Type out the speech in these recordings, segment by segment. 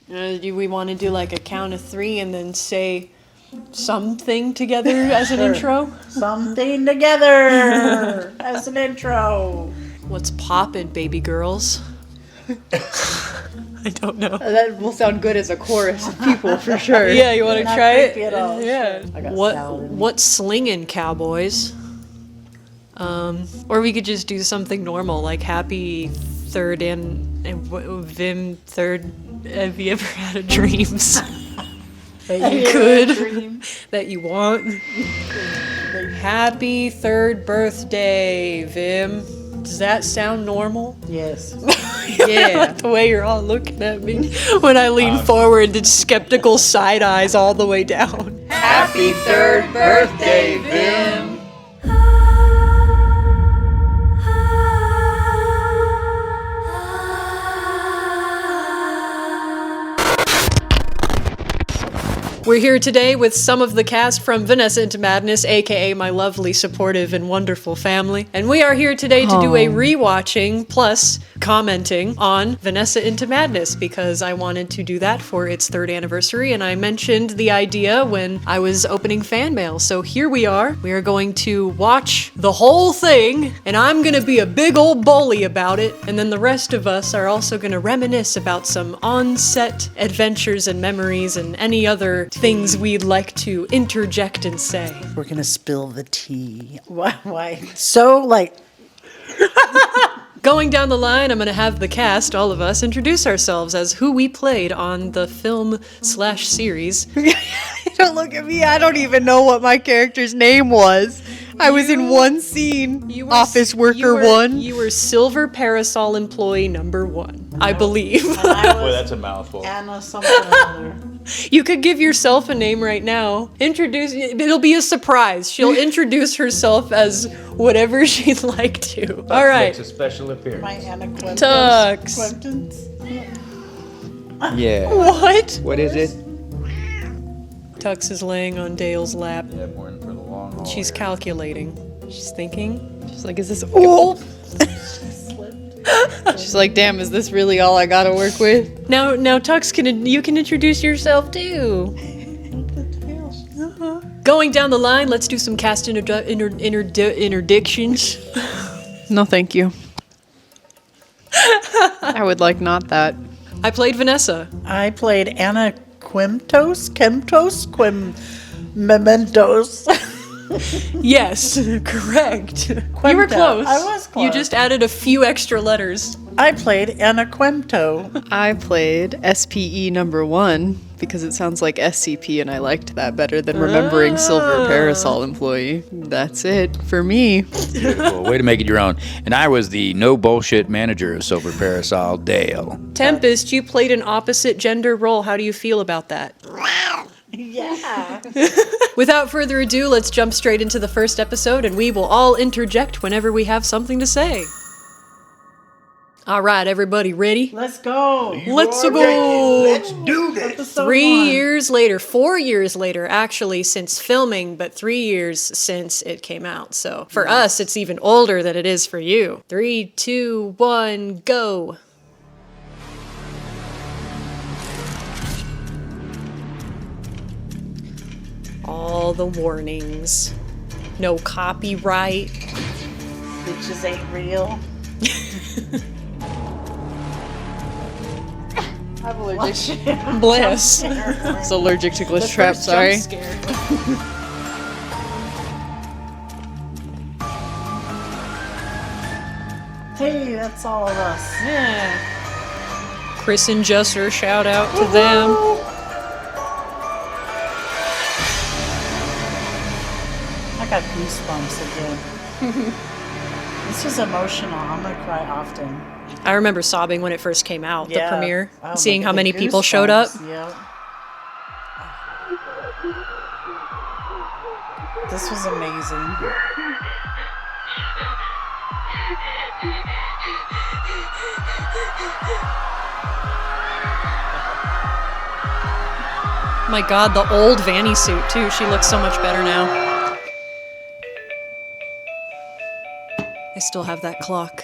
Do we want to do like a count of 3 and then say something together as an intro? Something together as an intro. What's poppin', baby girls? I don't know. That will sound good as a chorus of people for sure. Yeah, you want to Not try it? creepy at all. Yeah. I got What salad in me. what's slinging, cowboys? Or we could just do something normal, like happy third and Vim third. Have you ever had a dreams that you could, that you want? Happy third birthday, Vim. Does that sound normal? Yes. Yeah. The way you're all looking at me when I lean forward, the skeptical side eyes all the way down. Happy third birthday, Vim! We're here today with some of the cast from Vanessa Into Madness, aka my lovely, supportive, and wonderful family. And we are here today to do a rewatching plus commenting on Vanessa Into Madness because I wanted to do that for its 3rd anniversary, and I mentioned the idea when I was opening fan mail. So here we are. We are going to watch the whole thing, and I'm gonna be a big old bully about it, and then the rest of us are also gonna reminisce about some on-set adventures and memories and any other things we'd like to interject and say. We're gonna spill the tea. Why? So, like, Going down the line, I'm going to have the cast, all of us, introduce ourselves as who we played on the film/series. Don't look at me. I don't even know what my character's name was. I was in one scene. Office Worker 1. You were Silver Parasol Employee number 1, I believe. and I Boy, was that's a mouthful. Anna something or other. You could give yourself a name right now. It'll be a surprise. She'll introduce herself as whatever she'd like to. All right. Makes a special appearance. My Anna Quintance. Tux. Quintance. Yeah. What? What is it? Tux is laying on Dale's lap. Yeah, more for the long haul. She's here. calculating. She's thinking. She's like, is this... Oh! She's like, damn, is this really all I gotta work with? Now, Tux, you can introduce yourself too. Going down the line, let's do some cast interdictions. No, thank you. I would like not that. I played Vanessa. I played Anna Mementos. Yes, correct. You were Quemto. close. I was close. You just added a few extra letters. I played Anna Quemto. I played SPE number 1 because it sounds like SCP and I liked that better than remembering Silver Parasol Employee. That's it for me. Beautiful. Way to make it your own. And I was the no bullshit manager of Silver Parasol, Dale. Tempest, you played an opposite gender role. How do you feel about that? Yeah. Without further ado, let's jump straight into the first episode, and we will all interject whenever we have something to say. All right, everybody ready? Let's go. Let's go! Let's do this. Episode 4 1. years later, actually, since filming, but 3 years since it came out. So for us, it's even older than it is for you. 3, 2, 1, go! All the warnings. No copyright. Bitches ain't real. I'm allergic. Bliss. It's allergic to glitch trap, First sorry. jump scare. Hey, that's all of us. Yeah. Chris and Jusser, shout out to them. I got goosebumps again. This was emotional. I'm gonna cry often. I remember sobbing when it first came out, the premiere, Oh, seeing my how many goodness, people showed up. goosebumps, Yep. This was amazing. My god, the old Vanny suit too. She looks so much better now. I still have that clock.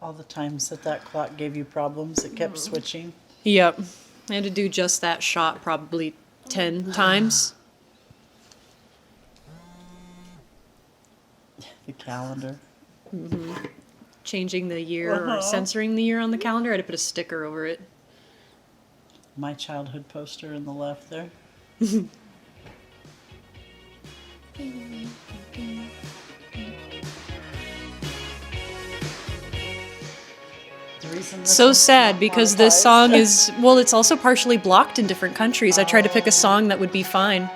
All the times that clock gave you problems, it kept switching. Yep. I had to do just that shot probably 10 times. The calendar. Changing the year or censoring the year on the calendar. I had to put a sticker over it. My childhood poster in the left there. So sad because this song is, well, it's also partially blocked in different countries. I tried to pick a song that would be fine.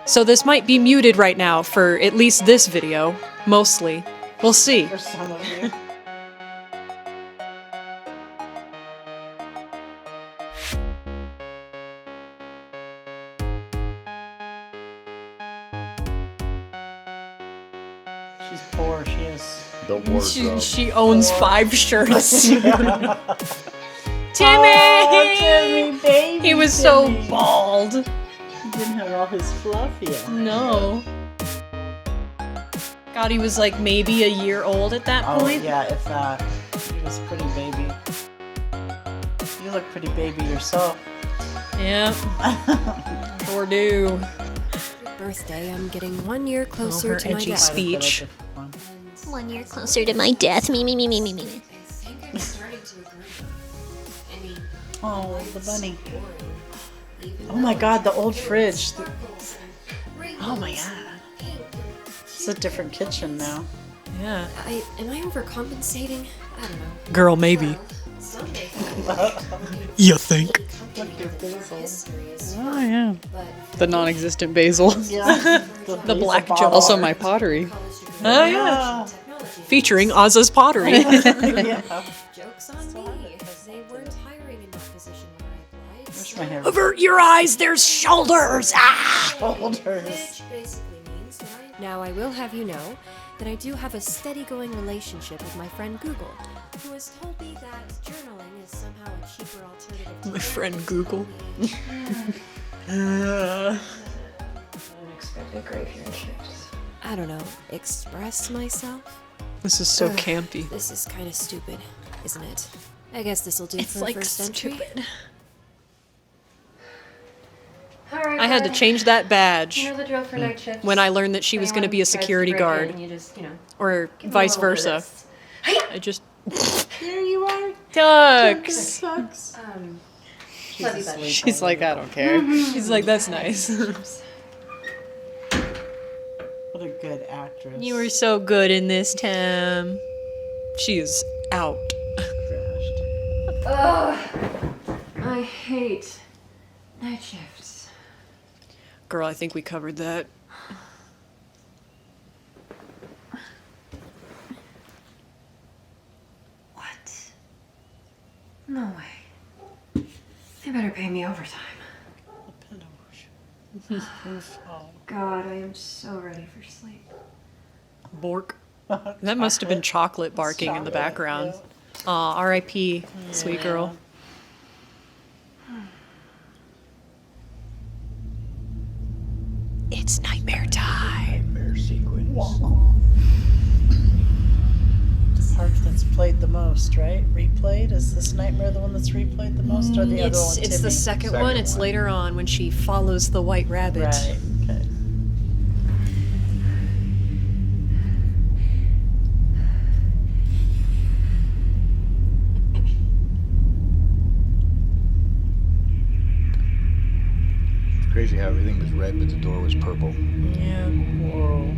So this might be muted right now for at least this video, mostly. We'll see. For some of you. She's poor, she is. The wardrobe. She owns 5 shirts. Timmy! Oh, Timmy, baby. He was so Timmy. bald. He didn't have all his fluff yet. No. God, he was like maybe a year old at that Oh, point. yeah, if that. He was pretty baby. You look pretty baby yourself. Yeah. Sure do. Birthday, I'm getting 1 year closer her to my edgy death. speech. 1 year closer to my death. Me. Oh, the bunny. Oh my god, the old fridge. Oh my god. It's a different kitchen now. Yeah. Am I overcompensating? I don't know. Girl, maybe. Someday. You think? History is Oh, yeah. but The non-existent basil. Yeah. The black jar. jar. Also my pottery. Oh, yeah. technology. Featuring Ozza's pottery. Yeah. Jokes on me. They weren't hiring in that position when I applied. Where's my hair? Avert your eyes, there's shoulders! Ah! Shoulders. Which basically means that Now I will have you know that I do have a steady going relationship with my friend Google, who has told me that journaling is somehow a cheaper alternative to My friend Google. I don't know, express myself? This is so campy. This is kind of stupid, isn't it? I guess this'll do It's for like first entry. stupid. Alright, I had to change that badge You know the drill for night shift. when I learned that she was going to be a security guard, You just, or give 'em a vice little bit of versa. this. I just There you are. Tux. Sucks. Love you, buddy. She's like, I don't care. She's like, that's nice. What a good actress. You were so good in this, Tim. She is out. I hate night shifts. Girl, I think we covered that. What? No way. They better pay me overtime. God, I am so ready for sleep. Bork. That must have been chocolate barking in the background. Aw, R.I.P. Sweet girl. It's nightmare time. Nightmare sequence. The part that's played the most, right? Replayed? Is this Nightmare the one that's replayed the most, or the other one? It's the Timmy? second Second one. It's one. later on when she follows the white rabbit. Right. Okay. It's crazy how everything was red, but the door was purple. Yeah. Whoa.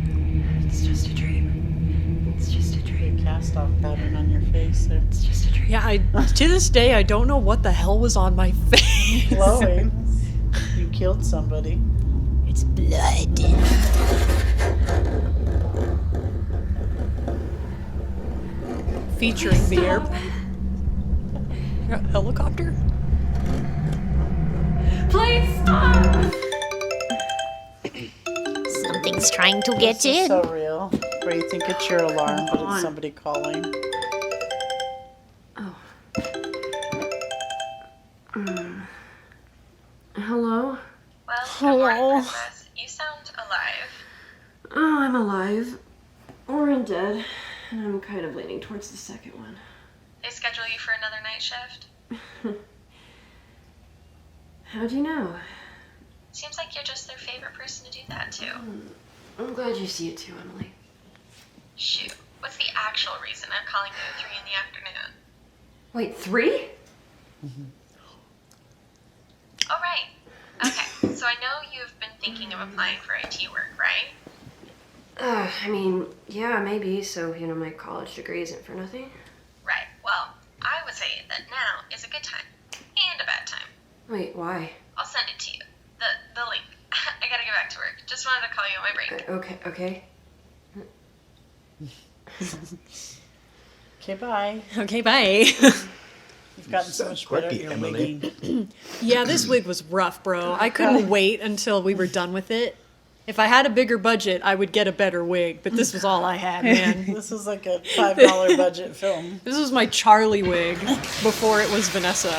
It's just a dream. It's just a dream. Cast off pattern on your face there. It's just a dream. Yeah, to this day, I don't know what the hell was on my face. Glowing. You killed somebody. It's blood. Featuring the air helicopter. Please stop! Something's trying to get This is in. so real. Where you think it's your alarm, but it's somebody calling. Hello? Well, good morning, Princess. You sound alive. Oh, I'm alive. Or I'm dead. I'm kind of leaning towards the second one. They schedule you for another night shift? How'd you know? Seems like you're just their favorite person to do that to. I'm glad you see it too, Emily. Shoot, what's the actual reason I'm calling you at 3 in the afternoon? Wait, 3? Oh, right. Okay, so I know you've been thinking of applying for IT work, right? I mean, yeah, maybe, so, my college degree isn't for nothing. Right, well, I would say that now is a good time. And a bad time. Wait, why? I'll send it to you. The link. I gotta get back to work. Just wanted to call you on my break. Okay. Okay, bye. Okay, bye. You've gotten so much better at your wigging. Yeah, this wig was rough, bro. I couldn't wait until we were done with it. If I had a bigger budget, I would get a better wig, but this was all I had, man. This was like a $5 budget film. This was my Charlie wig before it was Vanessa.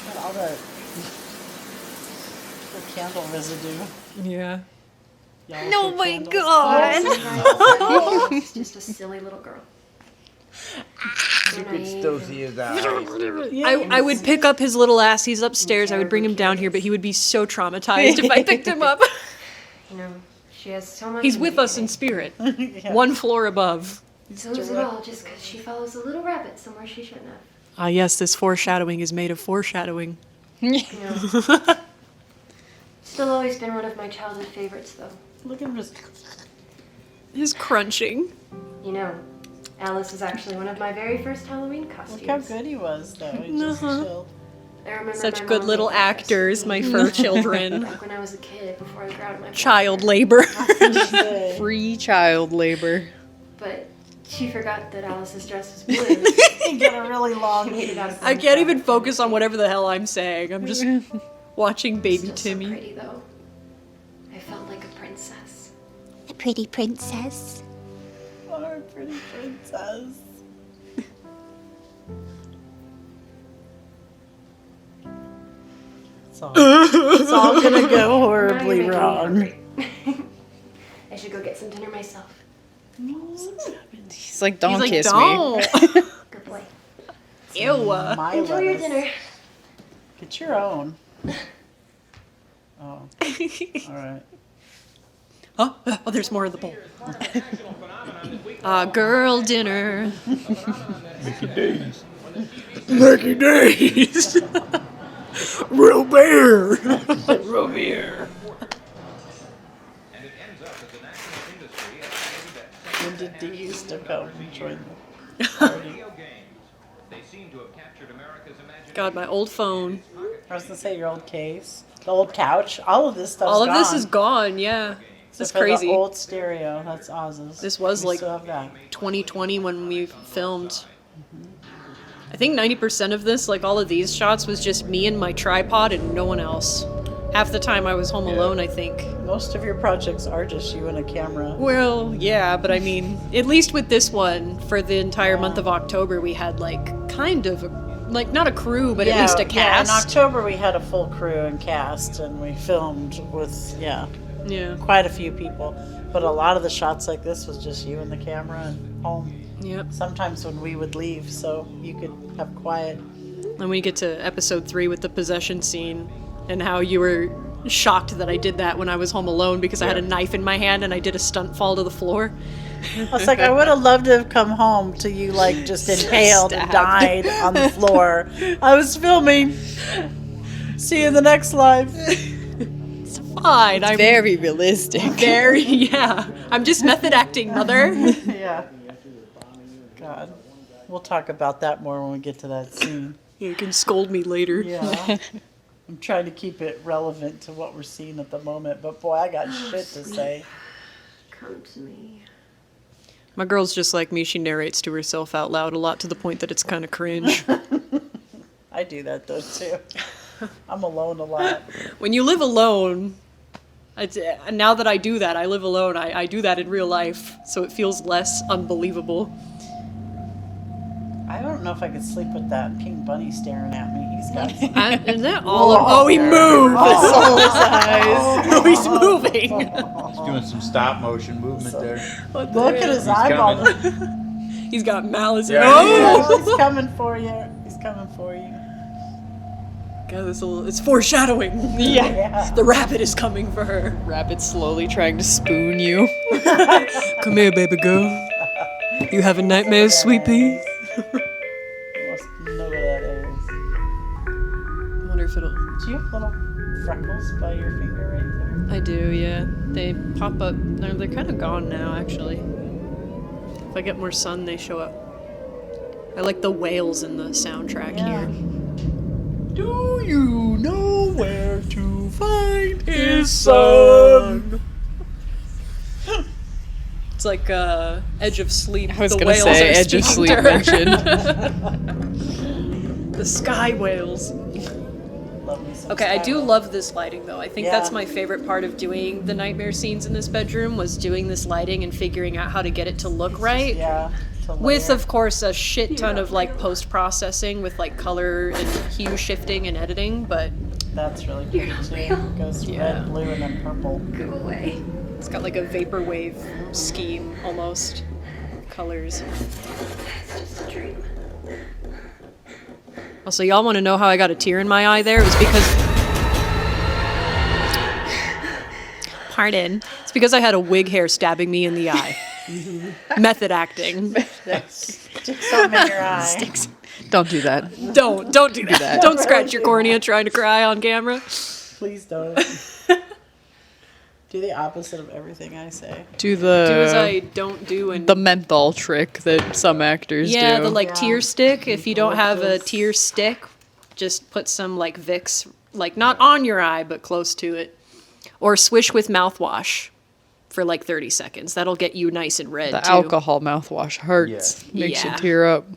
Got all the candle residue. Yeah. No, my God! She's just a silly little girl. You could still see his eyes. I would pick up his little ass. He's upstairs. I would bring him down here, but he would be so traumatized if I picked him up. She has so much. He's with us in spirit. One floor above. So is it all just because she follows a little rabbit somewhere she shouldn't have. Ah, yes, this foreshadowing is made of foreshadowing. Still always been one of my childhood favorites, though. Look at him. His crunching. Alice was actually one of my very first Halloween costumes. Look how good he was, though. He just chilled. I remember Such my good mom little made that dress actors, for my me. fur children. Back when I was a kid, before I grew out of my Child labor. Free child labor. But she forgot that Alice's dress was blue. He got a really long. I can't even focus on whatever the hell I'm saying. I'm just watching baby Still Timmy. So pretty, though. I felt like a princess. A pretty princess. Our pretty princess. It's all gonna go horribly Now you're making me wrong. hungry. I should go get some dinner myself. He's like, don't He's like, kiss don't. Good boy. Ew. My Enjoy your lettuce. dinner. Get your own. Oh. Alright. Oh, there's more in the bowl. Girl dinner. Lucky days. Real beer. Real beer. When did D used to come and join the party? God, my old phone. I was gonna say your old case, the old couch, all of this stuff. All of this is gone, yeah. This is crazy. The old stereo, that's Oz's. This was We like still have that. 2020 when we filmed. I think 90% of this, like all of these shots, was just me and my tripod and no one else. Half the time I was home alone, I think. Most of your projects are just you and a camera. Well, yeah, but I mean, at least with this one, for the entire month of October, we had like kind of not a crew, but at least a cast. Yeah, in October we had a full crew and cast, and we filmed with Yeah. quite a few people. But a lot of the shots like this was just you and the camera and home. Yep. Sometimes when we would leave, so you could have quiet. And we get to episode 3 with the possession scene and how you were shocked that I did that when I was home alone because I had a knife in my hand and I did a stunt fall to the floor. I was like, I would have loved to have come home to you like just impaled and died on the floor. I was filming. See you in the next live. It's fine. I'm Very realistic. very, yeah. I'm just method acting, mother. Yeah. God. We'll talk about that more when we get to that scene. You can scold me later. Yeah. I'm trying to keep it relevant to what we're seeing at the moment, but boy, I got shit to say. Come to me. My girl's just like me. She narrates to herself out loud a lot to the point that it's kind of cringe. I do that though too. I'm alone a lot. When you live alone, now that I do that, I live alone, I do that in real life, so it feels less unbelievable. I don't know if I could sleep with that pink bunny staring at me. He's got. Is that all? Oh, he moved. Oh, he's moving. He's doing some stop motion movement there. Look at his eyeball. He's got malice. Yeah. Oh, he's coming for you. He's coming for you. God, it's foreshadowing. Yeah. The rabbit is coming for her. Rabbit slowly trying to spoon you. Come here, baby girl. You having nightmares, sweet pea? You must know what that is. I wonder if it'll. Do you have little freckles by your finger right there? I do, yeah. They pop up. They're kind of gone now, actually. If I get more sun, they show up. I like the whales in the soundtrack here. Do you know where to find his son? It's like Edge of Sleep. I was the gonna whales say are Edge of speaking Sleep to her. mentioned. The sky whales. Love me some Okay, I do style. love this lighting though. I think Yeah. that's my favorite part of doing the nightmare scenes in this bedroom was doing this lighting and figuring out how to get it to look right. Yeah. to With, layer. of course, a shit ton of like post processing with like color and hue shifting and editing, but That's really pretty too. It goes Yeah. red, blue, and then purple. Go away. it's got like a vaporwave scheme almost. Colors. It's just a dream. Also, y'all want to know how I got a tear in my eye there? It was because. Pardon. It's because I had a wig hair stabbing me in the eye. Method acting. Stick something in your eye. Don't do that. Don't do that. Don't scratch your cornea trying to cry on camera. Please don't. Do the opposite of everything I say. Do Do as the I don't do and the menthol trick that some actors yeah, do. the like Yeah. tear stick. If you don't have a Delicious. tear stick, just put some like Vicks, like not on your eye but close to it, or swish with mouthwash for like 30 seconds. That'll get you nice and red The too. alcohol mouthwash hurts. Makes Yeah. you tear up. You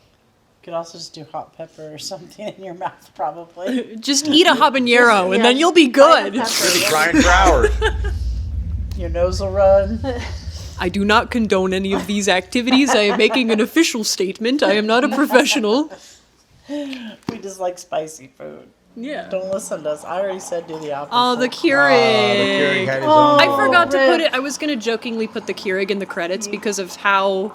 could also just do hot pepper or something in your mouth, probably. Just eat a habanero and Yeah, then you'll be Hot good. pepper. Crying for hours. Your nose will run. I do not condone any of these activities. I am making an official statement. I am not a professional. We just like spicy food. Yeah. Don't listen to us. I already said do the opposite. Oh, the The Keurig Keurig. had his own. I forgot to Rip. put it. I was gonna jokingly put the Keurig in the credits because of how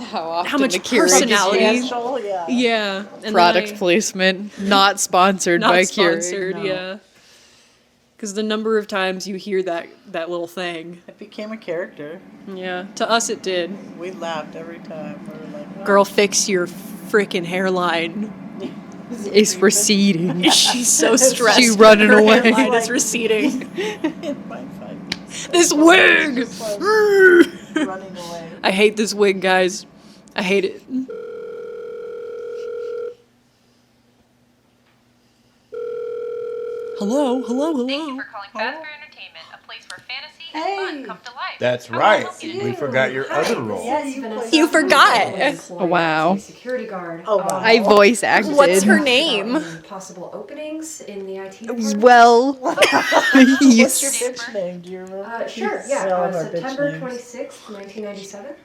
How much the Keurig is personality- used. Special, yeah. yeah and Product then I- placement, not sponsored not by sponsored. Keurig. no. Yeah. Because the number of times you hear that little thing. It became a character. Yeah. To us, it did. We laughed every time. We were like, Girl, fix your freaking hairline. It's receding. She's so stressed. She running Her away. hairline is receding. in my fight. This wig. Running away. I hate this wig, guys. I hate it. Hello. Thank you for calling Fazbear Entertainment, a place where fantasy and fun come to life. That's How may I right. help you today? We forgot your other role. Yeah, This is you Vanessa. play- You forgot. Oh, wow. Security guard. Oh, wow. I voice acted. What's her name? Possible openings in the IT department. Well, What's your yes. bitch name? Do you remember? Sure, Please yeah. say all of our bitch September names. 26th, 1997.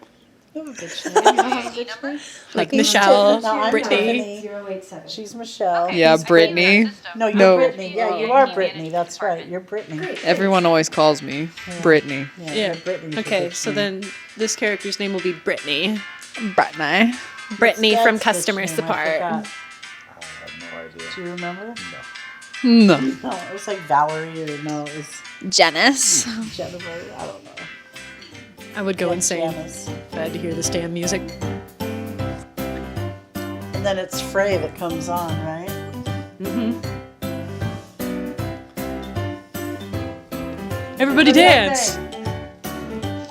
You have a bitch name. You have a bitch name? Like Michelle, No, I'm Brittany. Tiffany. 087. She's Michelle. Yeah, Brittany. No, you're No. Brittany. Yeah, you are Brittany. That's right. You're Brittany. Everyone always calls me Brittany. Yeah, Yeah. you're Brittany. Okay, so then this character's name will be Brittany. Brittany. Brittany from Dad's bitch customer name? I support. forgot. I have no idea. Do you remember? No. No, it was like Valerie or no, it was Janice. Jennifer. I don't know. I would go insane Janice. if I had to hear this damn music. And then it's Frey that comes on, right? Everybody dance!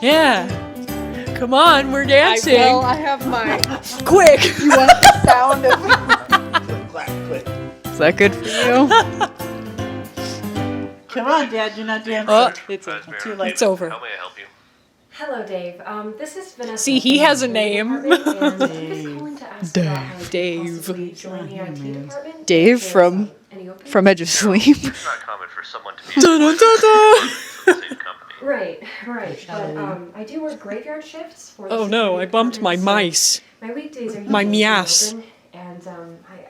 Yeah! Come on, we're dancing! I have my. Quick! Sound of. Is that good for you? Come on, Dad, you're not dancing. Oh, It's too late. it's over. How may I help you? Hello, Dave. This is Vanessa. See, he has a name. And I'm just calling to ask about how you Dave. possibly join the IT department. Dave If there's, from any openings. from Edge of Sleep. It's not common for someone to be Dun-dun-dun-dun. employed with the same company. Right. But I do work graveyard shifts for the Oh no, I security bumped my department, so mice. my weekdays are My usually meows. open, and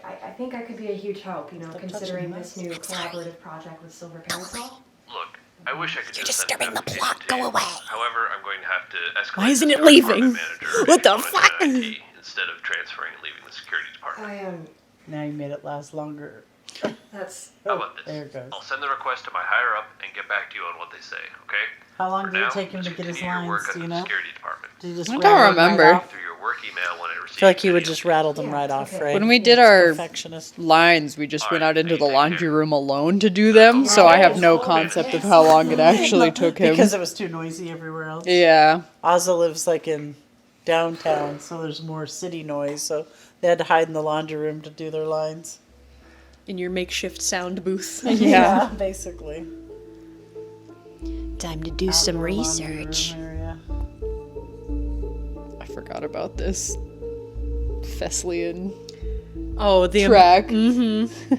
I think I could be a huge help, considering this new collaborative project with Silver Parasol. Look, I wish I could You're just send disturbing the notification plot. to you. Go away. However, I'm going to have to escalate Why isn't this it to our leaving? department manager What if the you want to fuck? join IT instead of transferring and leaving the security department. I am. Now you made it last longer. That's. How about this? There it goes. I'll send the request to my higher up and get back to you on what they say, okay? How long For did now, it take him let's to get his continue your lines? work Do on you the know? security department. Did you just I don't rattle them right remember. off? Through your work email when it receives I feel like you would video. just rattle them Yeah, right off, okay. right? When we did He's our perfectionist. lines, we just went Alright, out into the take laundry care. room alone to do them, so I have no concept of how long it actually took him. Because it was too noisy everywhere else. Yeah. Ozza lives like in downtown, so there's more city noise, so they had to hide in the laundry room to do their lines. In your makeshift sound booth. Yeah. Basically. Time to do some Outdoor laundry research. room area. I forgot about this Thessalian Oh, the track. Mm-hmm.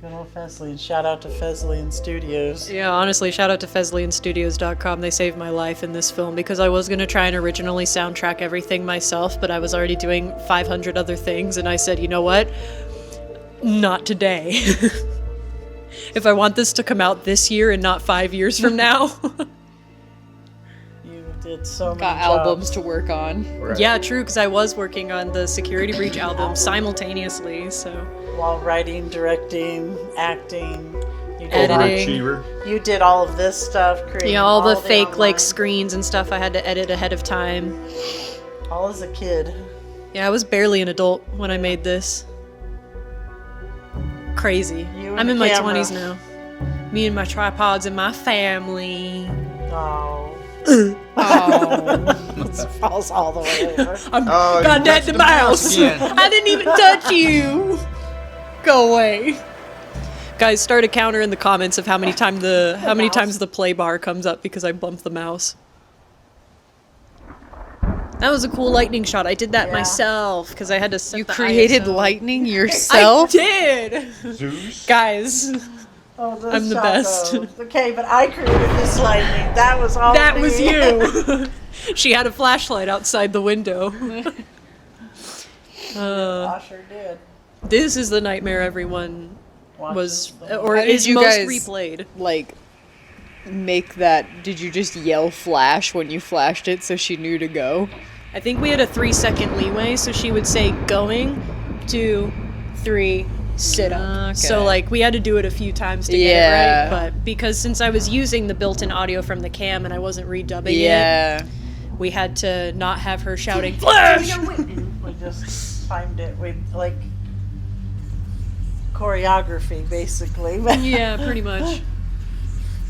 Good old Feslian. Shout out to Feslian Studios. Yeah, honestly, shout out to FeslianStudios.com. They saved my life in this film because I was going to try and originally soundtrack everything myself, but I was already doing 500 other things, and I said, you know what? Not today. If I want this to come out this year and not 5 years from now. You did so many Got jobs. albums to work on. Yeah, true, because I was working on the Security Breach album simultaneously, so. While writing, directing, acting. You did Editing. You did all of this stuff. Creating Yeah, all the fake, online- like, screens and stuff I had to edit ahead of time. All as a kid. Yeah, I was barely an adult when I made this. Crazy. You and I'm the in my camera. 20s now. Me and my tripods and my family. Oh. Oh. It falls all the way over. God damn the mouse! I didn't even touch you! Go away. Guys, start a counter in the comments of how many times the play bar comes up because I bumped the mouse. That was a cool lightning shot. I did that Yeah. myself because I had to set You the created ISO. lightning I yourself? did! Zeus? Guys, Oh, this I'm the shot, best. though. Okay, but I created this lightning. That was all that me. was you! She had a flashlight outside the window. I sure did. This is the nightmare everyone Watch was, this. or How did is you most guys- replayed. Like, make that. Did you just yell flash when you flashed it so she knew to go? I think we had a 3-second leeway, so she would say going, 2, 3, sit up. So Okay. like we had to do it a few times to get it Yeah. right, but because since I was using the built-in audio from the cam and I wasn't redubbing it, Yeah. we had to not have her shouting flash. We just timed it with, like, choreography, basically. Yeah, pretty much.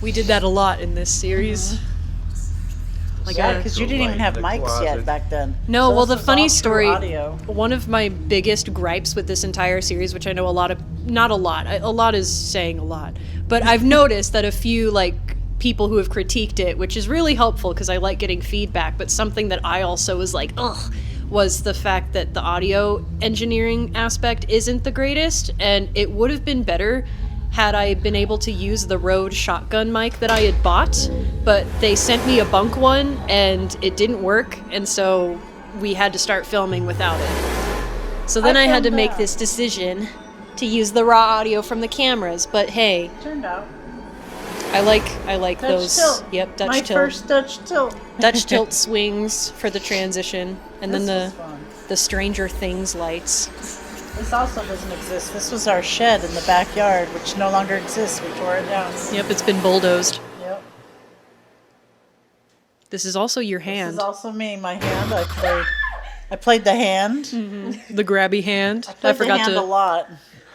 We did that a lot in this series. Like Yeah, a- because you didn't even have mics yet back then. No, So well, this the was funny all through story, audio. one of my biggest gripes with this entire series, which I know not a lot is saying a lot, but I've noticed that a few, like, people who have critiqued it, which is really helpful because I like getting feedback, but something that I also was like, ugh, was the fact that the audio engineering aspect isn't the greatest, and it would have been better had I been able to use the Rode shotgun mic that I had bought, but they sent me a bunk one and it didn't work, and so we had to start filming without it. So then I had to filmed make that. this decision to use the raw audio from the cameras, but hey, Turned out. I like Dutch those. tilt. Yep, Dutch My tilt. first Dutch tilt. Dutch tilt swings for the transition, and then This was fun. the Stranger Things lights. This also doesn't exist. This was our shed in the backyard, which no longer exists. We tore it down. Yep, it's been bulldozed. Yep. This is also your This hand, is also me. My hand. I played the hand. the grabby hand. I played the hand a lot.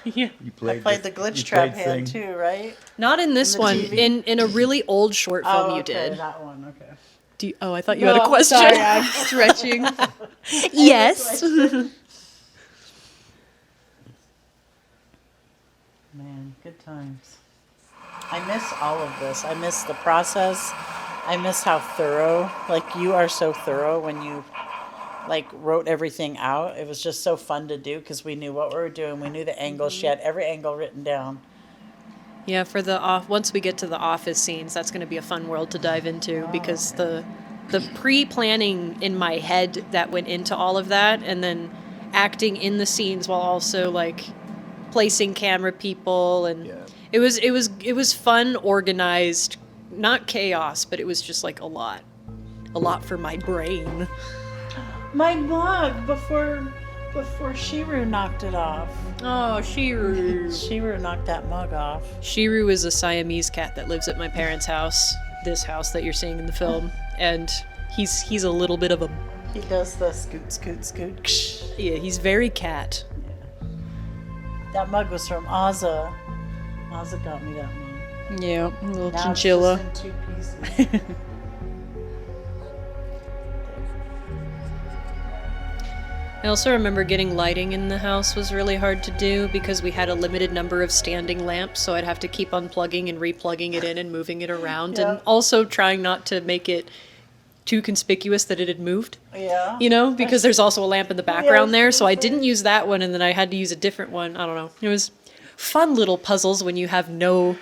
Yeah. You I played the glitch trap hand too, right? Not in this In the one. TV? In a really old short film Oh, you okay, did. that one. Okay. Oh, I thought you had a question. Sorry, I'm stretching. Yes. Man, good times. I miss all of this. I miss the process. I miss how thorough. Like, you are so thorough when you, like, wrote everything out. It was just so fun to do because we knew what we were doing. We knew the angles. She had every angle written down. Yeah, for the once we get to the office scenes, that's going to be a fun world to dive into because the pre-planning in my head that went into all of that, and then acting in the scenes while also like placing camera people, and it was fun, organized, not chaos, but it was just like a lot for my brain. My mug before Shiru knocked it off. Oh, Shiru. Shiru knocked that mug off. Shiru is a Siamese cat that lives at my parents' house, this house that you're seeing in the film, and he's a little bit of a... He does the scoot, scoot, scoot. Yeah, he's very cat. Yeah. That mug was from Ozza. Ozza got me that mug. Yeah, a little Now chinchilla. It's just in 2 pieces. I also remember getting lighting in the house was really hard to do because we had a limited number of standing lamps, so I'd have to keep unplugging and replugging it in and moving it around, and also trying not to make it too conspicuous that it had moved. Yeah. You know, because there's also a lamp in the background there, so I didn't use that one, and then I had to use a different one. I don't know. It was fun little puzzles when you have no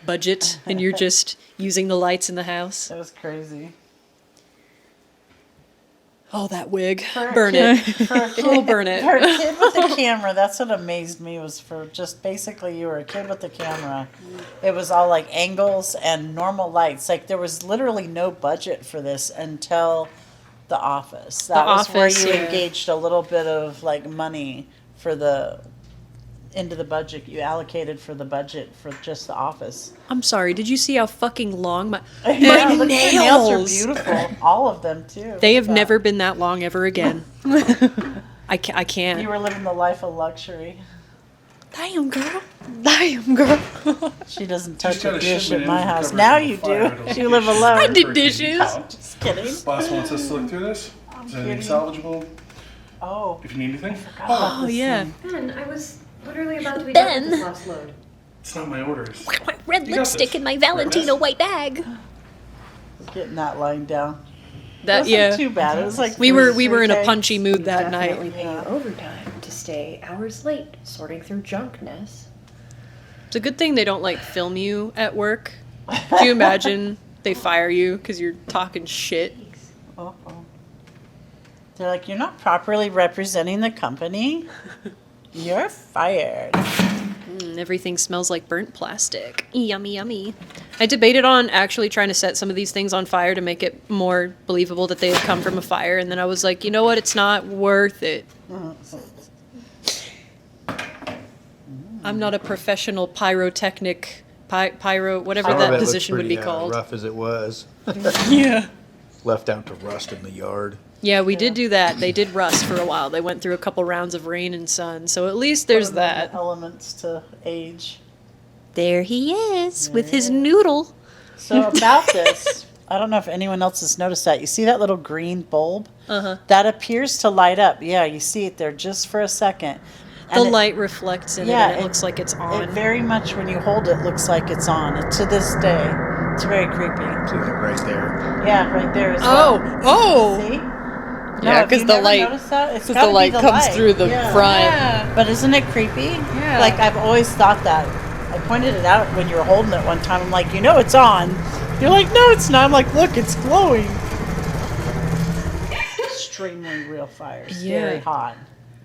budget and you're just using the lights in the house. It was crazy. Oh, that wig. Burn it. Oh, burn it. For a kid with a camera, that's what amazed me, was for just basically you were a kid with a camera. It was all like angles and normal lights. Like there was literally no budget for this until The Office. That was where you engaged a little bit of like money for into the budget you allocated for the budget for just The Office. I'm sorry, did you see how fucking long my Nails are nails beautiful. All of them too. They have never been that long ever again. I can't. You were living the life of luxury. Damn, girl. Damn, girl. She doesn't touch a dish at my house. Now you do. You live alone. I did dishes. Just kidding. Boss wants us to look through this. Is there anything salvageable? Oh. If you need anything? Oh, yeah. Ben, I was literally about to be done with this last load. It's not my orders. Red You got lipstick this. in my Valentino white bag. Getting that line down. That Wasn't yeah. too bad. It was like We were in a 3K. punchy mood that Definitely night. pay you overtime to stay hours late sorting through junkness. It's a good thing they don't like film you at work. Do you imagine they fire you because you're talking shit? Uh-oh. They're like, you're not properly representing the company. You're fired. Everything smells like burnt plastic. Yummy, yummy. I debated on actually trying to set some of these things on fire to make it more believable that they had come from a fire, and then I was like, you know what? It's not worth it. I'm not a professional pyrotechnic, whatever Some of that it position looked would be pretty, called. rough as it was. Yeah. Left out to rust in the yard. Yeah, we did do that. They did rust for a while. They went through a couple rounds of rain and sun, so at least there's that. Elements to age. There he is with his noodle. So about this, I don't know if anyone else has noticed that. You see that little green bulb? Uh-huh. That appears to light up. Yeah, you see it there just for a second. The light reflects in it, and it looks like it's on. It very much, when you hold it, looks like it's on. To this day. It's very creepy. See that right there? Yeah, right there as well. Oh! See? Yeah, have you because the never light, noticed that? It's because gotta the be light the comes light. through the Yeah. front. Yeah. But isn't it creepy? Yeah. Like, I've always thought that. I pointed it out when you were holding it one time. I'm like, you know it's on. You're like, no, it's not. I'm like, look, it's glowing. Extremely real fires. Yeah. Very hot.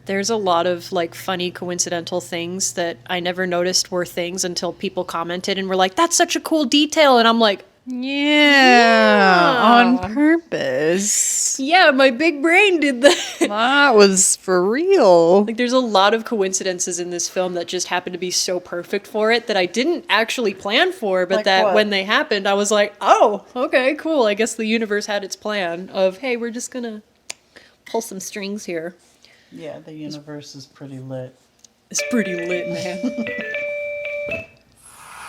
There's a lot of like funny coincidental things that I never noticed were things until people commented and were like, that's such a cool detail. And I'm like, Yeah, on purpose. yeah, my big brain did that. That was for real. Like, there's a lot of coincidences in this film that just happen to be so perfect for it that I didn't actually plan for, but Like that what? when they happened, I was like, oh, okay, cool. I guess the universe had its plan of, hey, we're just gonna pull some strings here. Yeah, the universe is pretty lit. It's pretty lit, man.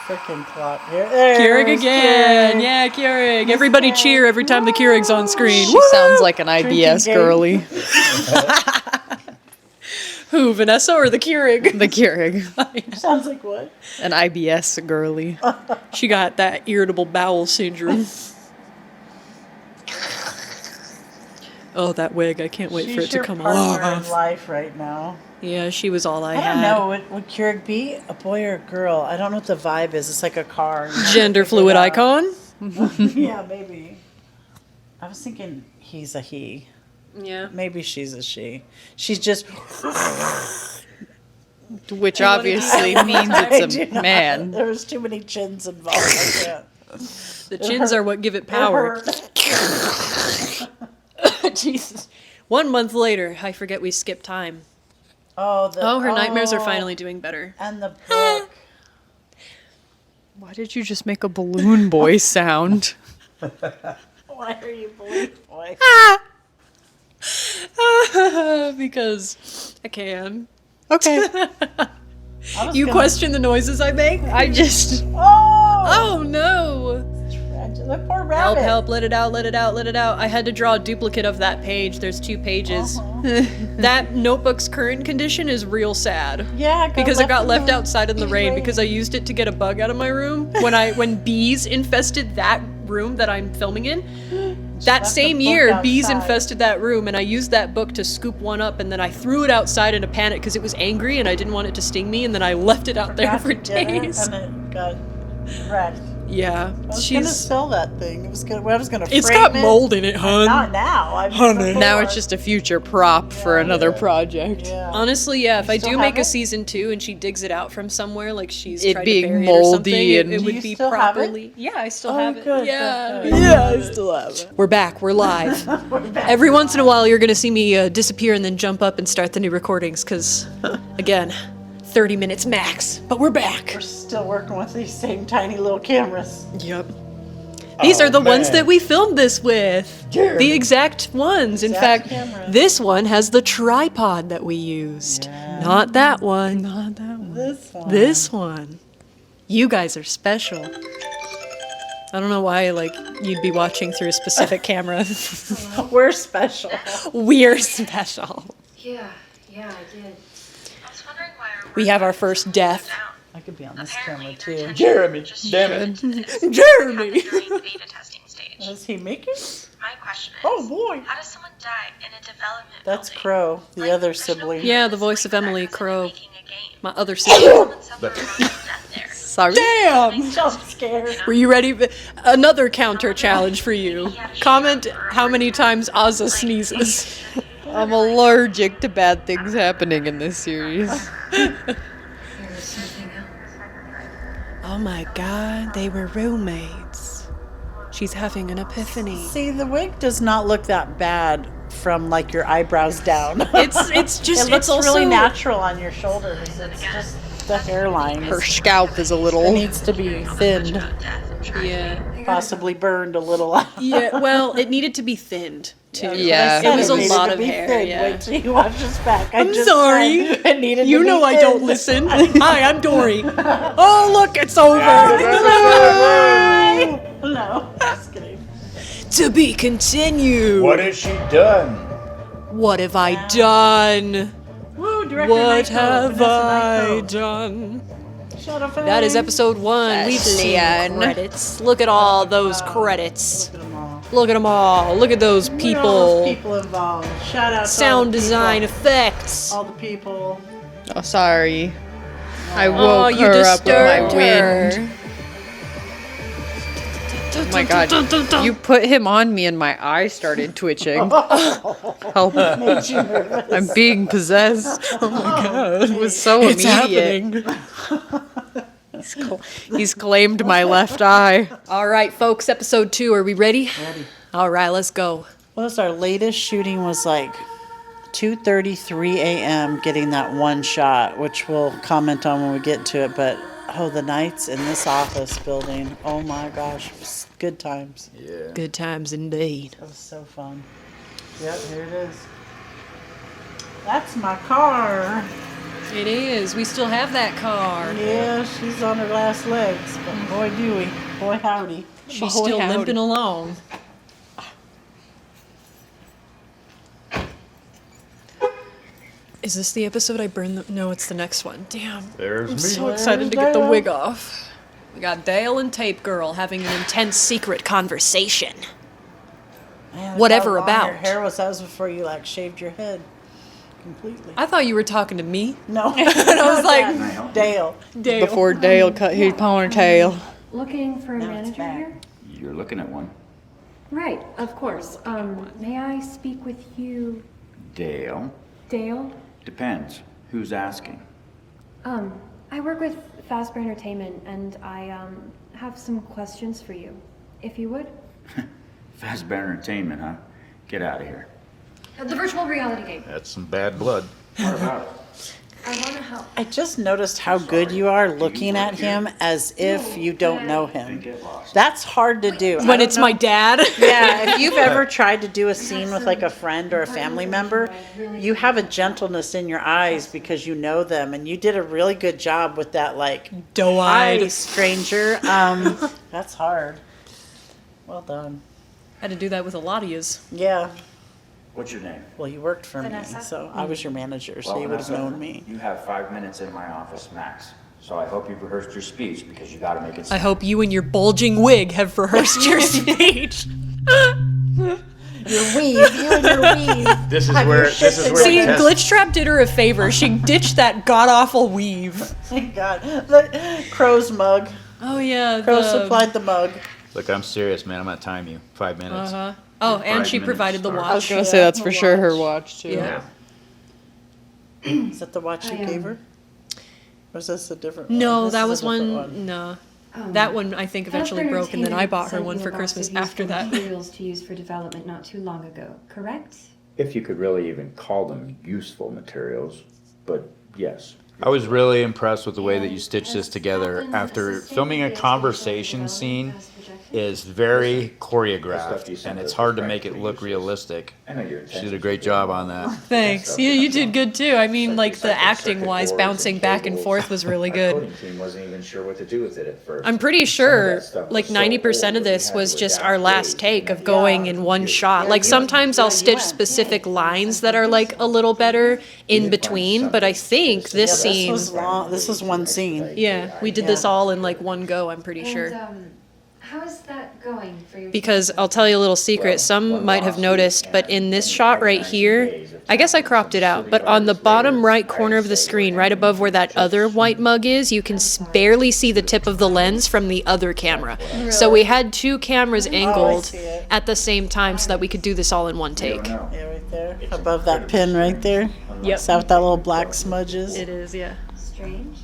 Frickin' clock. Keurig again. Yeah, Keurig. Everybody cheer every time the Keurig's on screen. She sounds like an IBS game. girly. Who, Vanessa or the Keurig? The Keurig. Sounds like what? An IBS girly. She got that irritable bowel syndrome. Oh, that wig. I can't wait for it She's to your come partner in off. life right now. Yeah, she was all I I had. don't know. Would Keurig be a boy or a girl? I don't know what the vibe is. It's like a car. You have to Gender figure it fluid out. icon? Yeah, maybe. I was thinking he's a he. Yeah. Maybe she's a she. She's just. Which obviously means it's a man. There was too many chins involved. I can't. The chins are what give it power. Jesus. 1 month later, I forget we skipped time. Oh, her nightmares are finally doing better. And the book. Why did you just make a balloon boy sound? Why are you balloon boy? Because I can. Okay. You question the noises I make? I just... Oh no! The poor Help, rabbit. help, let it out, let it out, let it out. I had to draw a duplicate of that page. There's 2 pages. That notebook's current condition is real sad. Yeah, because it got left outside in the rain because I used it to get a bug out of my room when bees infested that room that I'm filming in. That same year, bees infested that room, and I used that book to scoop one up, and then I threw it outside in a panic because it was angry and I didn't want it to sting me, and then I left it out there for days. And it got wrecked. Yeah, I was gonna sell that thing. I was gonna It's frame got it. mold in it, hun. Not now. I mean, Honey. Now it's just a future prop for another project. Honestly, yeah, if I still do have make a it? season 2 and she digs it out from somewhere, like she's It tried being to bury moldy it or something, it and- would You be still have it? properly. Yeah, I still Oh, have it. good, Yeah, good, good. yeah, I still have it. We're back. We're live. Every once in a while, you're gonna see me disappear and then jump up and start the new recordings because, again, 30 minutes max. But we're back. We're still working with these same tiny little cameras. Yep. These are the ones that we filmed this with. Jeremy. The exact ones. In Exact fact, cameras. this one has the tripod that we used. Not that one. Not that one. This one. This one. You guys are special. I don't know why, like, you'd be watching through a specific camera. We're special. We're special. Yeah, I did. I was wondering why our We have our first death. I could be on this camera too. Jeremy, damn it. Jeremy! during the beta testing stage. Is he making? My question is, Oh boy. how does someone die in a development That's building? Crow, the other sibling. Yeah, the voice of Emily Crow. Making a game. My other sister. Someone suffer a wrongful death there. Sorry. Damn! Jump scare. Were you ready? Another counter challenge for you. Comment how many times Ozza sneezes. I'm allergic to bad things happening in this series. There's something else. Oh my god, they were roommates. She's having an epiphany. See, the wig does not look that bad from like your eyebrows down. It's just it looks it's also really natural on your shoulders. It's just the hairline. Her scalp is a It little... needs to be thinned, Yeah. possibly burned a little out. Yeah, well, it needed to be thinned too. Yeah. It was a needed lot to of be hair. thin. Yeah. Wait till you watch this back. I'm just sorry. said it needed You to know be I don't thin. listen. Hi, I'm Dory. Oh, look, it's over. No, just kidding. To be continued. What has she done? What have I done? Woo, director What Nyko, have Vanessa I Nyko. done? Shut up, That is episode 1. We've seen Leon. credits. Look at all those credits. Look at them all. Look at them all. Look at those Look at all those people. people involved. Shout out to all Sound the design people. effects. All the people. Oh, sorry. I woke Oh, you her up with my disturbed wind. her. Oh my god. You put him on me and my eye started twitching. Help. Made you nervous. I'm being possessed. Oh my god. It was so It's immediate. happening. He's claimed my left eye. All right, folks, episode 2. Are we ready? Ready. All right, let's go. What was our latest shooting was like 2:33 a.m. getting that one shot, which we'll comment on when we get to it. But the nights in this office building, oh my gosh, good times. Yeah. Good times indeed. That was so fun. Yep, here it is. That's my car. It is. We still have that car. Yeah, she's on her last legs, but boy do we, boy howdy. She's Boy, still howdy. limping along. Is this the episode I burned the... No, it's the next one. Damn. There's I'm me. so excited to get the wig off. We got Dale and Tape Girl having an intense secret conversation. Man, look Whatever how long about. Your hair was, that was before you like shaved your head. completely. I thought you were talking to me. No. And I was like, Dale. Before Dale cut his ponytail. Looking for a Now it's manager back. here? You're looking at one. Right, of course. May I speak with you, Dale. Dale? Depends. Who's asking? I work with Fazbear Entertainment, and I have some questions for you, if you would. Fazbear Entertainment, huh? Get out of here. The virtual reality game. That's some bad blood. What about it? I want to help. I just noticed how good you are looking at him as if you don't know him. That's hard to do. I when don't it's know- my dad. Yeah, if you've ever tried to do a scene with like a friend or a family member, you have a gentleness in your eyes because you know them, and you did a really good job with that. Like, Doe-eyed. hi, stranger. That's hard. Well done. Had to do that with a lot of yous. Yeah. What's your name? Well, you worked for Vanessa. me, so I was your manager, so Well, you would have Vanessa, known me. You have 5 minutes in my office max. So I hope you've rehearsed your speech because you gotta make it I hope you and your bulging wig have rehearsed your speech. Your weave, you and your weave. This is Have where your this shit is where See, the test- Glitch Trap did her a favor. She ditched that god-awful weave. Thank God. The Crow's mug. Oh, yeah. Crow supplied the mug. Look, I'm serious, man. I'm gonna time you. 5 minutes. Uh-huh. Oh, and 5 she minutes provided the start. I was watch. gonna say that's for sure her watch too. Yeah. Is that the watch you gave her? Or is this a different one? No, This that is a was different one. No. That one I think eventually broke, and then I bought her one for Christmas after that. Materials to use for development not too long ago, correct? If you could really even call them useful materials, but yes. I was really impressed with the way that you stitched this together. After filming a conversation scene is very choreographed, and it's hard to make it look realistic. I know your She did a intentions great are job good. on that. Thanks. Yeah, you did good too. I mean, like the acting-wise, bouncing back and forth was really Our good. coding team wasn't even sure what to do with it at first. I'm pretty Some of sure that stuff was like so 90% old of that we this had was to just adapt our last ways to take make of it going work. in one shot. Yeah, Like you- sometimes I'll yeah, you stitch went. specific lines that are like a little better in between, but I think this Yeah, scene, this was long. This was one scene. yeah, we did this Yeah. all in like one go, I'm pretty sure. How's that going for your Because I'll tell you a little secret, some might have noticed, but in this shot right here, I guess I cropped it out, but on the bottom right corner of the screen, right above where that other white mug is, you can barely see the tip of the lens from the other camera. So we had two cameras angled see it. at the same time so that we could do this all in one take. Yeah, right there. Above that pin right there. Yep. Is that what that little black smudge is? It is, yeah. strange?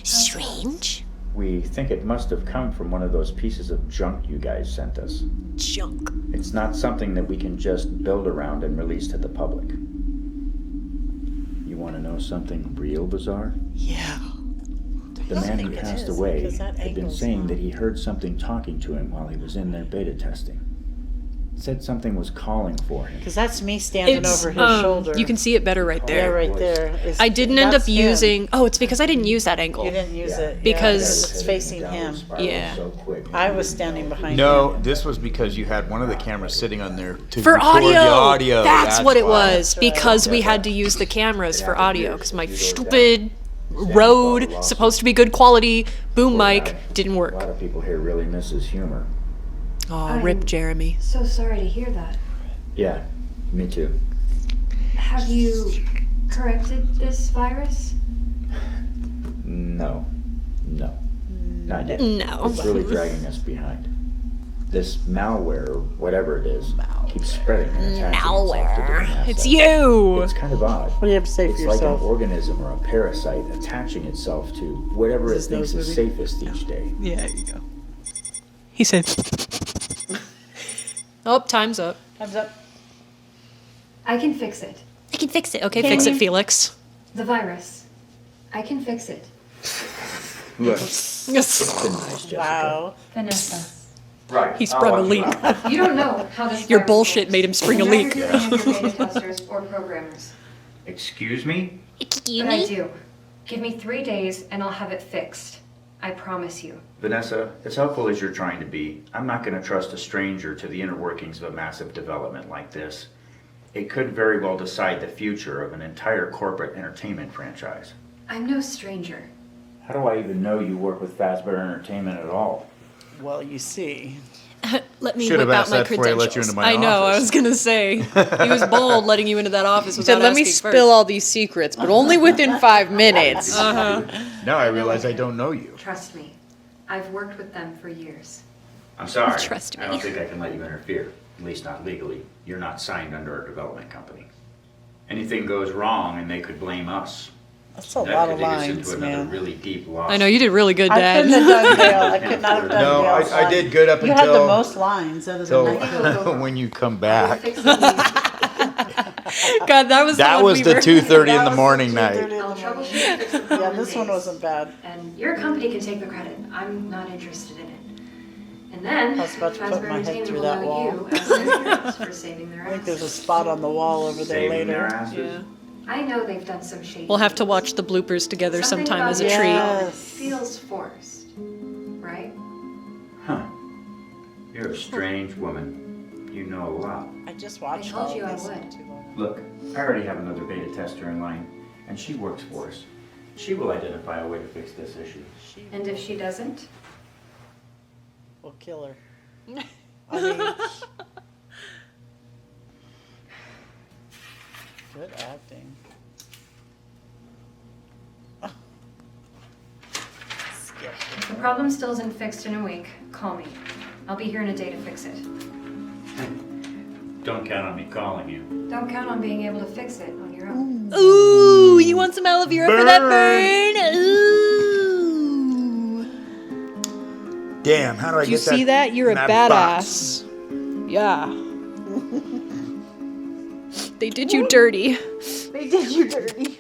Strange? We think it must have come from one of those pieces of junk you guys sent us. Junk. It's not something that we can just build around and release to the public. You want to know something real bizarre? Yeah. The don't man think who it passed is, away because that had been angle's saying not- that he heard something talking to him while he was in their beta testing. Said something was calling for him. Because that's me standing It's, over his shoulder. you can see it better right Yeah, there. right there. I didn't end up That's him. using, oh, it's because I didn't use that angle. You didn't use it. Because- it's facing him. Yeah. I was standing behind him. No, this was because you had one of the cameras sitting on there to For record audio! the audio. That's what it why. was, because we had to use the cameras for audio, because my stupid Rode, supposed to be good quality, boom mic, didn't A work. lot of people here really miss his humor. Oh, rip Jeremy. So sorry to hear that. Yeah, me too. Have you corrected this virus? No. Not yet. No. It's really dragging us behind. This malware, or whatever it is, keeps spreading and attaching itself to different assets. It's you! It's kind of odd. What do you have to say for It's yourself? like an organism or a parasite attaching itself to whatever it thinks is safest each day. Yeah, there you go. He said, oh, time's up. Thumbs up. I can fix it. I can fix it. Okay, Can fix it, you- Felix. The virus. I can fix it. Look, Yes. it's been nice, Jessica. Wow. Vanessa. Right. He sprung a leak. You don't know how this Your virus bullshit works. made him spring a Never leak. do any of your beta testers or programmers. Excuse me? Excuse But I me? do. Give me 3 days and I'll have it fixed. I promise you. Vanessa, as helpful as you're trying to be, I'm not going to trust a stranger to the inner workings of a massive development like this. It could very well decide the future of an entire corporate entertainment franchise. I'm no stranger. How do I even know you work with Fazbear Entertainment at all? Well, you see. Let me Should have whip out asked my that before I credentials. let you into my I know, I office. was gonna say. He was bold letting you into that office He said, without let me asking spill first. all these secrets, but only within 5 minutes. Now I realize I don't know you. Trust me. I've worked with them for years. I'm sorry. Trust I don't me. think I can let you interfere, at least not legally. You're not signed under our development company. Anything goes wrong and they could blame us. That's a That lot could of lead us lines, into another man. really deep loss. I know, you did really good, I Dad. couldn't have done Dale. I could not have done No, Dale's I line. did good up You had the until most lines other than so when you come back. God, that was That the one was we the were- 2:30 in That the was morning 2:30 night. in the I'll morning. troubleshoot and fix the Yeah, problem this one days. wasn't bad. And your company can take the credit. I'm not interested in it. And then, I was about to put Fazbear my head Entertainment through will that know wall. you as their heroes for saving their I think there's a asses. spot on the wall over there Saving their later. asses. Yeah. I know they've done some shady We'll have to things. watch the bloopers together Something sometime about as a this treat. Yes. feels forced, right? Huh. You're a strange woman. You know a lot. I just I watched told all you of I this. would. Too long. Look, I already have another beta tester in line, and she works for us. She will identify a way to fix this issue. And if she doesn't? We'll kill her. I mean, good acting. Skip. If the problem still isn't fixed in a week, call me. I'll be here in a day to fix it. Don't count on me calling you. Don't count on being able to fix it on your own. Ooh, you want some aloe vera for that burn? Ooh. Damn, how do I Do you get see that? You're a in that badass. box? Yeah. They did you dirty. They did you dirty.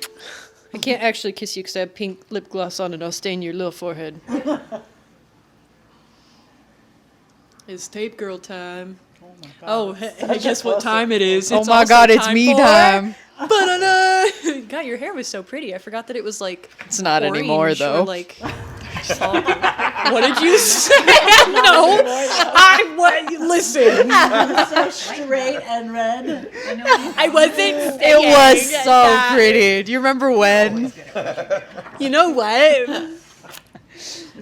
I can't actually kiss you because I have pink lip gloss on and I'll stain your little forehead. It's tape girl time. Oh, hey, guess what time it is? Oh It's my also god, it's me for- time. Ba-da-da! God, your hair was so pretty. I forgot that it was like. It's not anymore, orange or, though. Like, what did you say? No, listen. So straight and red. I wasn't. It was so pretty. Do you remember when? You know what?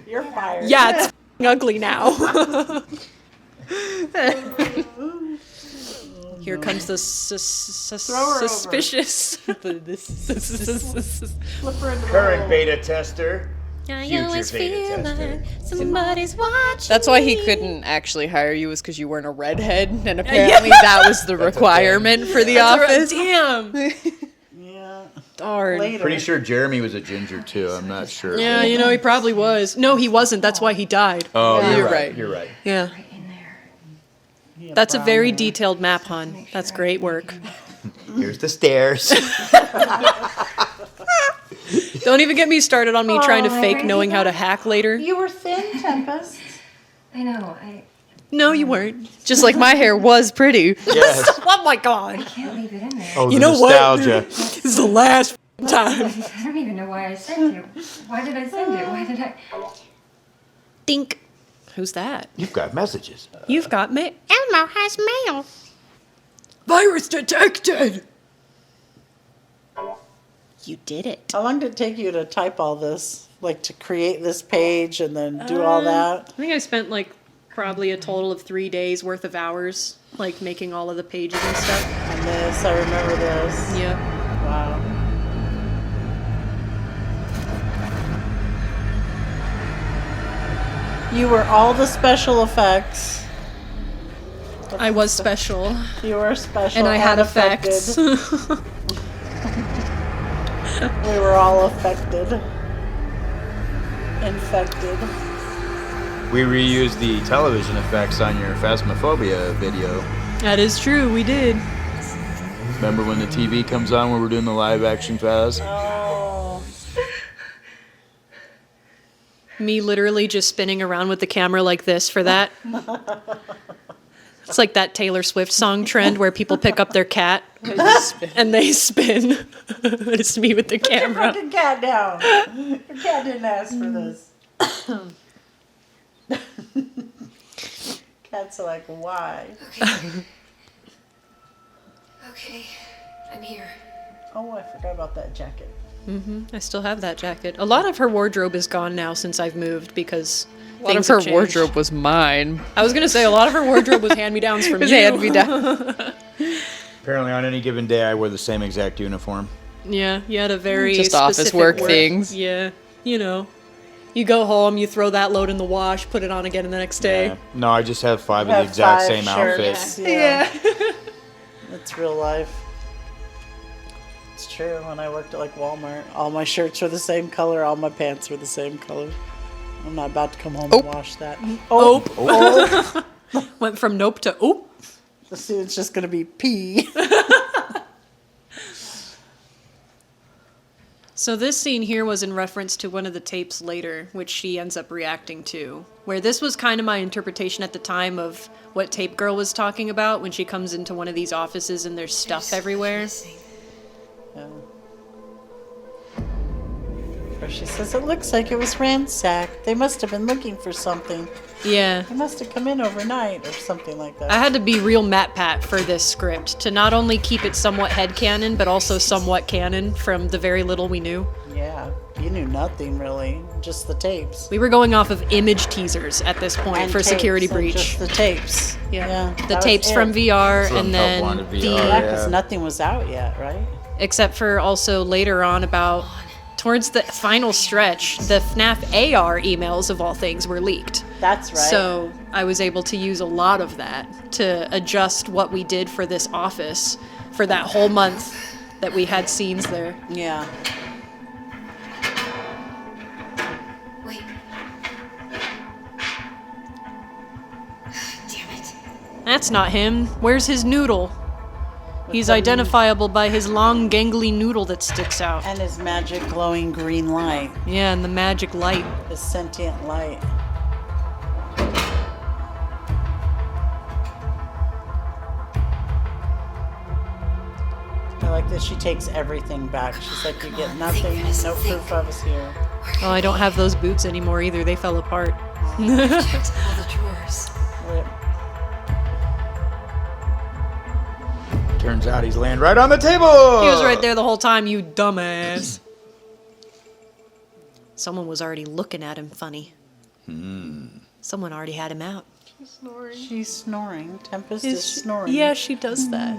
You're fired. Yeah, it's ugly now. Here comes the Throw her over. suspicious. Flip her into the Current hole. beta tester. I Future always beta feel tester. like somebody's watching. That's why he couldn't actually hire you, was because you weren't a redhead, and apparently that was the requirement for the office. Damn. Yeah. Darn. Later. Pretty sure Jeremy was a ginger too. I'm not sure. Yeah, you know, he probably was. No, he wasn't. That's why he died. Oh, Yeah. you're You're right. right. You're right. Yeah. Yeah, That's a brown very hair. detailed map, hon. That's great work. Here's the stairs. Don't even get me started on me trying to Oh, fake crazy knowing how to guy. hack later. You were thin, Tempest. I know, No, you weren't. Just like my hair was pretty. Yes. Oh my god. can't leave it in there. Oh, You the know nostalgia. what? This is the last time. I don't even know why I sent you. Why did I send it? Why did I? Dink. Who's that? You've got messages. You've got mail. Elmo has mail. Virus detected. You did it. How long did it take you to type all this? Like to create this page and then do all that? I think I spent like probably a total of 3 days worth of hours, like making all of the pages and stuff. And this, I remember this. Yeah. Wow. You were all the special effects. I was special. You were special. And I had affected. effects. We were all affected. Infected. We reused the television effects on your Phasmophobia video. That is true, we did. Remember when the TV comes on when we're doing the live action Phas? Oh. Me literally just spinning around with the camera like this for that. It's like that Taylor Swift song trend where people pick up their cat and they spin. It's me with the Put your camera. fucking cat down. Your cat didn't ask for this. Cat's like, why? Okay, I'm here. Oh, I forgot about that jacket. I still have that jacket. A lot of her wardrobe is gone now since I've moved because A lot of Things her have changed. wardrobe was mine. I was gonna say a lot of her wardrobe was hand-me-downs from Was you. hand-me-down. Apparently, on any given day, I wear the same exact uniform. Yeah, you had a very Just office specific work things. Yeah, you know. You go home, you throw that load in the wash, put it on again the next day. Yeah. No, I just have 5 of the Have exact 5 same shirts. outfit. Yeah. It's real life. It's true. When I worked at like Walmart, all my shirts were the same color, all my pants were the same color. I'm not about to come home and wash that. Oh. Went from nope to oop. Soon it's just gonna be pee. So this scene here was in reference to one of the tapes later, which she ends up reacting to, where this was kind of my interpretation at the time of what Tape Girl was talking about when she comes into one of these offices and there's stuff everywhere. Yeah. Or she says, it looks like it was ransacked. They must have been looking for something. Yeah. They must have come in overnight or something like that. I had to be real MatPat for this script, to not only keep it somewhat headcanon, but also somewhat canon from the very little we knew. Yeah, you knew nothing really, just the tapes. We were going off of image teasers at this point And for tapes, Security and Breach. Just the tapes. Yeah. The that was tapes it. from VR From and Top then One to VR, the... Yeah, because nothing was out yet, right? Except for also later on about... Towards the final stretch, the FNAF AR emails of all things were leaked. That's right. So I was able to use a lot of that to adjust what we did for this office for that whole month that we had scenes there. Yeah. Wait. Damn it. That's not him. Where's his noodle? He's identifiable by his long, gangly noodle that sticks out. And his magic glowing green light. Yeah, and the magic light. His sentient light. I like that she takes everything back. She's like, you get nothing, no proof I was here. Oh, I don't have those boots anymore either. They fell apart. All the drawers. Turns out he's laying right on the table. He was right there the whole time, you dumbass. Someone was already looking at him funny. Someone already had him out. She's snoring. She's snoring. Tempest is snoring. Yeah, she does that.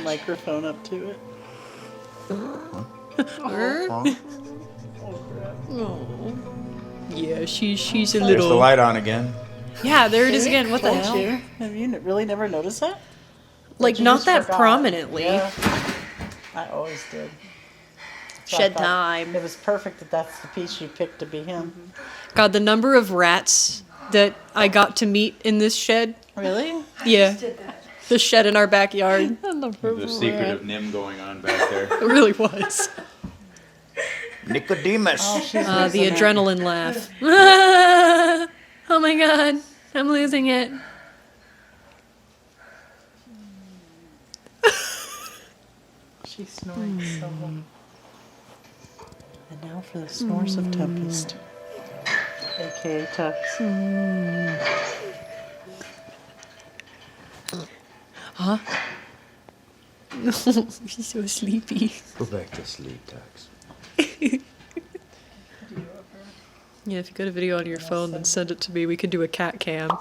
Microphone up to it. Yeah, she's a There's the little... light on again. Yeah, there it is again. What the Don't hell? you? Have you really never noticed that? Like, You not just that forgot. prominently. Yeah. I always did. So I Shed thought time. It was perfect that that's the piece you picked to be him. God, the number of rats that I got to meet in this shed. Really? Yeah. The shed in our backyard. The secret of Nim going on back there. It really was. Nicodemus. The adrenaline laugh. Oh my god, I'm losing it. She's snoring so well. And now for the snores of Tempest. AKA Tux. Huh? She's so sleepy. Go back to sleep, Tux. Yeah, if you got a video on your phone, then send it to me. We could do a cat cam.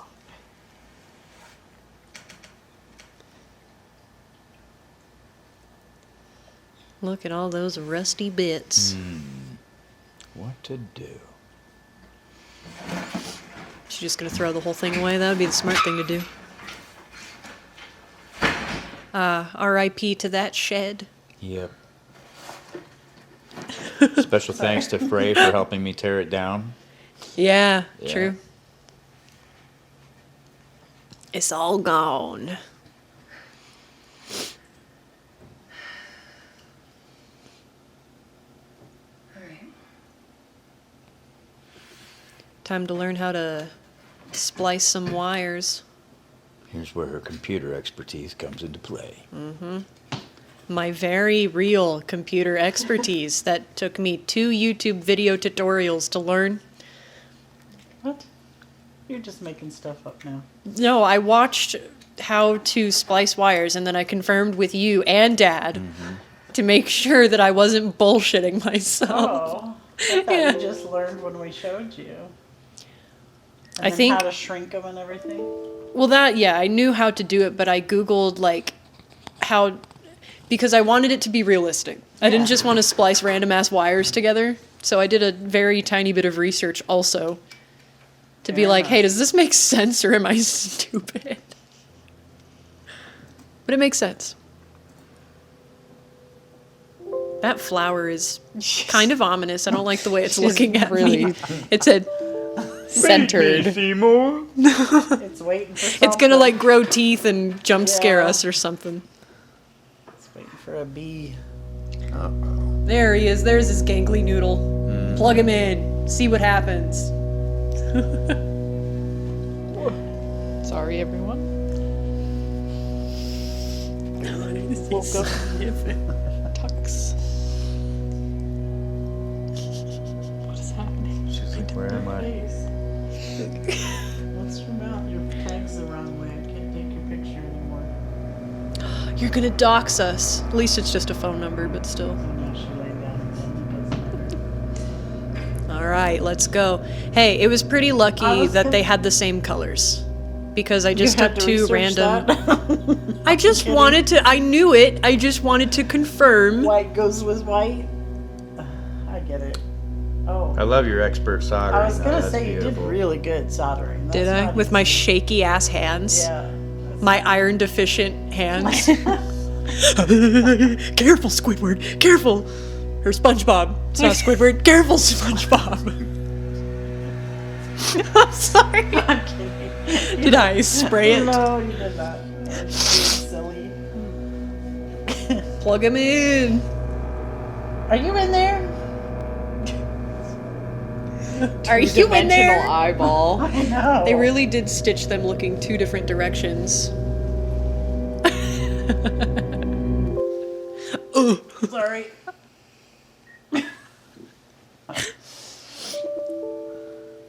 Look at all those rusty bits. What to do? She's just gonna throw the whole thing away? That would be the smart thing to do. R.I.P. to that shed. Yep. Special thanks to Frey for helping me tear it down. Yeah, Yeah. true. It's all gone. Time to learn how to splice some wires. Here's where her computer expertise comes into play. My very real computer expertise that took me 2 YouTube video tutorials to learn. What? You're just making stuff up now. No, I watched how to splice wires and then I confirmed with you and Dad to make sure that I wasn't bullshitting myself. Oh. I thought you just learned when we showed you. And I then think how to shrink them and everything. Well, I knew how to do it, but I Googled, like, how, because I wanted it to be realistic. I didn't just want to splice random ass wires together. So I did a very tiny bit of research also to be like, hey, does this make sense or am I stupid? But it makes sense. That flower is kind of ominous. I don't like the way it's looking at me. It said, centered. It's waiting for something. It's gonna like grow teeth and jump scare us or something. It's waiting for a bee. There he is. There's his gangly noodle. Plug him in. See what happens. Sorry, everyone. Woke up. Tux. What is happening? She's like, where am I? What's your mouth? Your tag's the wrong way. I can't take your picture anymore. You're gonna dox us. At least it's just a phone number, but still. No, she laid down again. All right, let's go. Hey, it was pretty lucky that they had the same colors. Because I just took two random. I just wanted to. I knew it. I just wanted to confirm. White goes with white. I get it. Oh. I love your expert soldering. I was gonna That's say beautiful. you did really good soldering. Did I? With my shaky ass hands. Yeah. My iron deficient hands. Careful, Squidward. Careful. Or SpongeBob. It's not Squidward. Careful, SpongeBob. I'm sorry. I'm kidding. Did I spray it? No, you did not. You're silly. Plug him in. Are you in there? Are you in there? Eyeball. I know. They really did stitch them looking two different directions. Sorry.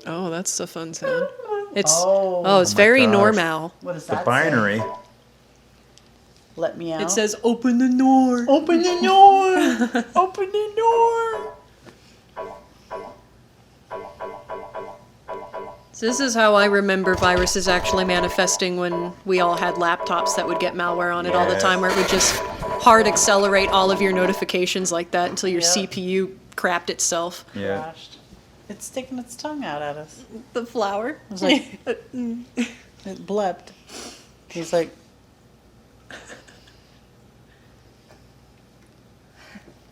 Oh, that's a fun sound. It's it's Oh my very gosh. normal. What does The that binary. say? Let me out. It says open the door. Open the door. Open the door. So this is how I remember viruses actually manifesting when we all had laptops that would get malware on it all the Yes. time, where it would just hard accelerate all of your notifications like that until your CPU crapped itself. Yeah. Crashed. It's sticking its tongue out at us. The flower. It was like, it blepped. He's like,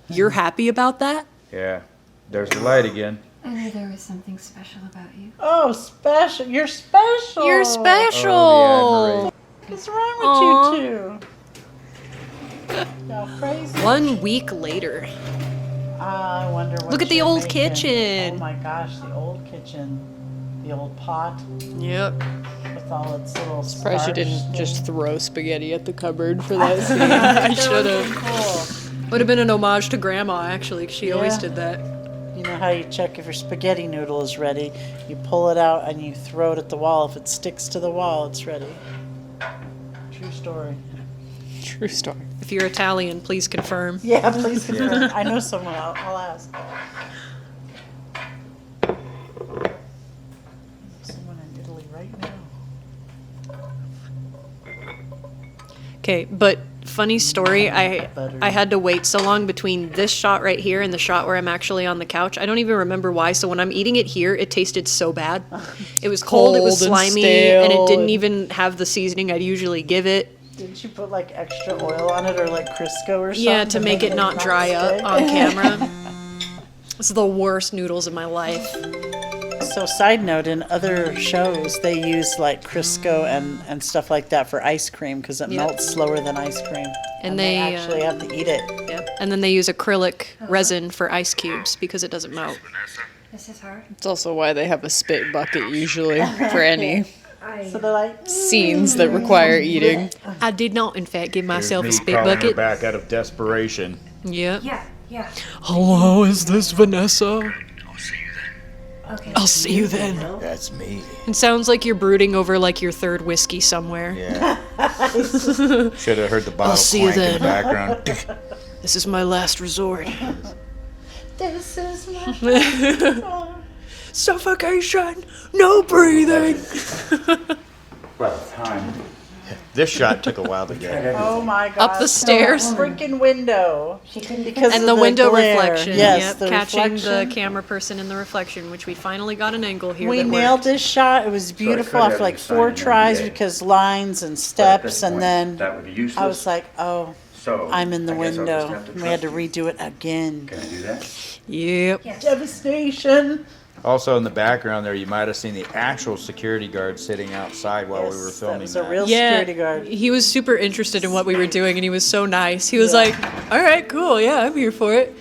You're happy about that? Yeah. There's the light again. I knew there was something special about you. oh, special. You're special. You're special. Oh, What's wrong with you two? Y'all crazy. 1 week later. I wonder what Look at the you're old making. kitchen. Oh my gosh, the old kitchen. The old pot Yep. with all its little Surprised you starch didn't thing. just throw spaghetti at the cupboard for that scene. I That should would've have. been cool. Would have been an homage to Grandma, actually, 'cause she always Yeah. did that. You know how you check if your spaghetti noodle is ready? You pull it out and you throw it at the wall. If it sticks to the wall, it's ready. True story. True story. If you're Italian, please confirm. Yeah, please confirm. I know someone. I'll ask. Someone in Italy right now. Okay, but funny story, I had to wait so long between this shot right here and the shot where I'm actually on the couch. I don't even remember why. So when I'm eating it here, it tasted so bad. It was cold, it was Cold and slimy, stale and it didn't and- even have the seasoning I'd usually give it. Didn't you put like extra oil on it or like Crisco or something? Yeah, to make it not dry up stick? on camera. It's the worst noodles of my life. So side note, in other shows, they use like Crisco and stuff like that for ice cream because it Yep. melts slower than ice cream. And they they, actually have to eat it. Yep. And then they use acrylic resin for ice cubes because it doesn't melt. This is hard. It's also why they have a spit bucket usually for any So they're like, scenes that require eating. I did not, in fact, give myself a Here's me spit calling her bucket. back out of desperation. Yep. Yeah. Hello, is this Vanessa? Okay. I'll see you then. That's me. It sounds like you're brooding over like your third whiskey somewhere. Yeah. Should have heard the bottle see you clank in the then. background. This is my last resort. This is my Suffocation, no breathing. By the time. This shot took a while to get. Oh my god. Up the stairs. Freaking window. Because And of the window glare. reflection. Yes, Yep, the catching reflection. the camera person in the reflection, which we finally got an angle here. We that nailed worked. this shot. It was beautiful could after like have 4 signed an tries NDA. because lines and But at steps, this and point, then that would be useless. I was like, oh, So I'm in the I guess I'll just window. have to We had to trust you. redo it again. Can I do that? Yep. Devastation. Also in the background there, you might have seen the actual security guard sitting outside while we were Yes, filming that was a real Yeah, security guard. he was super interested in what we were doing, and he was so nice. He was like, "All right, cool, yeah, I'm here for it."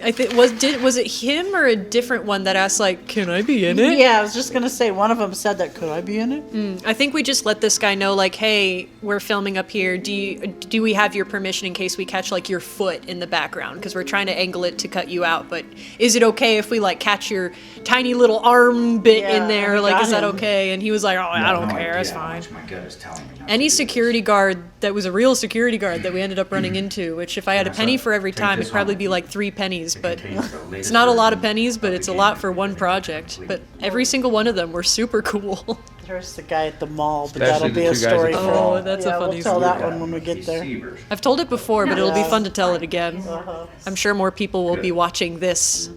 I think was it him or a different one that asked like, "Can I be in it?" Yeah, I was just gonna say one of them said that. Could I be in it? I think we just let this guy know like, "Hey, we're filming up here. Do we have your permission in case we catch like your foot in the background? Because we're trying to angle it to cut you out. But is it okay if we like catch your tiny little arm bit Yeah, in there? we Like, got is that him. okay?" And he was like, "Oh, I don't No care. It's idea how fine." much my gut is telling me not to Any do this. security guard that was a real security guard that we ended up running into, which if I had a penny for every Take time, this it'd probably home. be like 3 pennies, It but contains the it's latest not a lot of version pennies, but of it's a the lot game for one project. But every single one of them were super cool. There's the guy at the mall, but Especially that'll the be a two guys at story the for. mall. Oh, that's a funny We'll tell story. that one when we get there. Deceivers. I've told it before, but it'll be Yeah. fun to tell it again. Uh-huh. I'm sure more people will be watching this.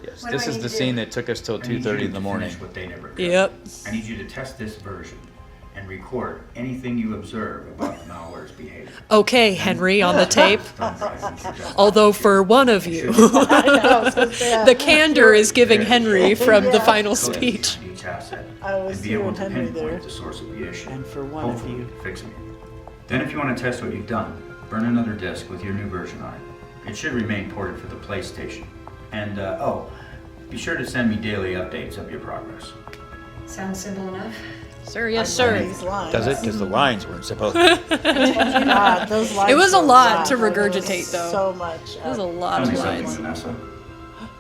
Yes, What this do I is need the to scene do? that took us till I need you 2:30 in to the morning. finish what they never could. Yep. I need you to test this version and record anything you observe about the malware's behavior. Okay, Henry, on the tape. Thumb drive and suggest- Although for one of you, the candor is giving Henry from the final Code speech. behind each asset I was and be here able with to Henry pinpoint there. the source of the issue. And for one of Hopefully you. fix it. Then if you want to test what you've done, burn another disk with your new version on it. It should remain ported for the PlayStation. And, be sure to send me daily updates of your progress. Sounds simple enough. Sir, yes, sir. These lines. Does it? Because the lines weren't supposed. God, those lines It was a were lot to It was regurgitate, though. So much. That was a lot Tell of me something, lines. Vanessa.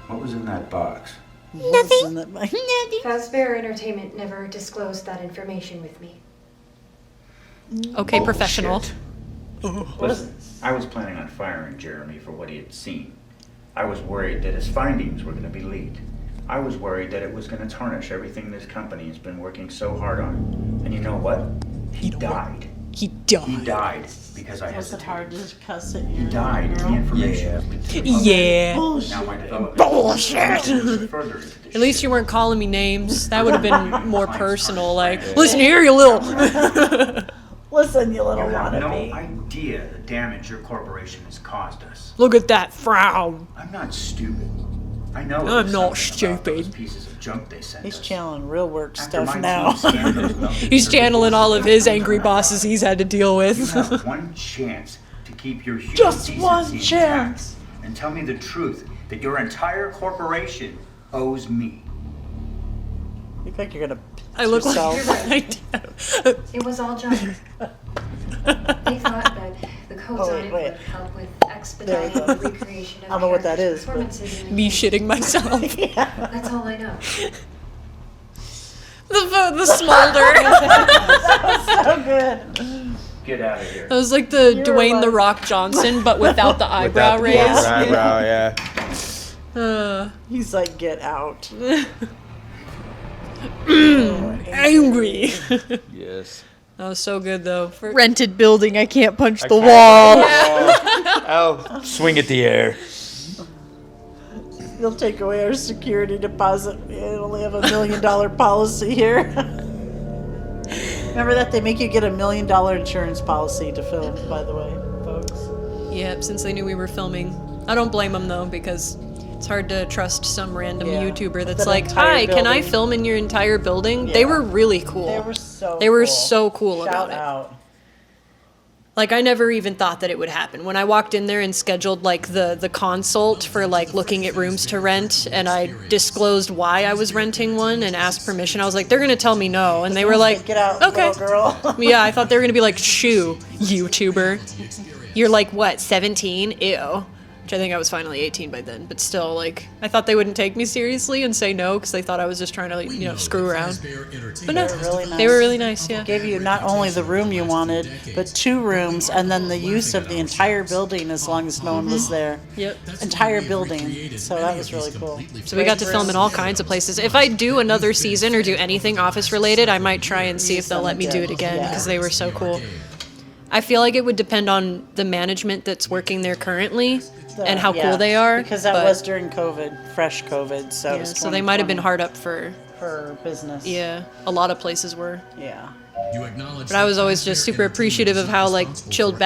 What was in that box? Nothing. Fazbear Entertainment never disclosed that information with me. Okay, Oh, professional. shit. Listen, I was planning on firing Jeremy for what he had seen. I was worried that his findings were going to be leaked. I was worried that it was going to tarnish everything this company has been working so hard on. And you know what? He died. He He died. died because I Was it hard hesitated. to cuss at He you? died. The information was leaked to the public. Yeah. Now my development Bullshit. further into this At least shit. you weren't calling me names. That would have been more personal. Like, listen here, you little. Listen, you You little have no wannabe. idea the damage your corporation has caused us. Look at that frown. I'm not stupid. I know. I'm there's not something about those stupid. pieces of junk they sent He's us. channeling real work After stuff my now. team scanned those melted He's circuit channeling boards all of his angry bosses he's had to deal You with. have one chance to keep your human Just decency one intact chance. and tell me the truth that your entire corporation owes me. You think you're gonna I look yourself. like It was all junk. They thought that the codes Oh, on it wait. would help with There we expediting go. the recreation of I don't know what that characters' is, but- performances in the me game. shitting myself. That's all I know. The smolder. So good. Get out of here. That was like the You're Dwayne the like- Rock Johnson, but without the eyebrow Without the raise. eyebrow, yeah. He's like, get out. Angry. Yes. That was so good though. For- Rented building, I can't punch the can't- wall. I'll swing at the air. They'll take away our security deposit. We only have $1 million policy here. Remember that? They make you get $1 million insurance policy to film, by the way, folks. Yep, since they knew we were filming. I don't blame them though, because it's hard to trust some random Yeah. YouTuber that's That like, entire "Hi, can I building." film in your entire building?" They Yeah. were really cool. They were They so cool Shout about it. out. Like, I never even thought that it would happen. When I walked in there and scheduled like the consult for like looking at rooms to rent, and I disclosed why I was renting one and asked permission, I was like, they're gonna tell me no, and they were like, Get out, okay. little girl. Yeah, I thought they were gonna be like, shoo, YouTuber. You're like, what, 17? Ew. Which I think I was finally 18 by then, but still, like, I thought they wouldn't take me seriously and say no because they thought I was just trying to, like, screw around. But no, they were really nice, yeah. Gave you not only the room you wanted, but 2 rooms, and then the use of the entire building as long as no one was there. Yep. Entire building. So that was really cool. So we got to film in all kinds of places. If I do another season or do anything office related, I might try and see if they'll let me do it again because they were so cool. I feel like it would depend on the management that's working there currently and how cool they are. Because that was during COVID, fresh COVID. So, yeah, so they might have been hard up for business. Yeah, a lot of places were. Yeah. But I was always just super appreciative of how like laid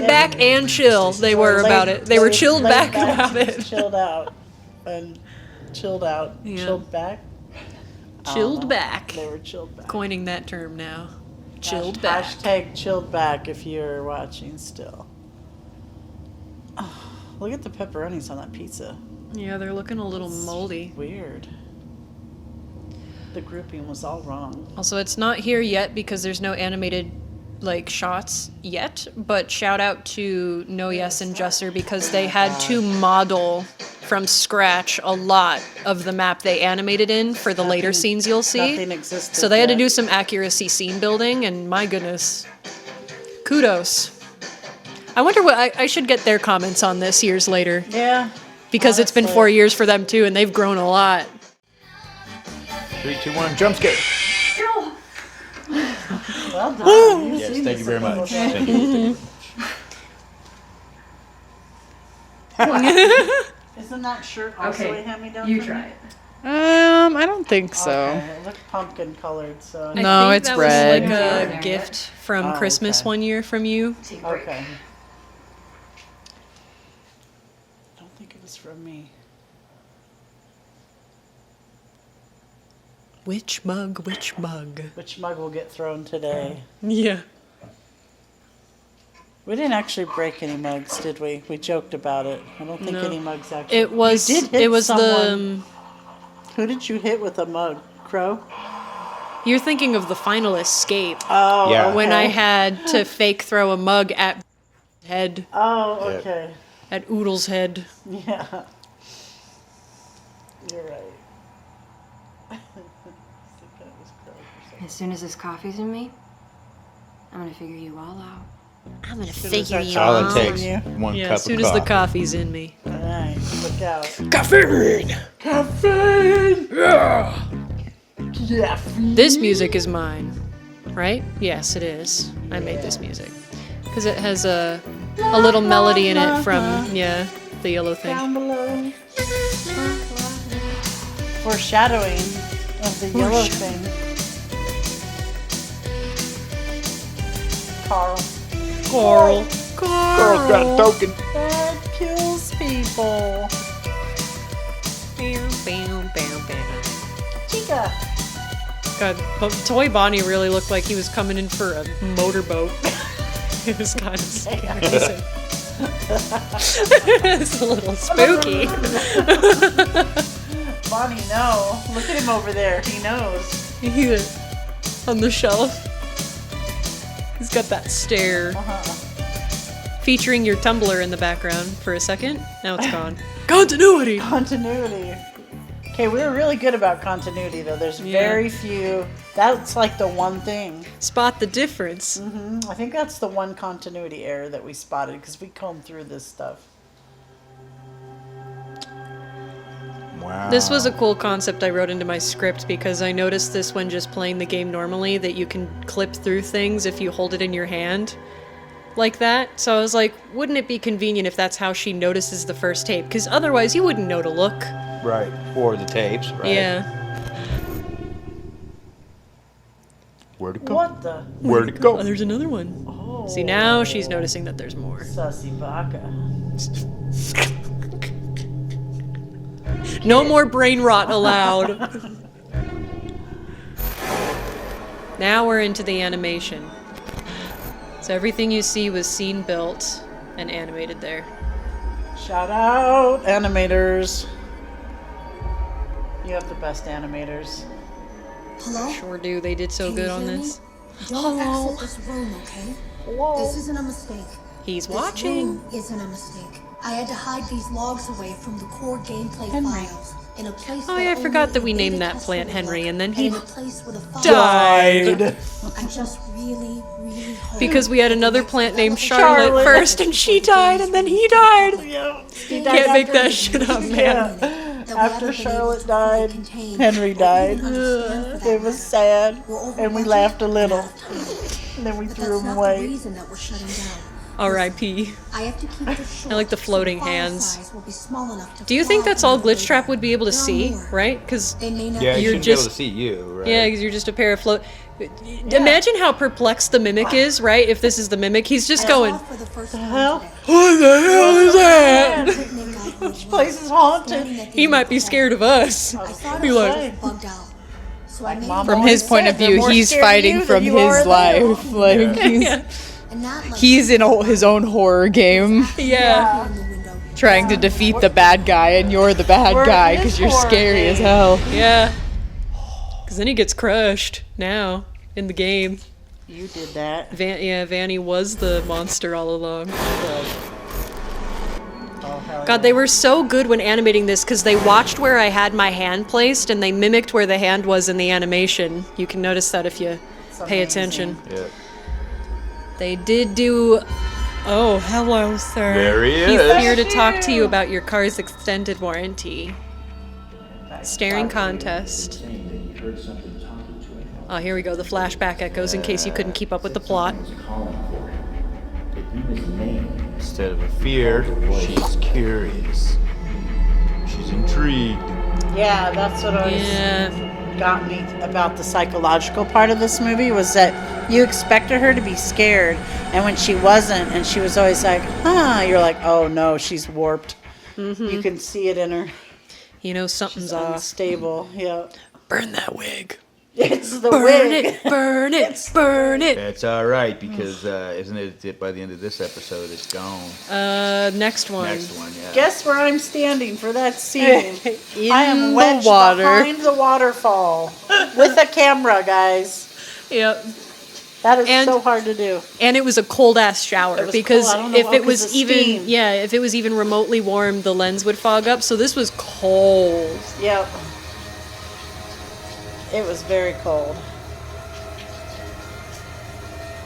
back and chill they were about it. They were chilled back about it. Chilled out and chilled out. Yeah. Chilled back. Chilled back. They were chilled back. Coining that term now. Chilled back. Hashtag chilled back if you're watching still. Oh, look at the pepperonis on that pizza. Yeah, they're looking a little moldy. Weird. The grouping was all wrong. Also, it's not here yet because there's no animated like shots yet, but shout out to No Yes and Jusser because they had to model from scratch a lot of the map they animated in for the later scenes you'll see. Nothing existed So they had to yet. do some accuracy scene building, and my goodness, kudos. I wonder what I should get their comments on this years later. Yeah. Because it's been 4 years for them too, and they've grown a lot. 3, 2, 1, jump scare. Well done. Yes, thank you very much. Thank you. Isn't that shirt also a hand-me-down? You for try me? it. I don't think so. Okay, it looked pumpkin colored, so. No, I think it's that red. was like a gift from Christmas one year from you. Okay. I don't think it was from me. Which mug, which mug? Which mug will get thrown today? Yeah. We didn't actually break any mugs, did we? We joked about it. I don't think No. any mugs actually. It was, You did hit it was someone. Who did you hit with a mug? Crow? You're thinking of the final escape. Oh, Yeah. When I had to fake throw a mug at head. Oh, okay. At Oodle's head. Yeah. You're right. As soon as this coffee's in me, I'm gonna figure you all out. I'm gonna figure you All out. it takes, one Yeah, cup as soon of as the coffee. coffee's in me. All right, look out. Caffeine! Caffeine! Yeah! Caffeine! This music is mine, right? Yes, it is. I made this music. Because it has a little melody in it from, the yellow thing. Down below. Foreshadowing of the yellow thing. Carl. Girl's got a token. That kills people. Chica. God, Toy Bonnie really looked like he was coming in for a motorboat. It was kind of scary. It's a little spooky. Bonnie, no. Look at him over there. He knows. He's on the shelf. He's got that stare. Featuring your Tumblr in the background for a second. Now it's gone. Continuity! Continuity. Okay, we were really good about continuity, though. There's very few. That's like the one thing. Spot the difference. I think that's the one continuity error that we spotted because we combed through this stuff. Wow. This was a cool concept I wrote into my script because I noticed this when just playing the game normally, that you can clip through things if you hold it in your hand like that. So I was like, wouldn't it be convenient if that's how she notices the first tape? Because otherwise you wouldn't know to look. Right. Or the tapes, right? Yeah. Where'd it go? What the? Where'd it go? Oh, there's another one. Oh. See, now she's noticing that there's more. Sussy baka. No more brain rot allowed. Now we're into the animation. So everything you see was scene built and animated there. Shout out, animators. You have the best animators. Hello? Sure do. They did so Can good you on hear this. me? Don't exit this room, okay? Whoa. This isn't a mistake. He's This watching. room isn't a mistake. I had to hide these logs away from the core gameplay files in a place Oh that yeah, I only forgot that a we named beta that tester plant would Henry, look, and then and he in a place where the files died. I just really hope Because we had another plant named Charlotte first, and she died, and then he died. He died Can't make after- that shit up, man. After Charlotte died, Henry died. It was sad, and we laughed a little. And then we threw him away. reason that we're shutting down. R.I.P. I have to keep this short. I like the floating so the file hands. size will be small enough to Do you think fly that's all under the Glitch Trap would be able to see, right? Because They may not Yeah, you you're shouldn't be able just to see you, right? yeah, because you're just a pair of float. Imagine how perplexed the mimic is, right? If this is the mimic, he's just going, for the first "What the hell is that?" This place is haunted. He might be scared of us. Be like, bugged out. So I made From his point of view, he's fighting from his life. Like he's in his own horror game, yeah. trying to defeat the bad guy, and you're the bad guy because you're scary as hell. Yeah. Because then he gets crushed now in the game. You did that. Vanny was the monster all along. Oh, hell God, they were so good when animating this because they watched where I had my hand placed and they mimicked where the hand was in the animation. You can notice that if you pay attention. Yeah. They did do... Oh, hello, sir. There he He's is. here to talk to you about your car's extended warranty. Staring contest. Oh, here we go. The flashback echoes in case you couldn't keep up with the plot. Instead of a fear, she's curious. She's intrigued. Yeah, that's what always got me about the psychological part of this movie was that you expected her to be scared, and when she wasn't, and she was always like, huh, you're like, oh no, she's warped. You can see it in her. You know something's She's off. unstable. Yeah. Burn that wig. It's the Burn wig. it, burn it, burn it. That's all right because isn't it by the end of this episode it's gone? Next one. Next one, yeah. Guess where I'm standing for that scene? I am the wedged water. behind the waterfall with a camera, guys. Yep. That is so hard to do. And it was a cold ass shower It was because cold. I don't know if why, it 'cause was the even steam. if it was even remotely warm, the lens would fog up. So this was cold. Yep. It was very cold.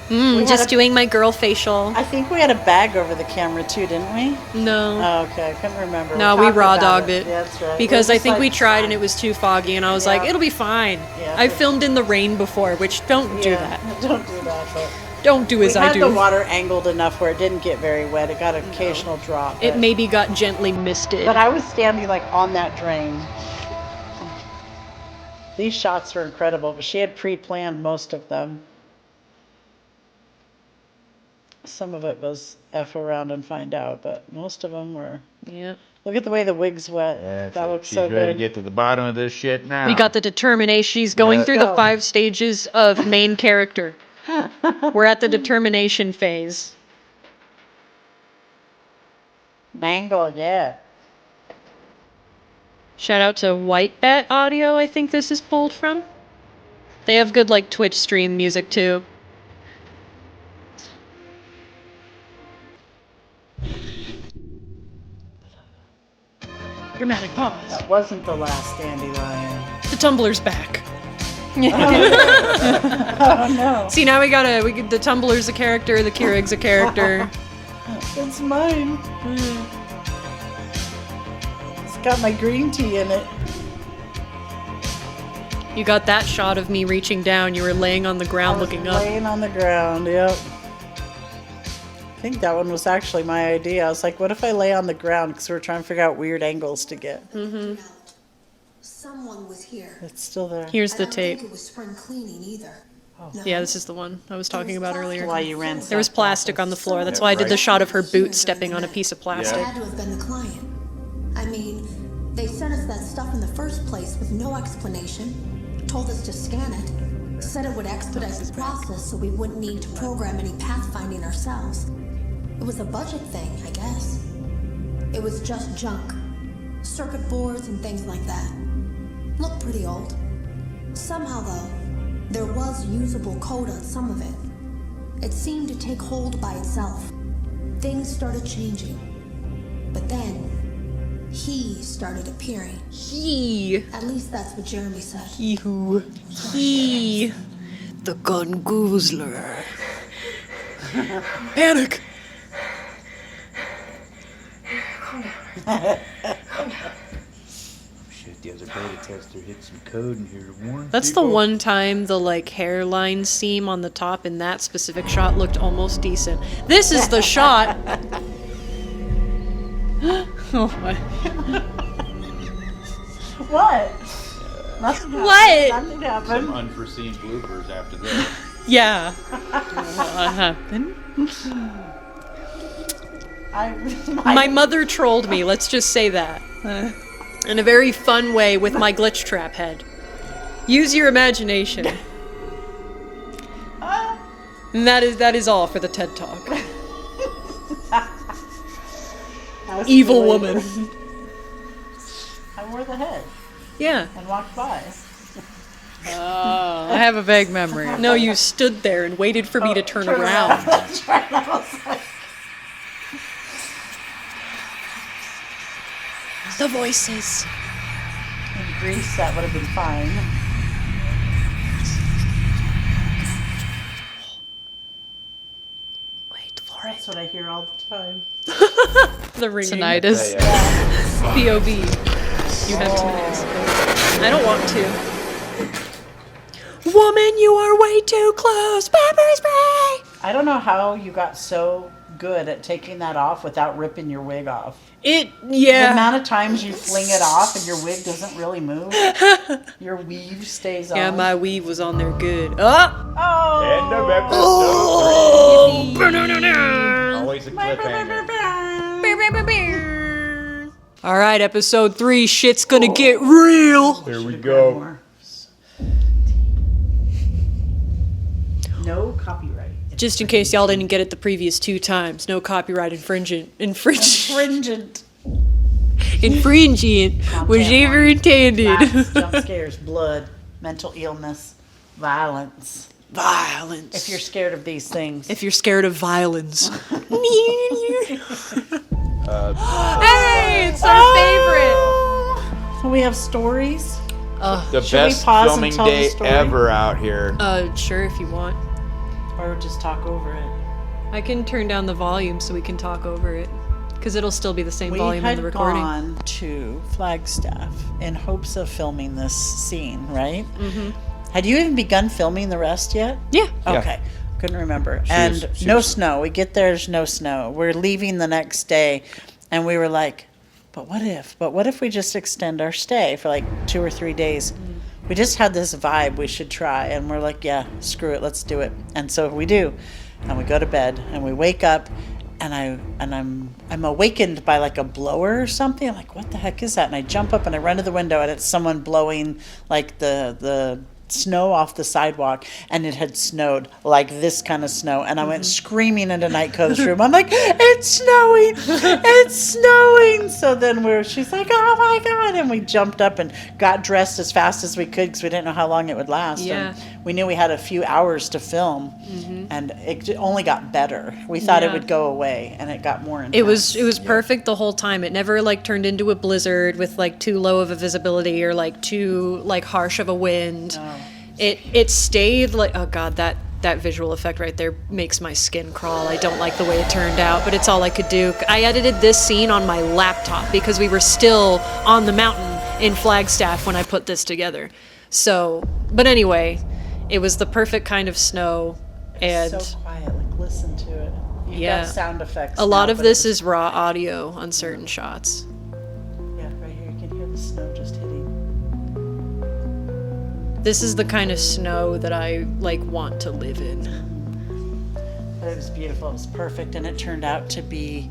We had Just a- doing my girl facial. I think we had a bag over the camera too, didn't we? No. Oh, okay. I couldn't remember. No, we talked raw about dogged it. Yeah, that's right. Because We I just, think like, we tried and it was too foggy, and I was like, Yeah. it'll be fine. Yeah. I filmed in the rain before, which don't do that. Don't do that. But Don't do as we I had do. the water angled enough where it didn't get very wet. It got an occasional drop. It but- maybe got gently misted. But I was standing like on that drain. These shots were incredible, but she had pre-planned most of them. Some of it was F around and find out, but most of them were. Yeah. Look at the way the wig's wet. Yeah, That looks she's so ready to good. get to the bottom of this shit now. We got the determination. She's going through the 5 stages of main character. We're at the determination phase. Mangle, yeah. Shout out to White Bet Audio, I think this is pulled from. They have good, like, Twitch stream music, too. Dramatic pause. That wasn't the last dandelion. The Tumblr's back. Oh no. See, now we get the Tumblr's a character, the Keurig's a character. It's mine. It's got my green tea in it. You got that shot of me reaching down. You were laying on the ground looking up. Laying on the ground, yep. I think that one was actually my idea. I was like, what if I lay on the ground? Because we're trying to figure out weird angles to get. Mm-hmm. Someone was here. It's still there. Here's the I don't tape. think it was spring cleaning either. No. Yeah, this is the one I was talking about earlier. Why you ran There was plastic on the floor. That's why I did the shot of her boot stepping on a piece of It plastic. had to have been the client. I mean, they sent us that stuff in the first place with no explanation, told us to scan it, said it would expedite the process so we wouldn't need to program any pathfinding ourselves. It was a budget thing, I guess. It was just junk. Circuit boards and things like that. Looked pretty old. Somehow, though, there was usable code on some of it. It seemed to take hold by itself. things started changing. But then, he started appearing. He. At least that's what Jeremy said. He. The gun goozler. Panic. Shit, the other beta tester hit some code in here to warn That's people. the one time the like hairline seam on the top in that specific shot looked almost decent. This is the shot. Oh my. What? Nothing happened. What? Nothing happened. Some unforeseen bloopers after this. Yeah. What happened? My mother trolled me, let's just say that. In a very fun way with my glitch trap head. Use your imagination. And that is all for the TED Talk. Evil woman. I wore the head. Yeah. And walked by. I have a vague memory. No, you stood there and waited for me to turn around. That's right. I was like, The voices. in Greece, that would have been fine. Wait for That's what I hear all the time. The ringing. Tinnitus. POV. You have tinnitus. I don't want to. Woman, you are way too close. Pepper spray. I don't know how you got so good at taking that off without ripping your wig off. The The amount of times you fling it off and your wig doesn't really move. Your weave stays on. Yeah, my weave was on there good. Oh! End of episode 3. Always a cliffhanger. All right, episode 3. Shit's gonna get real. Here we go. No copyright. Just in case y'all didn't get it the previous 2 times, no copyright infringement Infringent. was ever intended. Laughs, jump scares, blood, mental illness, violence. Violence. If you're scared of these things. If you're scared of violence. Hey, it's our favorite. So we have stories. The Should we best pause and filming tell the day story? ever out here. Sure, if you want. Or just talk over it. I can turn down the volume so we can talk over it. Because it'll still be the same We volume in had the recording. gone to Flagstaff in hopes of filming this scene, right? Mm-hmm. Had you even begun filming the rest yet? Yeah. Okay. Couldn't remember. She And was- no snow. We get there, there's no snow. We're leaving the next day, and we were like, but what if? But what if we just extend our stay for like 2 or 3 days? We just had this vibe we should try, and we're like, yeah, screw it, let's do it. And so we do. And we go to bed, and we wake up, and I'm awakened by like a blower or something. I'm like, what the heck is that? And I jump up and I run to the window, and it's someone blowing like the snow off the sidewalk, and it had snowed, like this kind of snow. And I went screaming into Night Code's room. I'm like, it's snowing! It's snowing! So then she's like, oh my God! And we jumped up and got dressed as fast as we could because we didn't know how long it would last. Yeah. And we knew we had a few hours to film, and it only got better. We thought it Yeah. would go away, and it got more intense. It was perfect the whole time. It never like turned into a blizzard with like too low of a visibility or like too like harsh of a wind. No. It stayed like, oh God, that visual effect right there makes my skin crawl. I don't like the way it turned out, but it's all I could do. I edited this scene on my laptop because we were still on the mountain in Flagstaff when I put this together. So, but anyway, it was the perfect kind of snow, and So quiet, like listen to it. You've yeah, got sound effects. a lot now, of but this it is raw audio on certain shots. yeah, right here you can hear the snow just hitting. This is the kind of snow that I like want to live in. But it was beautiful. It was perfect, and it turned out to be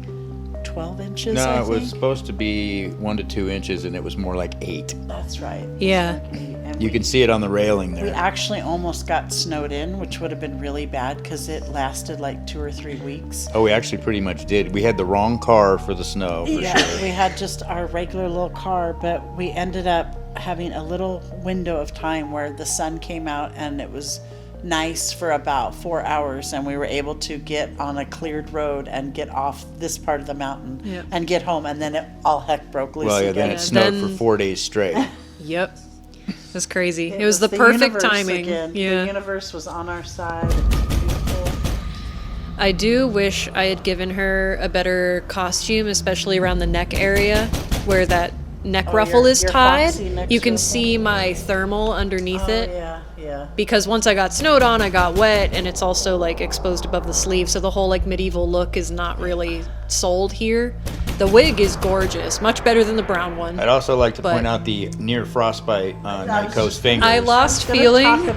12 inches. I No, it was think. supposed to be 1 to 2 inches, and it was more like 8. That's right. Yeah. And You can see it on the railing we there. actually almost got snowed in, which would have been really bad because it lasted like 2 or 3 weeks. Oh, we actually pretty much did. We had the wrong car for the snow, for Yeah, sure. we had just our regular little car, but we ended up having a little window of time where the sun came out and it was nice for about 4 hours, and we were able to get on a cleared road and get off this part of the mountain and get home, and then all heck broke loose again. Then it snowed for 4 days straight. Yep. It was crazy. It was the perfect timing. Again. Yeah. The universe was on our side. It was beautiful. I do wish I had given her a better costume, especially around the neck area where that neck ruffle is tied. You can see my thermal underneath it. Yeah. Because once I got snowed on, I got wet, and it's also like exposed above the sleeve, so the whole like medieval look is not really sold here. The wig is gorgeous, much better than the brown one. I'd also like to point out the near frostbite on Nico's fingers. I lost feeling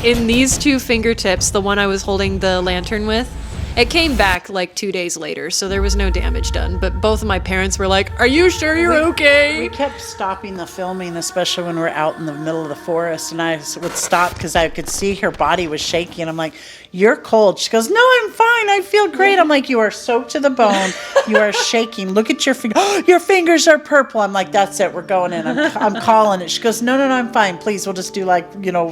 in these two fingertips, the one I was holding the lantern with. It came back like 2 days later, so there was no damage done. But both of my parents were like, "Are you sure you're okay?" We kept stopping the filming, especially when we're out in the middle of the forest. And I would stop because I could see her body was shaking. I'm like, "You're cold." She goes, "No, I'm fine. I feel great." I'm like, "You are soaked to the bone. You are shaking. Look at your fingers. Oh, your fingers are purple." I'm like, "That's it. We're going in. I'm calling it." She goes, "No, I'm fine. Please, we'll just do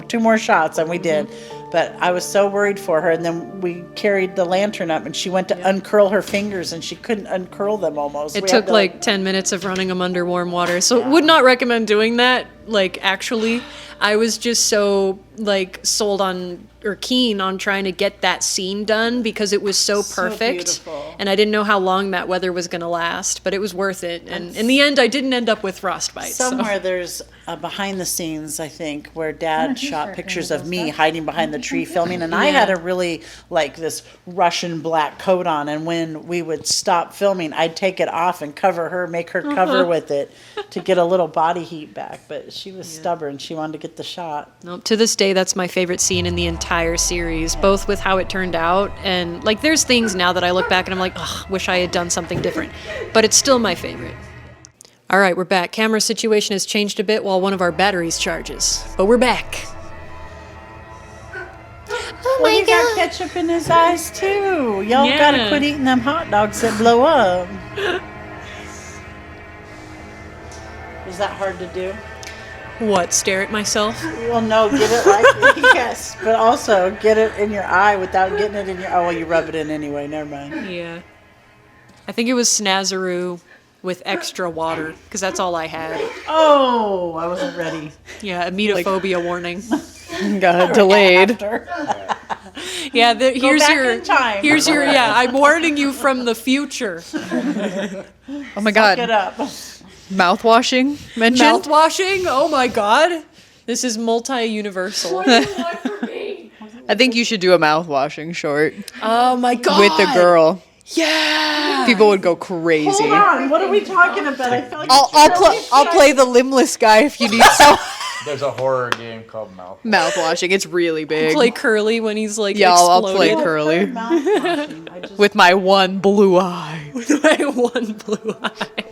2 more shots." And we did. But I was so worried for her, and then we carried the lantern up, and she went to uncurl her fingers, and she couldn't uncurl them almost. It took like 10 minutes of running them under warm water, so would not recommend doing that. Like, actually, I was just so like sold on or keen on trying to get that scene done because it was so perfect, beautiful. And I didn't know how long that weather was going to last, but it was worth it. And in the end, I didn't end up with frostbite. Somewhere there's behind the scenes, I think, where Dad shot pictures of me hiding behind the tree filming, and I had a really this Russian black coat on, and when we would stop filming, I'd take it off and cover her, make her cover with it to get a little body heat back. But she was stubborn; she wanted to get the shot. Nope. To this day, that's my favorite scene in the entire series, both with how it turned out and like there's things now that I look back and I'm like, ugh, wish I had done something different, but it's still my favorite. All right, we're back. Camera situation has changed a bit while one of our batteries charges, but we're back. Oh my God! He got ketchup in his eyes too. Y'all gotta quit eating them hot dogs that blow up. Was that hard to do? What, stare at myself? Well, no, get it right. Yes, but also get it in your eye without getting it in your... Oh, well, you rub it in anyway. Never mind. Yeah. I think it was Snazaroo with extra water, because that's all I had. Oh, I wasn't ready. Yeah, emetophobia warning. Got delayed. Yeah, here's your, yeah, I'm warning you from the future. Oh my God. Suck it up. Mouthwashing mentioned? Mouthwashing? Oh my God. This is multi-universal. What do you want from me? I think you should do a mouthwashing short. Oh my God. With the girl. Yeah. People would go crazy. Hold on. What are we talking about? I feel like I'll play the limbless guy if you need some. There's a horror game called Mouthwashing. It's really big. Play Curly when he's like I'll exploding. play Curly. With my one blue eye. With my one blue eye.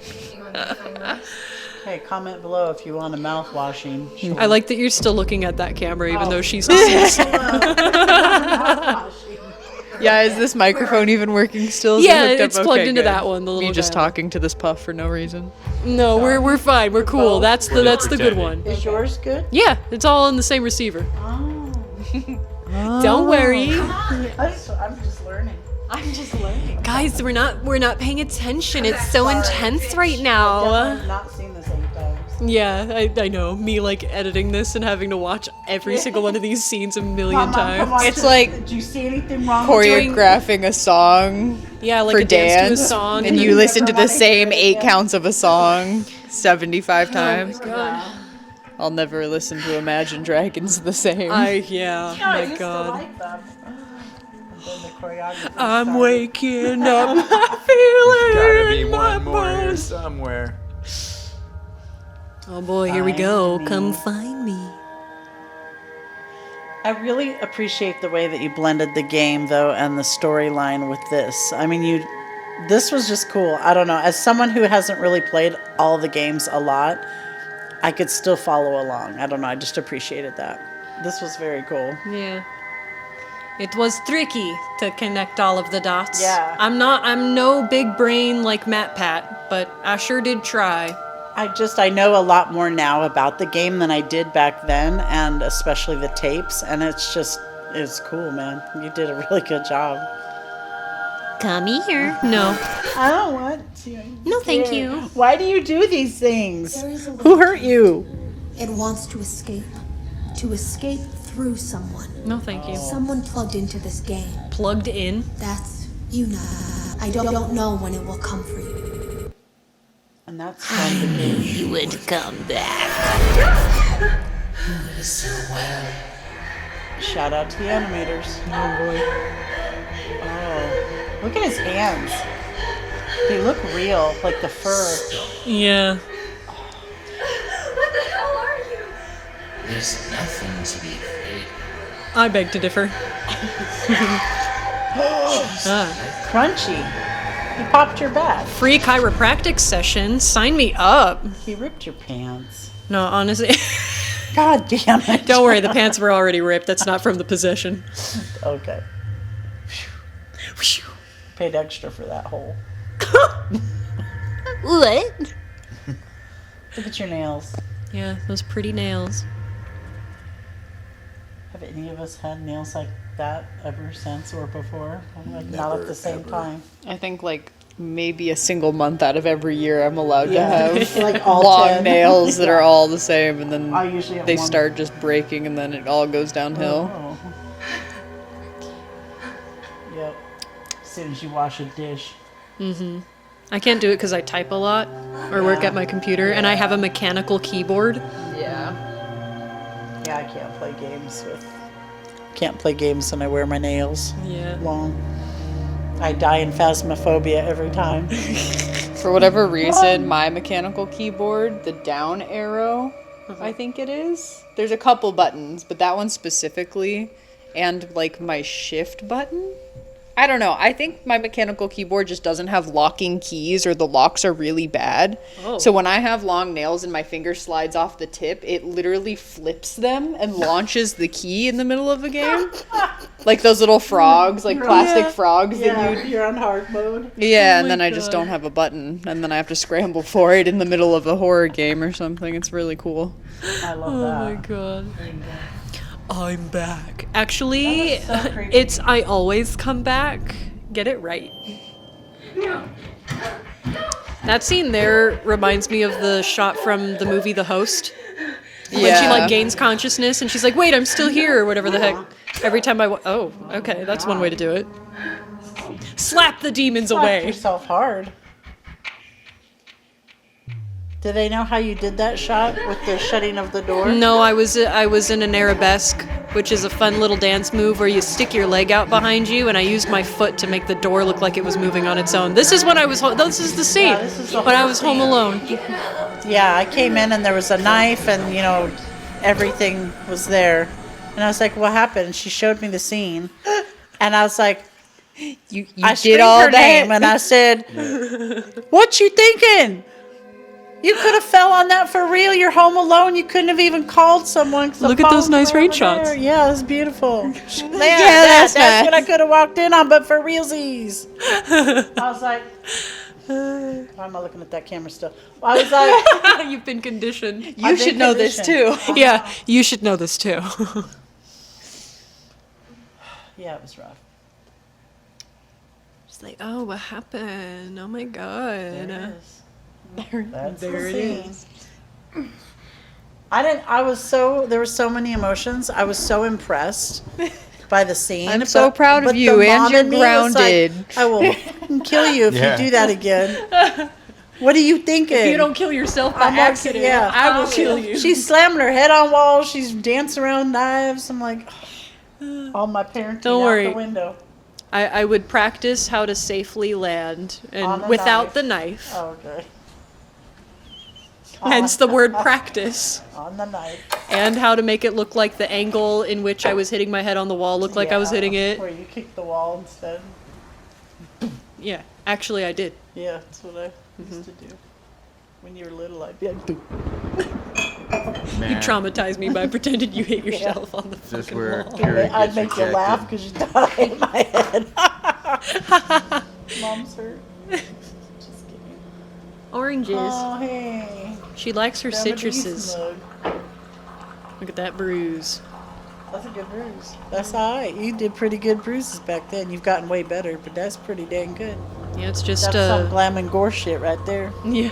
Hey, comment below if you want a mouthwashing. Sure. I like that you're still looking at that camera even though she's deceased. Yeah, is this microphone even working still? Yeah, it's plugged into that one. The little you just dial. talking to this puff for no reason? No, we're fine. We're cool. That's the good one. Is yours good? Yeah, it's all in the same receiver. Oh. Don't worry. I'm just learning. Guys, we're not paying attention. It's so intense right now. I've not seen this 8 times. Yeah, I know. Me like editing this and having to watch every single one of these scenes a million times. It's like Did you see anything wrong? choreographing a song like for a dance to a dance, song. and you listen to the same 8 counts of a song 75 times. Oh my God. I'll never listen to Imagine Dragons the same. My I God. Like them. I'm waking up, There's gotta be feeling one my more here bones. somewhere. Oh boy, here we go. Come find me. I really appreciate the way that you blended the game, though, and the storyline with this. I mean, this was just cool. I don't know. As someone who hasn't really played all the games a lot, I could still follow along. I don't know. I just appreciated that. This was very cool. Yeah. It was tricky to connect all of the dots. Yeah. I'm no big brain like Matt Pat, but I sure did try. I know a lot more now about the game than I did back then, and especially the tapes, and it's It's cool, man. You did a really good job. Come here. No. I don't want to. No, thank you. Why do you do these things? There is a Who way. hurt you? It wants to escape. To escape through someone. No, thank you. Someone plugged into this game. Plugged in? That's you know. I don't know when it will come for you. And that's fun to do. You would come back. Shout out to the animators. Oh boy. Oh, look at his hands. They look real, like the fur. Yeah. What the hell are you? There's nothing to be afraid of. I beg to differ. Crunchy. He popped your back. Free chiropractic session. Sign me up. He ripped your pants. No, honestly. God damn it. Don't worry, the pants were already ripped. That's not from the possession. Okay. Paid extra for that hole. What? Look at your nails. Yeah, those pretty nails. Have any of us had nails like that ever since or before? Like not at the same time. I think like maybe a single month out of every year I'm allowed to have Like all long 10. nails that are all the same, and then I usually have they one. start just breaking, and then it all goes downhill. Oh. Yep. As soon as you wash a dish. Mm-hmm. I can't do it because I type a lot or work at my computer, and I have a mechanical keyboard. Yeah. Yeah, I can't play games with. Can't play games when I wear my nails long. I die in phasmophobia every time. For whatever reason, my mechanical keyboard, the down arrow, I think it is. There's a couple buttons, but that one specifically, and like my shift button. I don't know. I think my mechanical keyboard just doesn't have locking keys, or the locks are really bad. Oh. So when I have long nails and my finger slides off the tip, it literally flips them and launches the key in the middle of a game. Like those little frogs, like plastic frogs that you're on hard mode. Yeah, Oh and then my I just God. don't have a button, and then I have to scramble for it in the middle of a horror game or something. It's really cool. I love Oh that. my god. I'm back. Actually, That was so creepy. it's I always come back. Get it right. That scene there reminds me of the shot from the movie The Host. When she Yeah. like gains consciousness and she's like, "Wait, I'm still here," or whatever the heck. Every time oh, okay, that's one way to do it. Slap the demons Slap away. yourself hard. Do they know how you did that shot with the shutting of the door? No, I was in an arabesque, which is a fun little dance move where you stick your leg out behind you, and I used my foot to make the door look like it was moving on its own. This is when I was this is the scene Yeah, this is the when I whole was home scene. alone. Yeah, I came in and there was a knife and, everything was there. And I was like, what happened? And she showed me the scene. And I was like, You I did screamed all her that. name and I said, what you thinking? You could have fell on that for real. You're home alone. You couldn't have even called someone. 'cause the Look at those phones nice were rain over shots. there. Yeah, it's beautiful. Man, that's that's what I nice. could have walked in on, but for realsies. I was like, why am I looking at that camera still? I was like, You've been conditioned. You I've should been know this too. conditioned. Yeah, you should know this too. Yeah, it was rough. It's like, oh, what happened? Oh my god. There it is. That's There the it scene. is. There were so many emotions. I was so impressed by the scene. I'm so proud of but you, the and mom you're in me was like, grounded. I will fucking kill you if Yeah. you do that again. What are you thinking? If you don't kill yourself by I'm accident, yeah. I will kill you. She's slamming her head on walls. She's dancing around knives. I'm like, all my parenting Don't out worry. the window. I would practice how to safely land On and a without knife. the knife. Oh, okay. Hence the word practice. On the knife. And how to make it look like the angle in which I was hitting my head on the wall looked like I was hitting it. Where you kicked the wall instead. Yeah, actually I did. Yeah, that's what I used to do. When you were little, I'd be like, You Man, traumatized me by pretending you hit yourself on the is this fucking where wall. Kira I'd gets make you rejected? laugh because you thought I hit my head. Mom's hurt. Just kidding. Oranges. Oh, hey. She likes her Grandma Dee's citruses. mug. Look at that bruise. That's a good bruise. That's all right. You did pretty good bruises back then. You've gotten way better, but that's pretty dang good. Yeah, it's just That's some glam and gore shit right there. Yeah.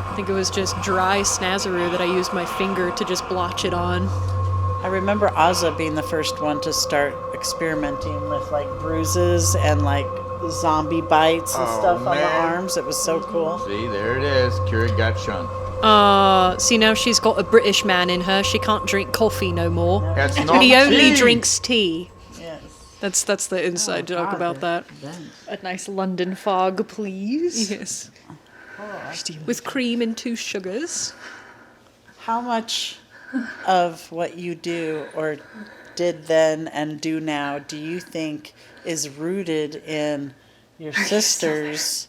I think it was just dry snazaroo that I used my finger to just blotch it on. I remember Ozza being the first one to start experimenting with like bruises and like zombie bites and stuff on the arms. It was so cool. See, there it is. Keurig got shunned. See, now she's got a British man in her. She can't drink coffee no more. That's not He only tea. drinks tea. Yes. That's the inside joke about that. A nice London fog, please. Yes. With cream and 2 sugars. How much of what you do or did then and do now do you think is rooted in your sister's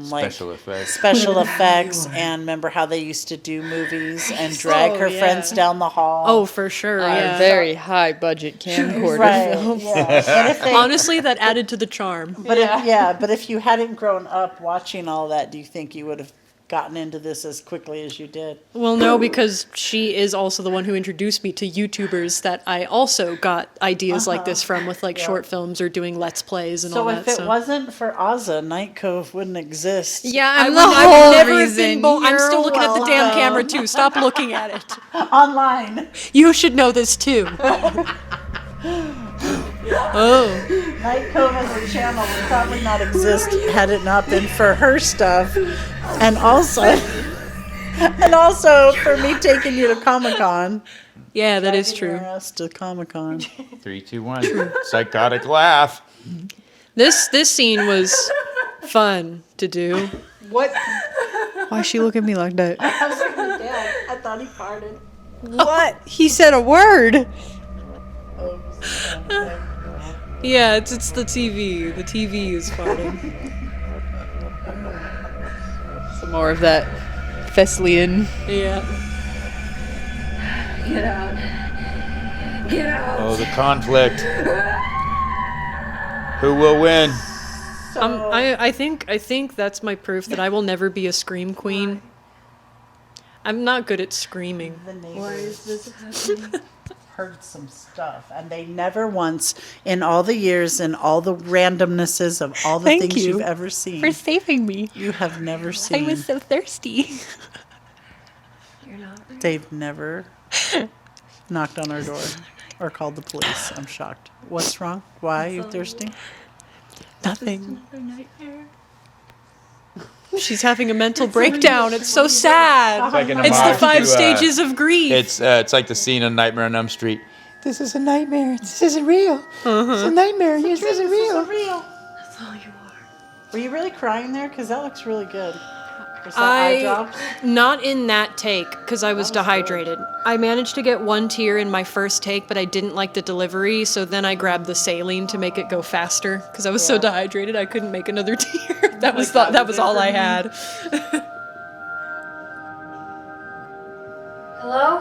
Special effects. special effects, and remember how they used to do movies and drag her friends down the hall? Oh, for sure. Yeah. Very high budget camcorder Right, films. yeah. And if they- Honestly, that added to the charm. But but if you hadn't grown up watching all that, do you think you would have gotten into this as quickly as you did? Well, no, because she is also the one who introduced me to YouTubers that I also got ideas like this from, with like short films or doing Let's Plays and all So that. if it wasn't for Ozza, Night Cove wouldn't exist. Yeah, I I'm would, the I whole would never have reason. been I'm still You're looking at the damn welcome. camera too. Stop looking at it. Online. You should know this too. Oh. Night Cove as a channel would probably not exist had it not been for her stuff, and also for me taking you to Comic-Con. Yeah, that is true. Us to Comic-Con. 3, 2, 1. Psychotic laugh. This scene was fun to do. What? Why she look at me like that? I was like, Dad, I thought he farted. What? He said a word. Yeah, it's the TV. The TV is farting. Some more of that Thessalian. Yeah. Get out. Get out. Oh, the conflict. Who will win? I think that's my proof that I will never be a scream queen. I'm not good at screaming. Why is this happening? Heard some stuff, and they never once, in all the years and all the randomnesses of all the Thank things you you've ever seen, for saving me. You have never seen. I was so thirsty. They've never knocked on our door or called the police. I'm shocked. What's wrong? Why are you thirsty? Nothing. She's having a mental breakdown. It's so sad. It's like an It's the homage 5 to, stages of grief. It's like the scene in Nightmare on Elm Street. This is a nightmare. This isn't real. It's a nightmare. This isn't real. That's all you are. Were you really crying there? Because that looks really good. Was that eye drops? Not in that take, because I was dehydrated. I managed to get 1 tear in my first take, but I didn't like the delivery, so then I grabbed the saline to make it go faster, because I was so dehydrated I couldn't make another tear. That was all I had. Hello?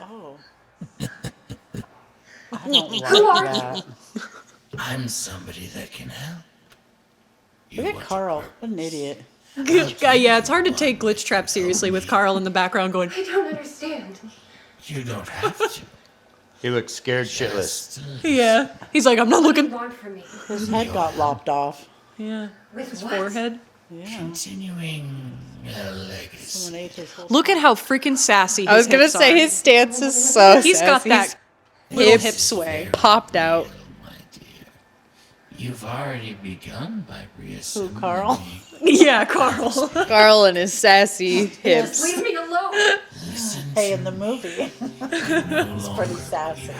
Oh. I don't like Who are that. I'm somebody that can help. Look at Carl. What an idiot. Yeah, it's hard to take Glitch Trap seriously with Carl in the background going, I don't understand. You don't have to. He looks scared shitless. yeah. He's like, I'm not looking. What do you want from me? His head got lopped off. Yeah. With His what? forehead. Yeah. Continuing a legacy. Someone ate his whole Look at how freaking sassy I was his gonna hips say are. his stance is so He's got sassy. that little Hips hip sway. popped out. You've already begun by reassembling. Who, Carl? Yeah, Carl. Carl and his sassy hips. Leave me alone. Hey, in the movie. He's pretty sassy.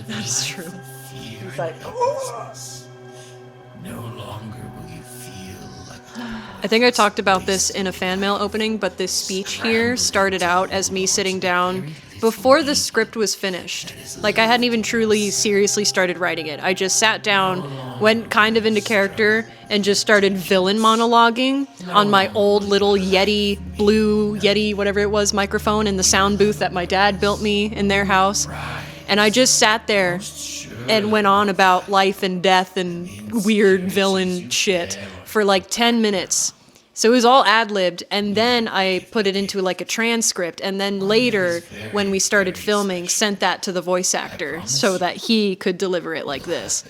That's true. He's like, No longer will you feel like I think I talked about this in a fan mail opening, but this speech here started out as me sitting down before the script was finished. Like, I hadn't even truly seriously started writing it. I just sat down, went kind of into character, and just started villain monologuing on my old little blue Yeti, whatever it was, microphone in the sound booth that my dad built me in their house. And I just sat there and went on about life and death and weird villain shit for like 10 minutes. So it was all ad-libbed, and then I put it into like a transcript, and then later, when we started filming, sent that to the voice actor so that he could deliver it like this.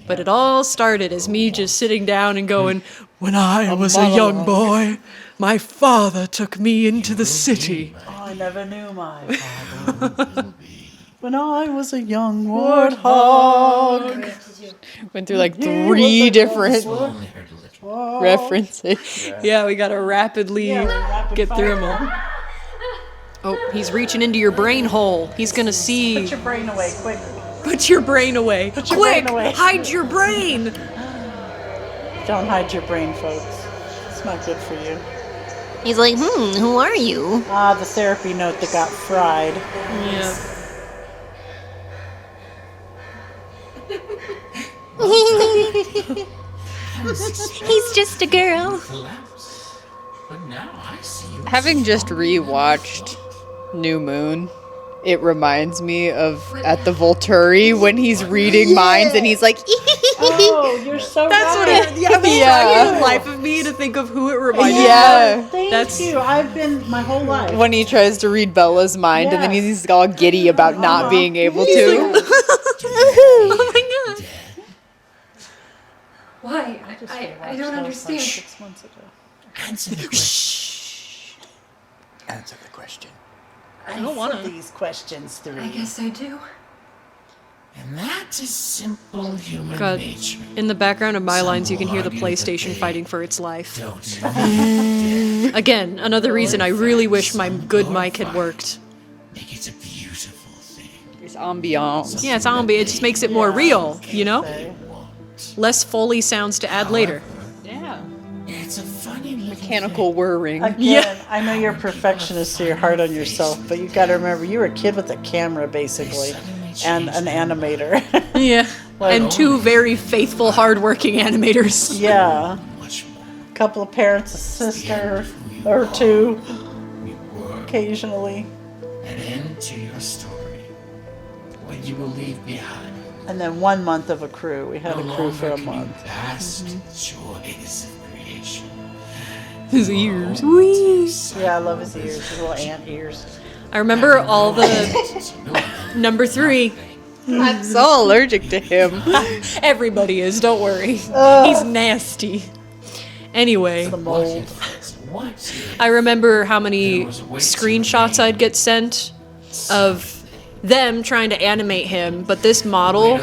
But it all started as me just sitting down and going, "When I was a young boy, my father took me into the city." Oh, I never knew my father. When I was a young warthog. Went through like 3 different references. Yeah, we gotta rapidly get through them all. Oh, he's reaching into your brain hole. He's gonna see. Put your brain away, quick. Put your brain away. Put your Quick, brain away. hide your brain. Don't hide your brain, folks. It's not good for you. He's like, who are you? Ah, the therapy note that got fried. Yeah. He's just a girl. Having just rewatched New Moon, it reminds me of at the Volturi when he's reading minds and he's like, Oh, you're so That's what right. it, I was trying in the life of me to think of who it reminded me Yeah. of. Thank you. I've been my whole life. when he tries to read Bella's mind and then he's all giddy about not being able to. Oh my god. Why? I don't understand. 6 months ago. Answer the question. Answer the question. I don't want these questions through. I guess I do. And that is simple human God, nature. in the background of my lines, you can hear the PlayStation fighting for its life. Don't Again, another reason I really wish my good mic had worked. make it a beautiful thing. It's ambiance. Yeah, it's zombie. It just makes it more real, you know? Less Foley sounds to add later. Yeah. It's a funny Mechanical whirring. Again, I know you're a perfectionist, so you're hard on yourself, but you got to remember you were a kid with a camera, basically, and an animator. Yeah. And 2 very faithful, hardworking animators. Yeah. Couple of parents, a sister or 2, occasionally. an end to your story. What you will leave behind. And then 1 month of a crew. We had a crew for a month. Past joys of creation. His ears. Whee! Yeah, I love his ears, his little ant ears. I remember all the... Number 3. I'm so allergic to him. Everybody is, don't worry. He's nasty. Anyway, The mold. I remember how many screenshots I'd get sent of them trying to animate him, but this model,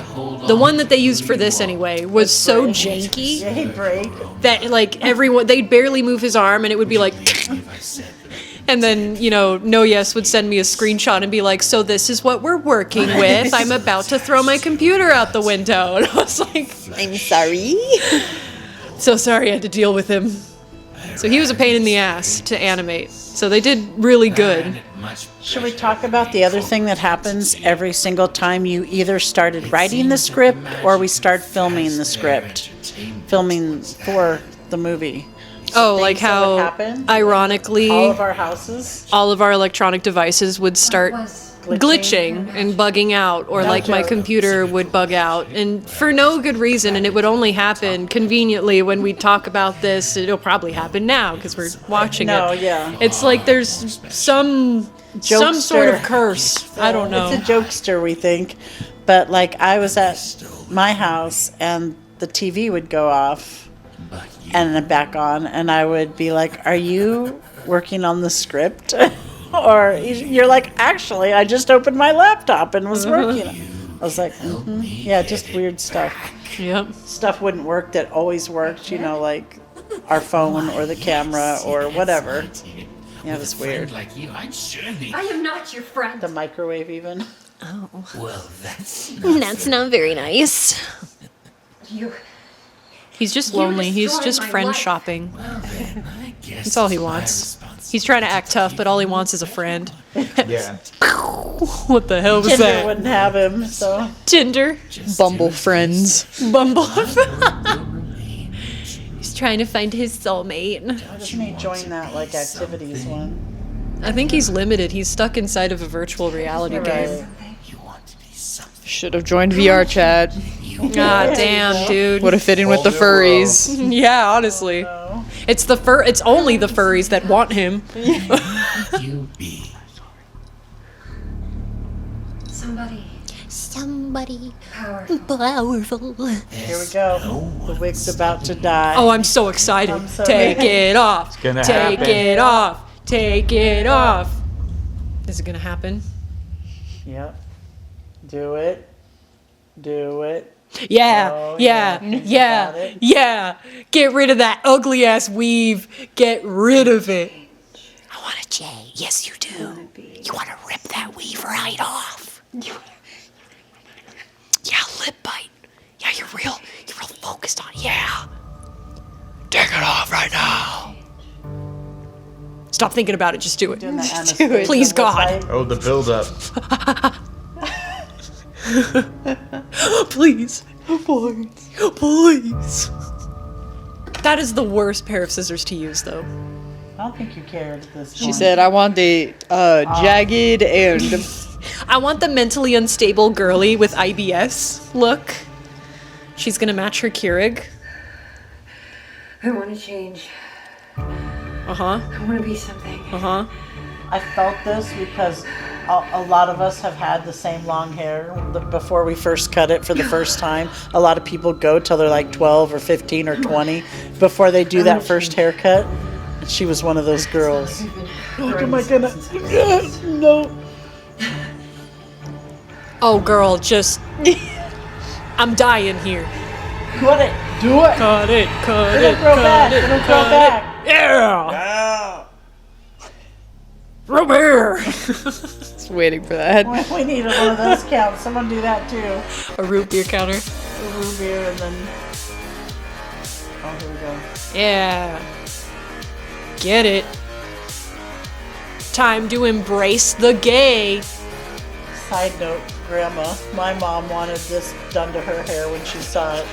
the one that they used for this anyway, was so janky Yeah, he'd break. that like everyone, they'd barely move his arm and it would be like, and then, you know, No Yes would send me a screenshot and be like, so this is what we're working with. I'm about to throw my computer out the window. And I was like, I'm sorry. so sorry I had to deal with him. So he was a pain in the ass to animate. So they did really good. Should we talk about the other thing that happens every single time you either started writing the script or we start filming the script? Filming for the movie. Oh, like Things that how, would happen. ironically, All of our houses. all of our electronic devices would start glitching and bugging out, or like my computer would bug out, and for no good reason, and it would only happen conveniently when we talk about this. It'll probably happen now because we're watching No, it. yeah. It's like there's some sort of curse. I don't know. It's a jokester, we think. But like I was at my house and the TV would go off and then back on, and I would be like, are you working on the script? Or you're like, actually, I just opened my laptop and was working. I was like, yeah, just weird stuff. Yep. Stuff wouldn't work that always worked, you know, like our phone or the camera or whatever. Yeah, it was weird. Like you, I'm surely. I am not your friend. The microwave even. Well, that's That's not very nice. You. He's just You lonely. He's destroyed just my friend life. shopping. I guess. That's all he wants. He's trying to act tough, but all he wants is a friend. Yeah. What the hell was Tinder that? wouldn't have him, so. Tinder? Bumble friends. Bumble. He's trying to find his soulmate. I just may join that like activities one. I think he's limited. He's stuck inside of a virtual reality You're game. right. You want to be Should have joined VR chat. God damn, dude. Would have fit in with the furries. Yeah, honestly. It's it's only the furries that want him. You be. Somebody Powerful. Here we go. The wig's about to die. Oh, I'm so excited. I'm so Take ready. it off. It's gonna Take happen. it off. Take it off. Is it gonna happen? Yep. Do it. Do it. Yeah, Oh, yeah, yeah. yeah, Got it. yeah. Get rid of that ugly ass weave. Get rid of it. I want a J. Yes, you do. You want to rip that weave right off. Yeah, lip bite. Yeah, you're real focused on it. Yeah. Take it off right now. Stop thinking about it. Just do it. Doing the Just do it. Anastasia Please, lip God. bite. Oh, the build-up. Please. Please. That is the worst pair of scissors to use, though. I don't think you cared at this point. She said, I want the jagged and... I want the mentally unstable girly with IBS look. She's gonna match her Keurig. I want to change. Uh-huh. I want to be something. Uh-huh. I felt this because a lot of us have had the same long hair before we first cut it for the first time. A lot of people go till they're like 12 or 15 or 20 before they do that first haircut. And she was one of those girls. Oh, am I gonna? No. Oh, girl, just... I'm dying here. Cut it. Do it. Cut it, cut It'll it, grow cut back. it, It'll grow cut back. it. Yeah! From here! Just waiting for that. We need one of those counts. Someone do that too. A root beer counter. A root beer and then... Oh, here we go. Yeah. Get it. Time to embrace the gay. Side note, Grandma, my mom wanted this done to her hair when she saw it.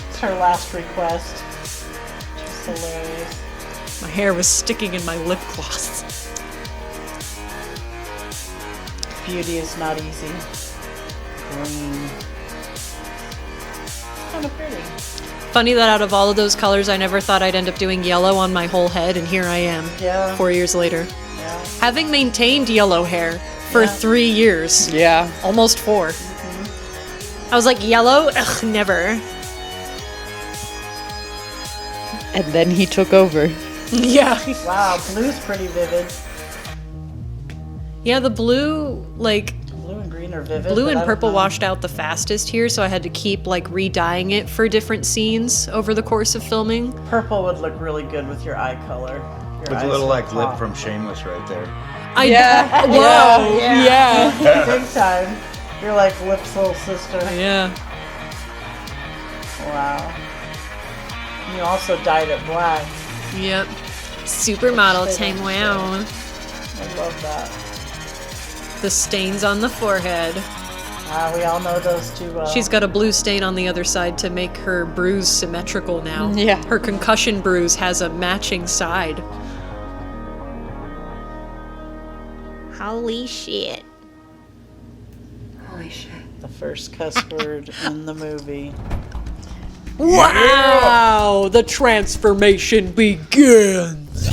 It's her last request. Just hilarious. My hair was sticking in my lip gloss. Beauty is not easy. Green. Kind of pretty. Funny that out of all of those colors, I never thought I'd end up doing yellow on my whole head, and here I am. Yeah. 4 years later. Yeah. Having maintained yellow hair for 3 years. Yeah. Almost 4. I was like, yellow? Ugh, never. And then he took over. Yeah. Wow, blue's pretty vivid. Yeah, the blue, like... Blue and green are vivid. Blue but and I don't purple know. washed out the fastest here, so I had to keep, like, re-dyeing it for different scenes over the course of filming. Purple would look really good with your eye color. Your Looks a eyes little look like Lip pop. from Shameless right there. Yeah. Whoa! Yeah. Yeah. Big time. You're like Lip's little sister. Yeah. Wow. You also dyed it black. Yep. Supermodel Stay Tang on Wow. I love that. The stains on the forehead. We all know those two well. She's got a blue stain on the other side to make her bruise symmetrical now. Yeah. Her concussion bruise has a matching side. Holy shit. Holy shit. the first cuss word in the movie. Wow! The transformation begins.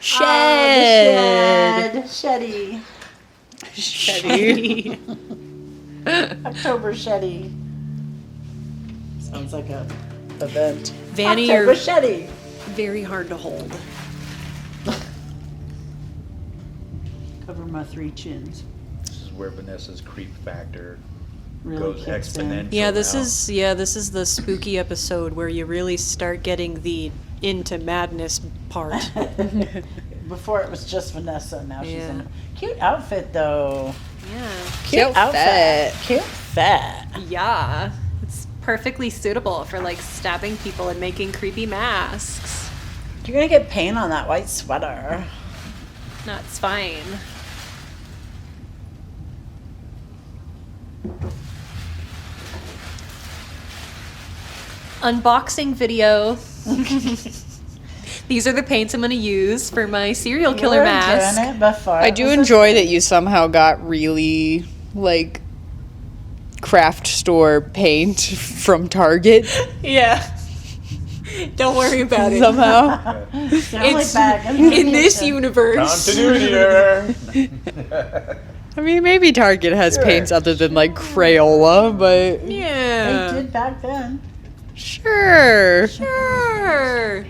Shed. Sheddy. Sheddy. October Sheddy. Sounds like a event. Vanny, October you're Sheddy. very hard to hold. Cover my three chins. This is where Vanessa's creep factor Really goes kicks in. exponential. Yeah, this now. is the spooky episode where you really start getting the into madness part. Before it was just Vanessa, now she's Yeah. in a cute outfit though. Yeah. Cute outfit. Cute fat. Yeah. It's perfectly suitable for like stabbing people and making creepy masks. You're gonna get paint on that white sweater. No, it's fine. Unboxing video. These are the paints I'm going to use for my serial killer mask. It before. I do enjoy that you somehow got really, like, craft store paint from Target Yeah. Don't worry about it. somehow. It's in this universe. Continuity error. I mean, maybe Target has paints other than like Crayola, but Yeah. They did back then. sure. Sure.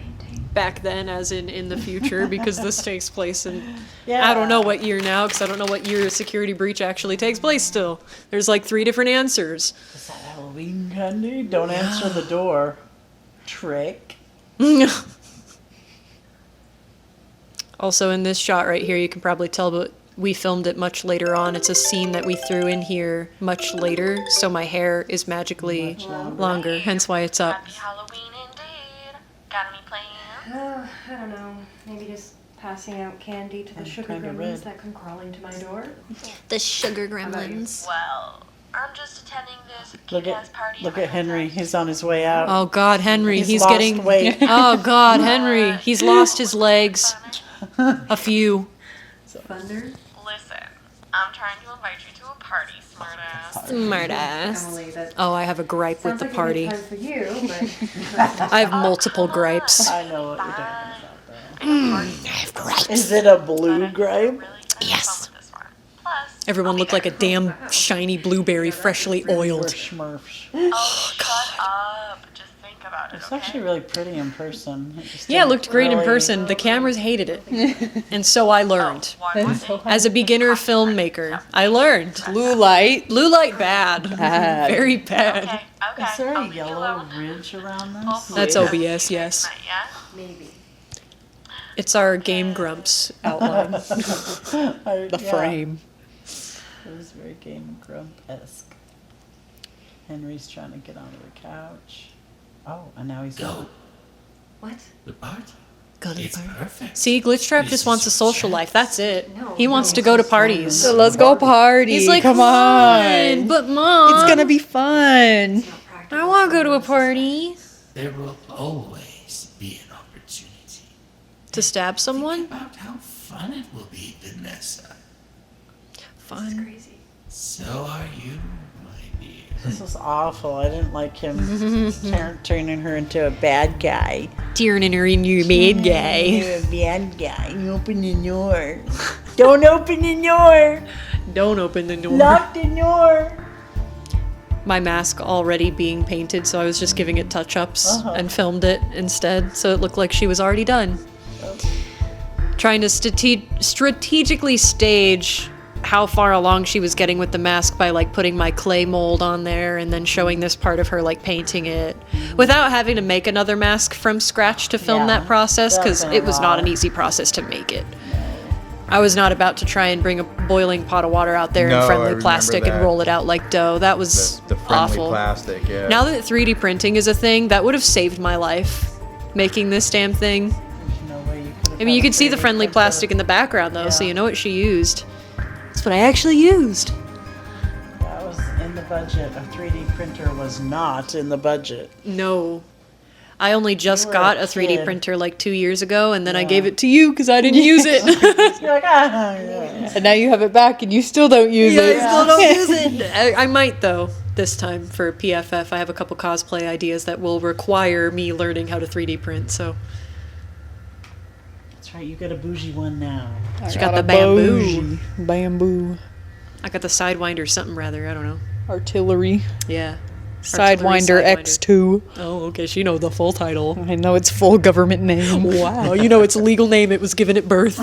Back then, as in the future, because this takes place in Yeah. I don't know what year now, because I don't know what year a security breach actually takes place. Still, there's like 3 different answers. Is that Halloween candy? Don't answer the door. Trick. Also, in this shot right here, you can probably tell, but we filmed it much later on. It's a scene that we threw in here much later, so my hair is magically longer, hence why it's up. Happy Halloween indeed. Got any plans? I don't know. Maybe just passing out candy to the sugar kinda gremlins red. that come crawling to my door. The sugar gremlins. Well, I'm just attending this Look kick-ass at party. look at Henry. He's on his way out. Oh God, Henry, He's he's lost getting. weight. Oh God, Henry, he's lost his legs. A few. Thunder? Listen, I'm trying to invite you to a party, smartass. Smartass. Emily, that Oh, I have a gripe with sounds the like party. a good time for you, but I have multiple gripes. I know what you're talking about. Is it a blue grape? Yes. Everyone looked like a damn shiny blueberry, freshly oiled. Smurfs. Oh, shut up. Just think about it, It's actually really pretty in person. Yeah, it looked great in really- person. The cameras hated it. And so I learned. As a beginner filmmaker, I learned. Blue light. Blue light bad. Bad. Very bad. Is there a yellow ridge around this? That's OBS, yes. maybe. It's our Game Grumps outline. The frame. It was very Game Grump-esque. Henry's trying to get onto the couch. Oh, and now he's Go. What? The party. Go to the It's party. perfect. See, Glitchtrap just wants a social life. That's it. He wants to go to parties. So let's go party. He's like, come on. But Mom, It's gonna be fun. I want to go to a party. There will always be an opportunity. To stab someone? About how fun it will be, Vanessa. Fun. Crazy. So are you, my dear. This was awful. I didn't like him turning her into a bad guy. Tearing her in your bad guy. You're a bad guy. You open the door. Don't open the door. Don't open the door. Lock the door. My mask already being painted, so I was just giving it touch-ups and filmed it instead, so it looked like she was already done. Trying to strategically stage how far along she was getting with the mask by like putting my clay mold on there and then showing this part of her like painting it without having to make another mask from scratch to film Yeah, that process, because that's it was not an lot. easy process to make it. I was not about to try and bring a boiling pot of water out there No, in I friendly remember plastic and that. roll it out like dough. That was The friendly awful. plastic, yeah. Now that 3D printing is a thing, that would have saved my life, making this damn thing. No way you could have I mean, you had could see the 3D friendly printer. plastic in the background, though, so Yeah. you know what she used. That's what I actually used. That was in the budget. A 3D printer was not in the budget. No. I only just were got a a 3D kid. printer like 2 years ago, and then I Yeah. gave it to you because I didn't use it. You're like, yeah. And now you have it back and you still don't use Yeah, it. I still don't use it. I might, though, this time for PFF. I have a couple cosplay ideas that will require me learning how to 3D print, so. That's right. You got a bougie one now. She got the bamboo. bougie. Bamboo. I got the Sidewinder something rather, I don't know. Artillery. Yeah. Artillery Sidewinder X2. Oh, okay, she knows the full title. I know its full government name. Wow, you know its legal name, it was given at birth.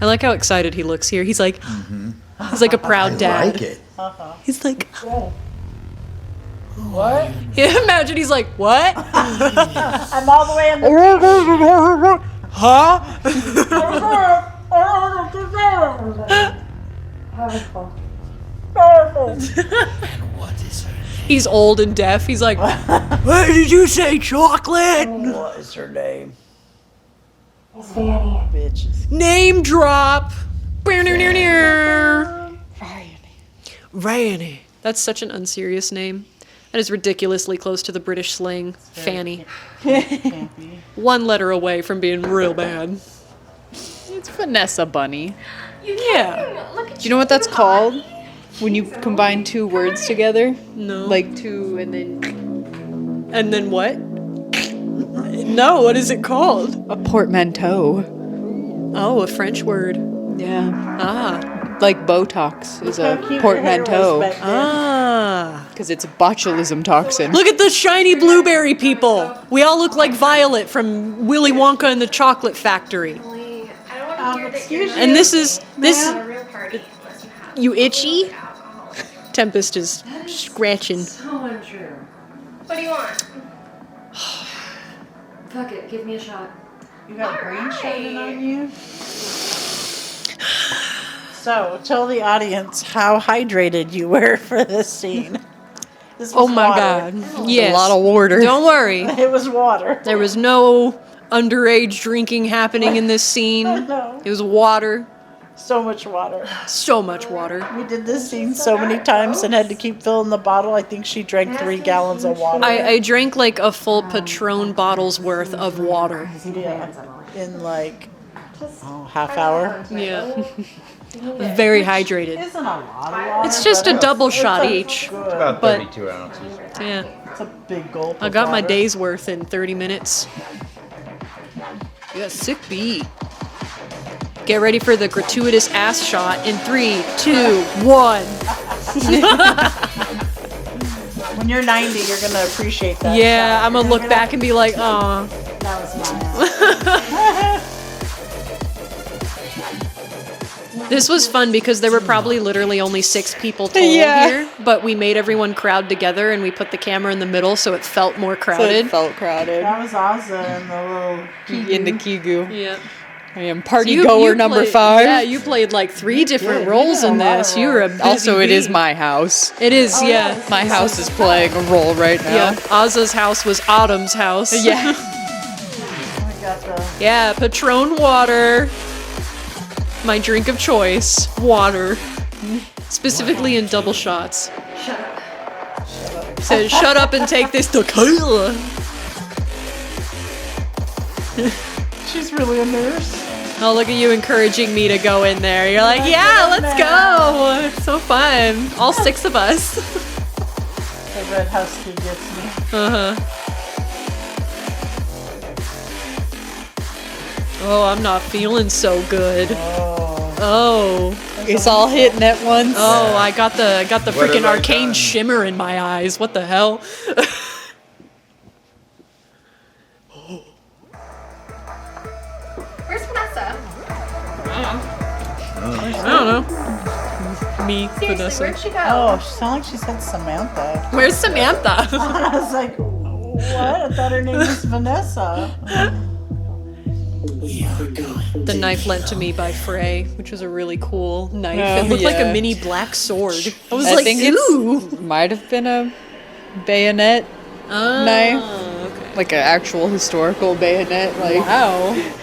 I like how excited he looks here. He's like, he's like a proud dad. like it. He's like, What? yeah, imagine he's like, what? I'm all the way in the. Huh? And what is her name? He's old and deaf. He's like, what did you say, chocolate? What is her name? It's Vanny. Bitches. Name drop. Ryanny. That's such an unserious name. That is ridiculously close to the British slang, Fanny. Campy. One letter away from being real bad. It's Vanessa Bunny. Yeah. Do you know what that's called? When you combine two words together? No. Like two and then... And then what? No, what is it called? A portmanteau. Oh, a French word. Yeah. Ah. Like Botox is a How cute portmanteau. your hair was back then. Ah. Because it's a botulism toxin. Look at the shiny blueberry people. We all look like Violet from Willy Wonka and the Chocolate Factory. Excuse And you. this is real party. you itchy? Tempest is scratching. So untrue. What do you want? Fuck it, give me a shot. You got green shining on you? So, tell the audience how hydrated you were for this scene. This was Oh my water. god. Yes. A lot of water. Don't worry. It was water. There was no underage drinking happening in this scene. No. It was water. So much water. So much water. We did this scene so many times and had to keep filling the bottle. I think she drank 3 gallons of water. I drank like a full Patron bottle's worth of water. Yeah. In like half hour. Yeah. Very hydrated. Isn't a lot of water. It's just a but double it's shot a each. good- About But- 32 ounces. Yeah. It's a big gulp. I of got my water. day's worth in 30 minutes. Yeah, sick beat. Get ready for the gratuitous ass shot in 3, 2, 1. When you're 90, you're gonna appreciate that. Yeah, shot. I'm gonna You're look back and be like, aw. That was mine. This was fun because there were probably literally only 6 people total Yeah. here, but we made everyone crowd together and we put the camera in the middle so it felt more So crowded. it felt crowded. That was Ozza and the little. In the Kigu. Yeah. I am party You goer number played- 5. Yeah, you played like 3 different did. roles You did in a lot this. of You were a roles. busy Also, it is bee. my house. It is, Oh, yeah. yeah. My house is playing a role right now. Yeah, Ozza's house was Autumn's house. Yeah. We got the. Yeah, Patron water. My drink of choice, water. Specifically in double shots. Shut up. Said, shut up and take this tequila. She's really a nurse. Oh, look at you encouraging me to go in there. You're like, yeah, let's go. It's so fun. All 6 of us. The red husky gets me. Uh-huh. Oh, I'm not feeling so good. Oh. It's all hitting at once. Oh, I got the What freaking have I arcane done? shimmer in my eyes. What the hell? Where's Vanessa? I don't know. Me, Seriously, Vanessa. where'd she go? Oh, she sounded like she said Samantha. Where's Samantha? I was like, what? I thought her name was Vanessa. The knife lent to me by Frey, which was a really cool knife. Oh, It looked like yeah. a mini black sword. I was I like, think ooh. it might have been a bayonet Oh, knife. okay. Like an actual historical bayonet. Like, Wow.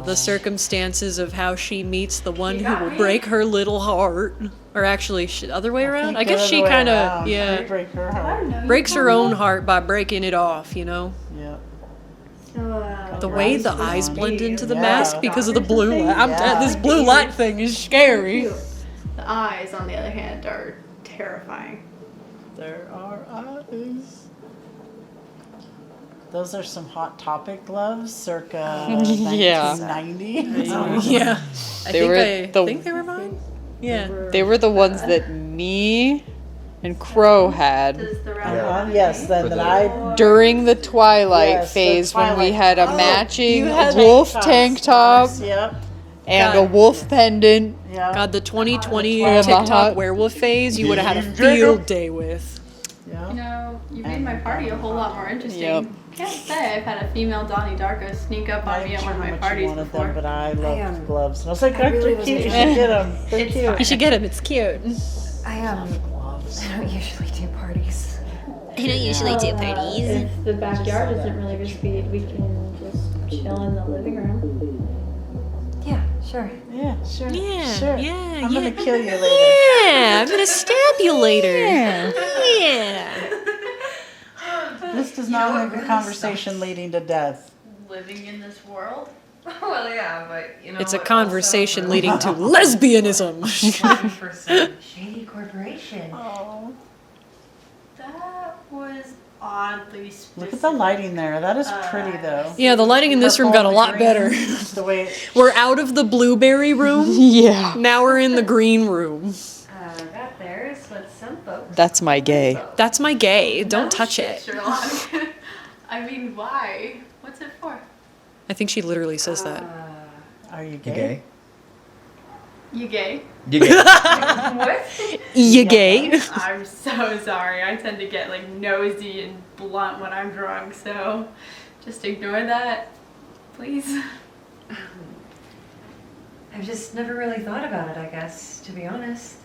The circumstances of how she meets the one who will break her little heart. Or actually, other way around? I guess she kind of, yeah, Break her heart. breaks her own heart by breaking it off, you know? Yeah. The way the eyes blend into the Yeah. mask because of the blue light. Yeah. This blue light thing is scary. The eyes, on the other hand, are terrifying. There are eyes. Those are some Hot Topic gloves, circa Yeah. 1990. Yeah. I They think they were mine. Yeah. They were the ones that me and Crow had Yes, then I. during the Twilight Yes, the phase when we Twilight. had a Oh, matching you had wolf tank tank tops, top Yep. and God. a wolf pendant. Yep. God, the 2020 And the TikTok hot- werewolf phase, you would have had a field day with. You know, you made my party a whole lot more interesting. Yep. Can't say I've had a female Donnie Darko sneak up on me at one of my parties wanted before. them, but I love gloves. And I was like, I they're really cute. You wasn't should get them. They're It's cute. fine. You should get him. It's cute. I I don't usually do parties. I don't usually do parties. If the backyard isn't really risky, we can just chill in the living room. Yeah, sure. Yeah, sure. Yeah, sure. yeah, I'm gonna kill you later. Yeah, I'm gonna stab you later. Yeah. This does not make a conversation leading to death. Living in this world? Well, yeah, but you know. It's a what, conversation also, leading to lesbianism. for some shady corporation. Oh. That was oddly specific. Look at the lighting there. That is pretty though. Yeah, the lighting in this room got a lot better. The way We're out of the blueberry room. Yeah. Now we're in the green room. That there is what some folks. That's my gay. That's my gay. Don't touch it. Sherlock. I mean, why? What's it for? I think she literally says that. Are you You gay? gay? You gay? You gay? What? You gay? I'm so sorry. I tend to get like nosy and blunt when I'm drunk, so just ignore that, please. I've just never really thought about it, I guess, to be honest.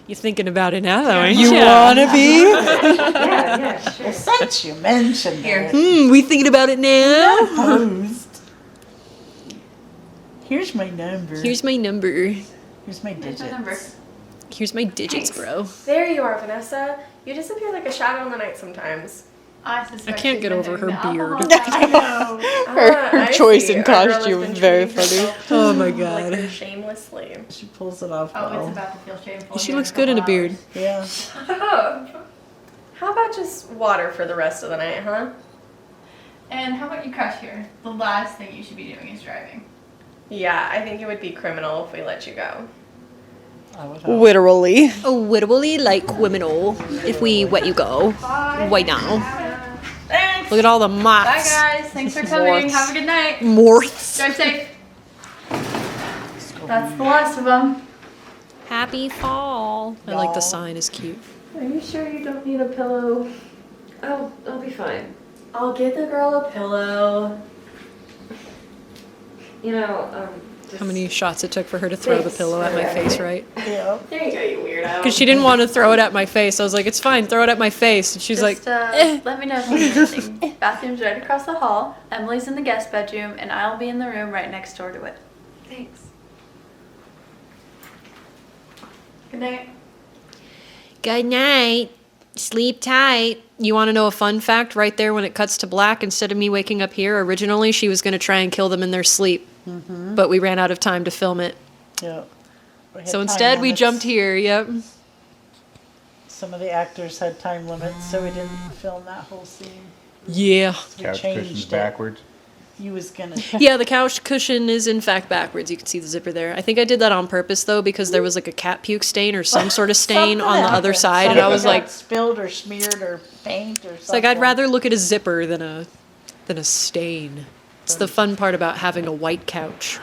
You're thinking about it now, though, aren't You you? wanna be? Yeah, sure. Well, since you mentioned Here. it. We thinking about it now? Opposed. Here's my number. Here's my number. Here's my digits. Here's my digits, bro. There you are, Vanessa. You disappear like a shadow in the night sometimes. I can't get over her beard. I know. Her choice in costume is very funny. Oh my god. Like shamelessly. She pulls it off. Oh, well. it's about to feel shameful. She here in looks a good in a couple beard. hours. Yeah. How about just water for the rest of the night, huh? And how about you crush here? The last thing you should be doing is driving. Yeah, I think it would be criminal if we let you go. I would hope. Literally. Literally like criminal. If we let you go. Why now? Thanks. Look at all the Bye, moths. guys. Thanks for coming. Moths. Have a good night. Moths. Drive safe. That's the last of them. Happy fall. I like the sign, is cute. Are you sure you don't need a pillow? I'll be fine. I'll get the girl a pillow. You know, just... How many shots it took for her to throw the Thanks. pillow at my face, right? Yeah. There you go, you weirdo. Because she didn't want to throw it at my face. I was like, it's fine, throw it at my face. And she's like, Let me know if you need anything. Bathroom's right across the hall. Emily's in the guest bedroom, and I'll be in the room right next door to it. Thanks. Good night. good night. Sleep tight. You want to know a fun fact right there when it cuts to black? Instead of me waking up here, originally she was going to try and kill them in their sleep. But we ran out of time to film it. Yeah. We had So time instead we limits. jumped here, yep. Some of the actors had time limits, so we didn't film that whole scene. Yeah. So we Couch changed cushions it. backwards. You was gonna. Yeah, the couch cushion is in fact backwards. You can see the zipper there. I think I did that on purpose though because there was like a cat puke stain or some sort of stain on the other side, and I was like, spilled or smeared or paint or something. it's like I'd rather look at a zipper than a stain. It's the fun part about having a white couch.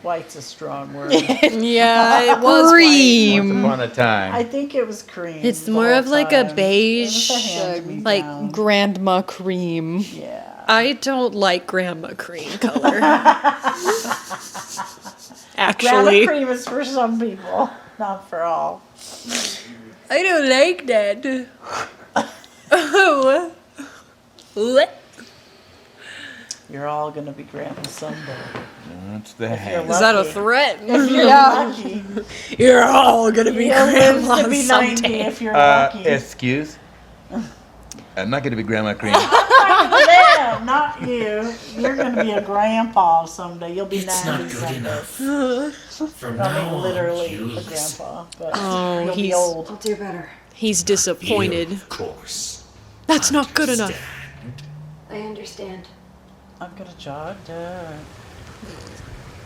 White's a strong word. Yeah, it was Cream. Once upon a time. I think it was cream. It's the more whole of like a time. beige, It was a hand-me-down. like grandma cream. Yeah. I don't like grandma cream color. Grandma Actually, cream is for some people, not for all. I don't like that. Oh, what? You're all gonna be grandma someday. That's the you're head. Is that a lucky. threat? If you're lucky. You're all gonna be You'll live grandma to be 90 someday. if you're lucky. Excuse? I'm not going to be Grandma Cream. Them, not you. You're gonna be a grandpa someday. You'll be It's 90 not good someday. enough. From I now mean, on, literally you a grandpa, but Oh, you'll be he's old. I'll do better. he's disappointed. Of course. That's not good enough. I understand. I'm gonna jog down.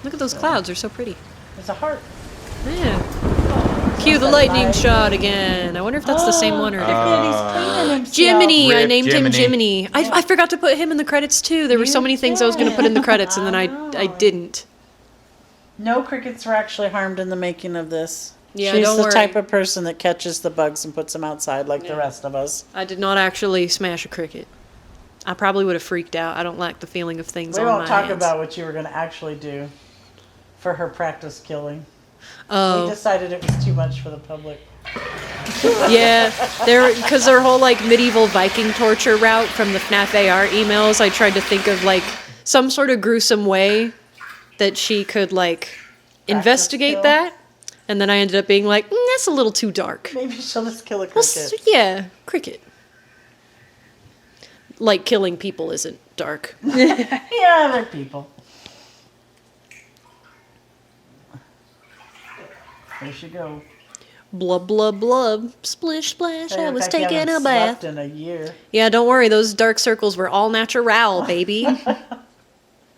Look at those clouds; they're so pretty. There's a heart. Yeah. Cue the lightning shot again. I wonder if that's the same one or a different. He's cleaning himself. Jiminy, I Rip named him Jiminy. Jiminy. I forgot to put him in the credits too. There were so many things I was going to put in the credits, and then I didn't. No crickets were actually harmed in the making of this. Yeah, She's don't the worry. type of person that catches the bugs and puts them outside like the rest of us. I did not actually smash a cricket. I probably would have freaked out. I don't like the feeling of things We on won't my talk hands. about what you were going to actually do for her practice killing. Oh. We decided it was too much for the public. Yeah, because their whole like medieval Viking torture route from the FNAF AR emails, I tried to think of like some sort of gruesome way that she could like investigate kill. that, and then I ended up being like, that's a little too dark. Maybe she'll just kill a Let's- cricket. yeah, cricket. like killing people isn't dark. Yeah, they're people. There she go. Blub, blub, blub. Splish, splash. Hey, I look was like you taking haven't a bath. slept in a year. Yeah, don't worry. Those dark circles were all natural, baby.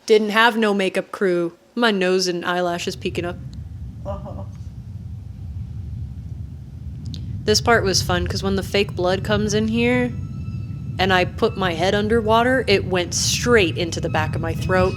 Didn't have no makeup crew. My nose and eyelashes peeking up. Uh-huh. This part was fun because when the fake blood comes in here and I put my head underwater, it went straight into the back of my throat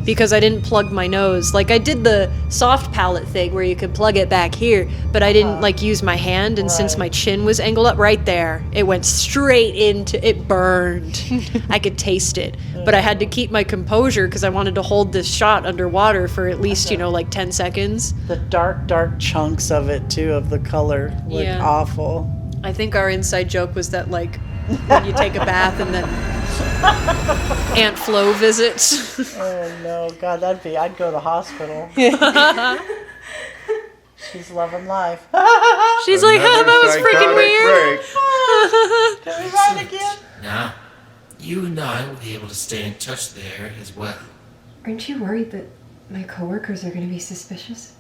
because I didn't plug my nose. Like I did the soft palate thing where you could plug it back here, but I didn't like use my hand, and since my chin was angled up right there, it went straight into it. Burned. I could taste it, but I had to keep my composure because I wanted to hold this shot underwater for at least, like 10 seconds. The dark chunks of it too, of the color, look awful. I think our inside joke was that like when you take a bath and then Aunt Flo visits. Oh no, God, I'd go to the hospital. She's loving life. She's like, oh, that was freaking weird. Can we ride again? Now, you and I will be able to stay in touch there as well. Aren't you worried that my coworkers are going to be suspicious?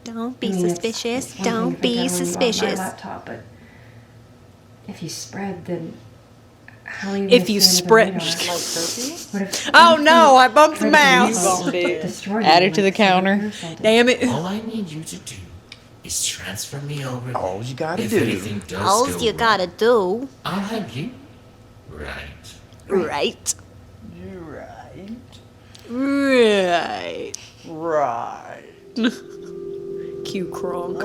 Don't be suspicious. Don't be suspicious. My laptop, but if you spread, then how are you? If you spread. Oh no! I bumped the mouse. Add it to the counter. Damn it! All I need you to do is transfer me over. All you gotta if do. anything does All go you wrong, gotta do. I'll have you. Right. Right. You're right. Right. Right. Cue Kronk.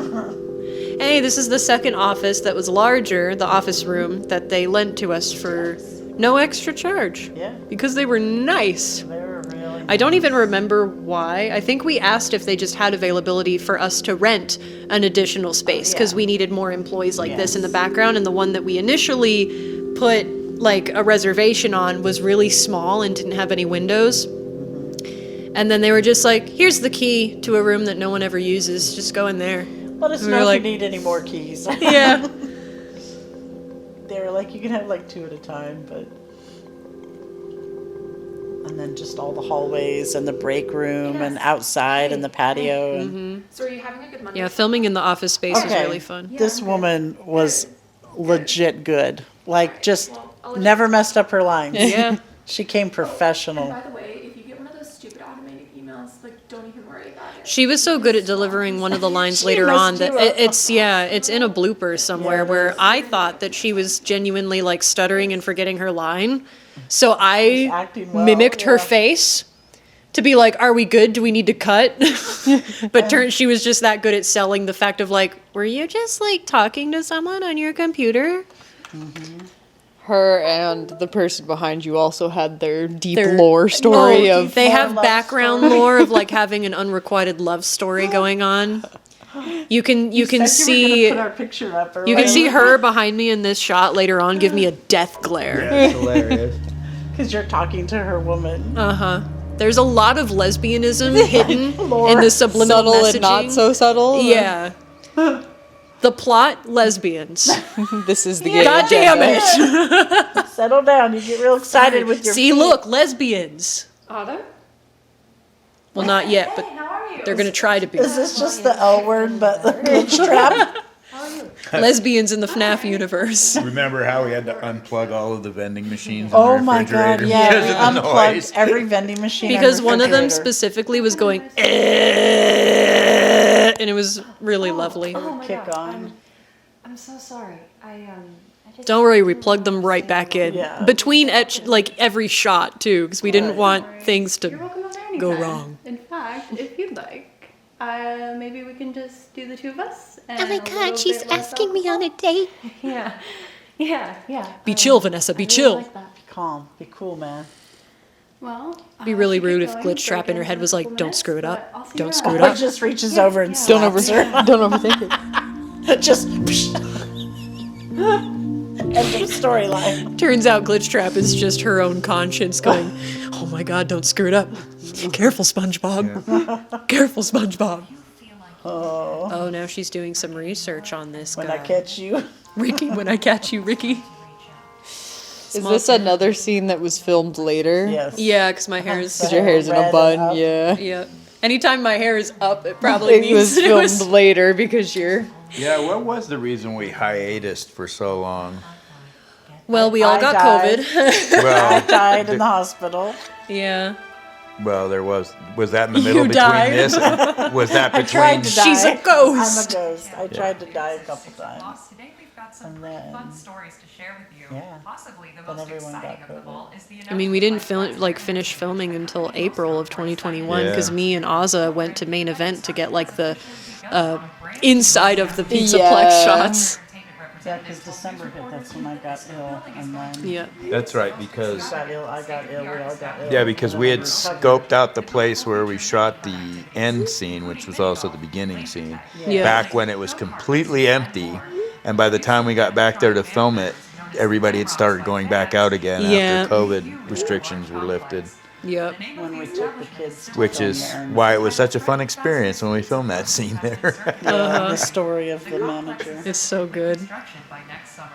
Hey, this is the second office that was larger, the office room that they lent to us for no extra charge. Yeah. Because they were nice. They were really I don't even remember why. I think we asked if they just had availability for us to rent an additional space because we needed more employees like this in the background, and the one that we initially put like a reservation on was really small and didn't have any windows. And then they were just like, here's the key to a room that no one ever uses. Just go in there. Let us And we know were if like, you need any more keys. Yeah. They were like, you can have like 2 at a time, but... And then just all the hallways and the break room and outside and the patio. And... So are you having a good Monday? Yeah, filming in the office space was really fun. This woman was legit good. Like, just never messed up her lines. Yeah. She came professional. By the way, if you get one of those stupid automated emails, like, don't even worry about it. She was so good at delivering one of the lines later on that it's in a blooper somewhere where I thought that she was genuinely like stuttering and forgetting her line. So I mimicked her face to be like, are we good? Do we need to cut? But she was just that good at selling the fact of like, were you just like talking to someone on your computer? Her and the person behind you also had their deep lore story of... They have background lore of like having an unrequited love story going on. You can see put our picture up you can see her behind me in this shot later on give me a death glare. Yeah, it's hilarious. Because you're talking to her woman. Uh-huh. There's a lot of lesbianism hidden in the subliminal subtle messaging. and not so subtle. Yeah. The plot, lesbians. This is the gay God damn it. Settle down. You get real excited with your See, feet. look, lesbians. Otto? Well, not yet, but they're going to try to be. Is this just the L word, but the glitch trap? Lesbians in the FNAF universe. Remember how we had to unplug all of the vending machines? Oh in the my God, refrigerator yeah. because We of the unplugged noise? every vending machine. Because and one of them refrigerator. specifically was going, and it was really lovely. Kick on. I'm so sorry. I just... Don't worry, we plugged them right back in. Yeah. Between like every shot, too, because we didn't want things to go wrong. In fact, if you'd like, maybe we can just do the two of us. And Oh my god, she's asking me on a date. Yeah. Be chill, Vanessa, be chill. Be calm. Be cool, man. Well, Be really rude if Glitch Trap in her head was like, don't screw it up. Don't screw it up. Just reaches over and Don't slaps her. Don't overthink it. Just end of storyline. Turns out Glitch Trap is just her own conscience going, oh my god, don't screw it up. Careful, SpongeBob. Careful, SpongeBob. Oh, now she's doing some research on this When guy. I catch you. Ricky, when I catch you, Ricky. Is this another scene that was filmed later? Yes. Yeah, because my hair is... Because your hair's in a bun, yeah. Yeah. Anytime my hair is up, it probably It means was filmed later because you're... Yeah, what was the reason we hiatused for so long? Well, we all got died. COVID. I died in the hospital. Yeah. Well, there was that in the middle You between died. this? Was that I tried between? to die. She's a ghost. I'm a ghost. I tried to die a couple times. Today we've got some And pretty then- fun stories to share with you. Yeah. Possibly the Then most everyone exciting got of them all is the I mean, we didn't finish filming until April of 2021 Yeah. because me and Ozza went to main event to get like the inside of the Pizzaplex Yeah. shots. Yeah, because December hit, that's when I got ill. And then Yeah. That's right, you because got ill, I got ill, we all got ill. yeah, because And we then had recovered. scoped out the place where we shot the end scene, which was also the beginning scene, Yeah. back when it was completely empty, and by the time we got back there to film it, everybody had started going back out again Yeah. after COVID restrictions were lifted. Yep. When we took the kids to Which film is there. And, why it was such a fun experience when we filmed that scene there. the story of the manager. It's so good. by next summer.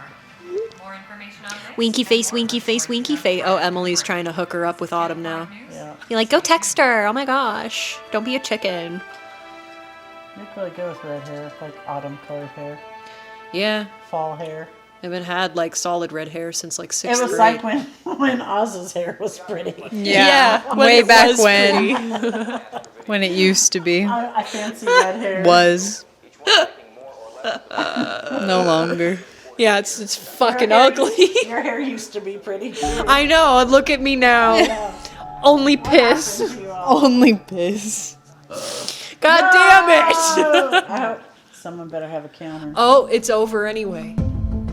More information on this? Winky face, winky face, winky face. Oh, Emily's trying to hook her up with Autumn now. Yeah. You're like, go text her. Oh my gosh. Don't be a chicken. You'd really go with red hair, like autumn colored hair, Yeah. fall hair. I haven't had like solid red hair since like It sixth was grade. like when Oz's hair was pretty. Yeah, when way it back was when. When it used to be. I fancy red hair. Was. No longer. Yeah, it's fucking Your hair- ugly. Your hair used to be pretty. I know. Look at me now. Only piss. Only piss. God damn it! I hope someone better have a counter. Oh, it's over anyway.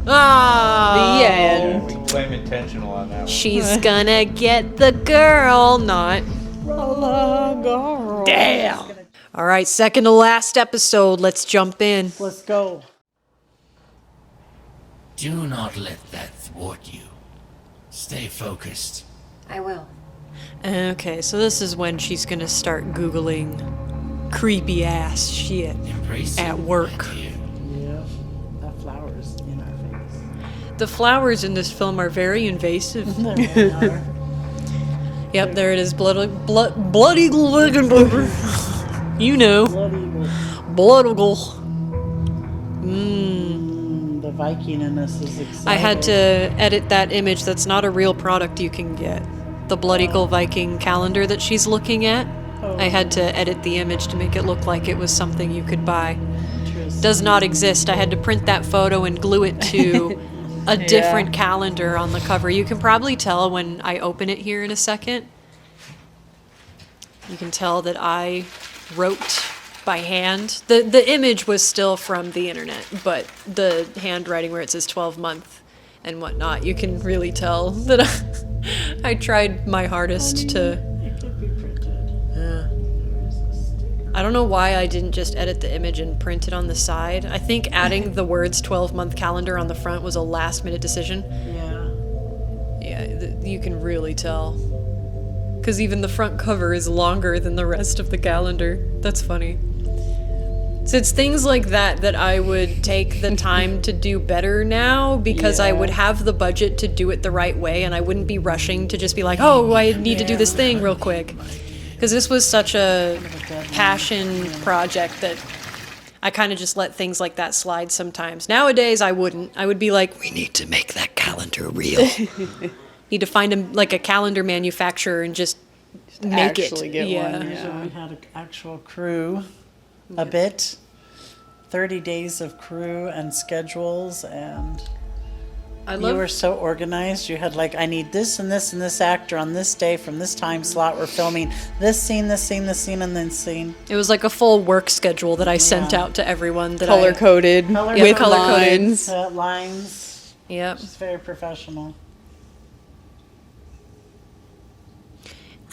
Ah. The end. We claim intentional on that one. She's gonna get the girl, not. Girl. Damn. All right, second to last episode. Let's jump in. Let's go. Do not let that thwart you. Stay focused. I will. Okay, so this is when she's gonna start Googling creepy ass shit Embrace at it, work. my dear. Yeah. That flowers in our face. The flowers in this film are very invasive. There they are. Yep, there it is. Blood eagle. You know. Blood eagle. Blood eagle. The Viking in this is exciting. I had to edit that image. That's not a real product you can get. The Blood Eagle Viking calendar that she's looking at. I had to edit the image to make it look like it was something you could buy. Does not exist. I had to print that photo and glue it to a different calendar on the cover. You can probably tell when I open it here in a second. You can tell that I wrote by hand. The image was still from the internet, but the handwriting where it says 12-month and whatnot, you can really tell that I tried my hardest to... It could be printed. I don't know why I didn't just edit the image and print it on the side. I think adding the words 12-month calendar on the front was a last-minute decision. Yeah. Yeah, you can really tell. Because even the front cover is longer than the rest of the calendar. That's funny. So it's things like that that I would take the time to do better now because I would have the budget to do it the right way and I wouldn't be rushing to just be like, oh, I need to do this thing real quick. Because this was such a passion project that I kind of just let things like that slide sometimes. Nowadays, I wouldn't. I would be like, we need to make that calendar real. Need to find a calendar manufacturer and just make actually it. get yeah. one. So we had an actual crew, a bit, 30 days of crew and schedules, and you were so organized. You had like, I need this and this and this actor on this day from this time slot. We're filming this scene, this scene, this scene, and this scene. It was like a full work schedule that I sent out to everyone. That Color coded with color-coded. lines. Lines. Yep. It's very professional.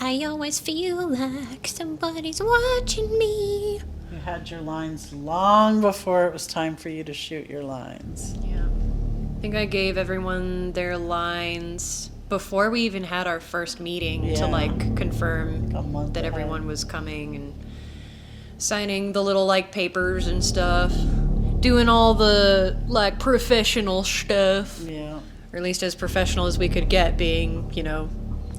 I always feel like somebody's watching me. You had your lines long before it was time for you to shoot your lines. Yeah. I think I gave everyone their lines before we even had our first meeting to like confirm that everyone was coming and signing the little like papers and stuff. Doing all the like professional stuff. Yeah. or at least as professional as we could get, being, you know,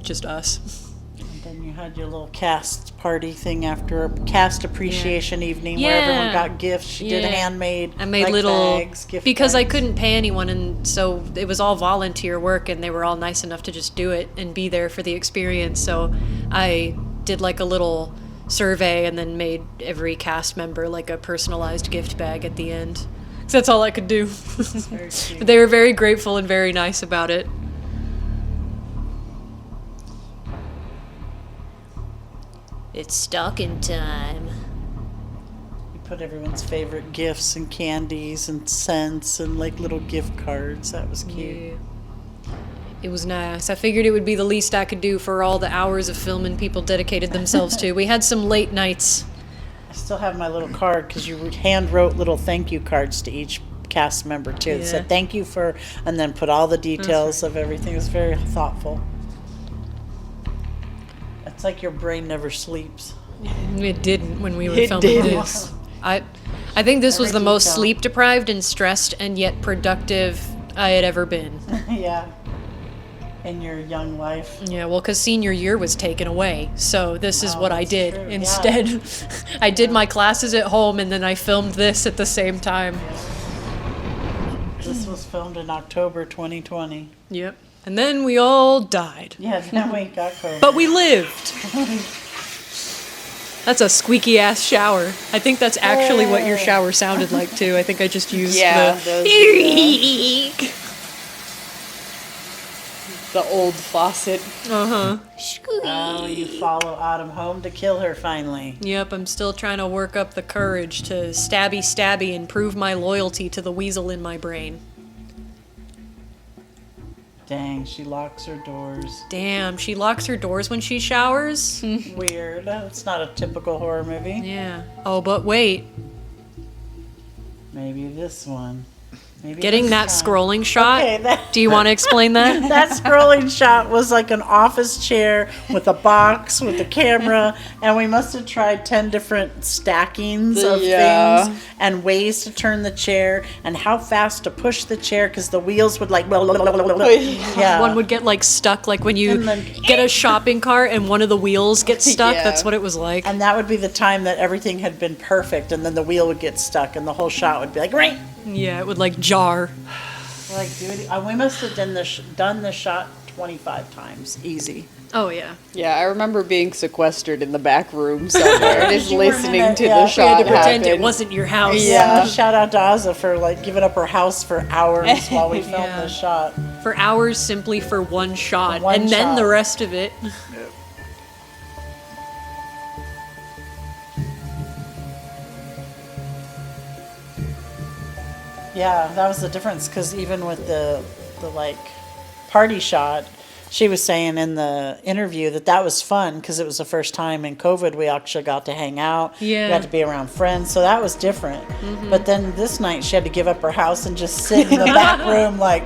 just us. And then you had your little cast party thing after a cast appreciation evening where everyone got gifts. She did handmade. I made like, little bags, gift because I bags. couldn't pay anyone, and so it was all volunteer work, and they were all nice enough to just do it and be there for the experience. So I did like a little survey and then made every cast member like a personalized gift bag at the end. 'Cause that's all I could do. But they were very grateful and very nice about it. It's stocking time. You put everyone's favorite gifts and candies and scents and like little gift cards. That was cute. Yeah. It was nice. I figured it would be the least I could do for all the hours of filming people dedicated themselves to. We had some late nights. I still have my little card because you hand wrote little thank you cards to each cast member too. It said thank you for, and then put all the details of everything. It was very thoughtful. It's like your brain never sleeps. It didn't when we were filming this. I think this was the most sleep deprived and stressed and yet productive I had ever been. Yeah. In your young life. Yeah, well, because senior year was taken away, so this is what I did true. instead. Yeah. I did my classes at home, and then I filmed this at the same time. This was filmed in October 2020. Yep. And then we all died. Yeah, then we got COVID. But we lived. That's a squeaky ass shower. I think that's actually what your shower sounded like too. I think I just used the old faucet. Uh-huh. Oh, you follow Autumn home to kill her finally. Yep, I'm still trying to work up the courage to stabby and prove my loyalty to the weasel in my brain. Dang, she locks her doors. Damn, she locks her doors when she showers? Weird. It's not a typical horror movie. Yeah. Oh, but wait. Maybe this one. Maybe Getting this that time. scrolling shot? Okay, Do you want to explain that? That scrolling shot was like an office chair with a box with a camera, and we must have tried 10 different stackings of things and ways to turn the chair and how fast to push the chair because the wheels would like yeah. One would get like stuck, like when you get a shopping cart and one of the wheels gets stuck. Yeah. That's what it was like. And that would be the time that everything had been perfect, and then the wheel would get stuck, and the whole shot would be like, right. Yeah, it would like jar. Like, dude, we must have done the shot 25 times, easy. Oh yeah. Yeah, I remember being sequestered in the back room somewhere, just You were listening to the We had shot to pretend happen. it wasn't your house. Yeah. Shout out to Azza for like giving up her house for hours while we filmed Yeah. this shot. For hours simply for one shot. One and then shot. the rest of it. Yeah, that was the difference because even with the like party shot, she was saying in the interview that was fun because it was the first time in COVID we actually got to hang out. Yeah. We got to be around friends, so that was different. Mhm. But then this night she had to give up her house and just sit in the back room like.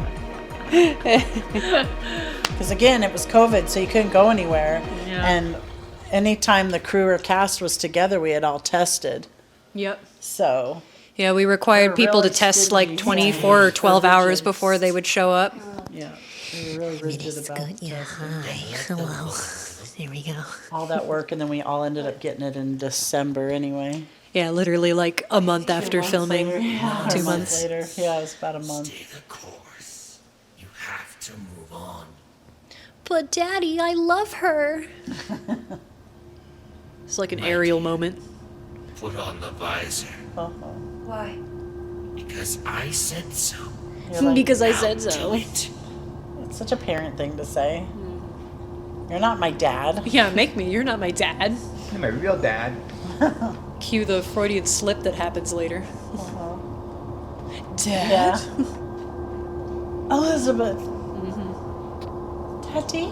Because again, it was COVID, so you couldn't go anywhere. Yeah. And anytime the crew or cast was together, we had all tested. Yep. So. Yeah, we required We're people to really test like stingy. 24 or 12 hours before they would show up. Yeah, we were really rigid about Yeah, hi. Hello. There we go. all that work, and then we all ended up getting it in December anyway. Yeah, literally like a month after months filming. later. Yeah, 2 a month months. later. Yeah, it was about a month. Stay the course. You have to move on. But Daddy, I love her. It's like an aerial moment. Put on the visor. Why? Because I said so. You're like, Because I Now said do so. it. it's such a parent thing to say. You're not my dad. Yeah, make me. You're not my dad. You're my real dad. Cue the Freudian slip that happens later. Yeah. Elizabeth. Daddy.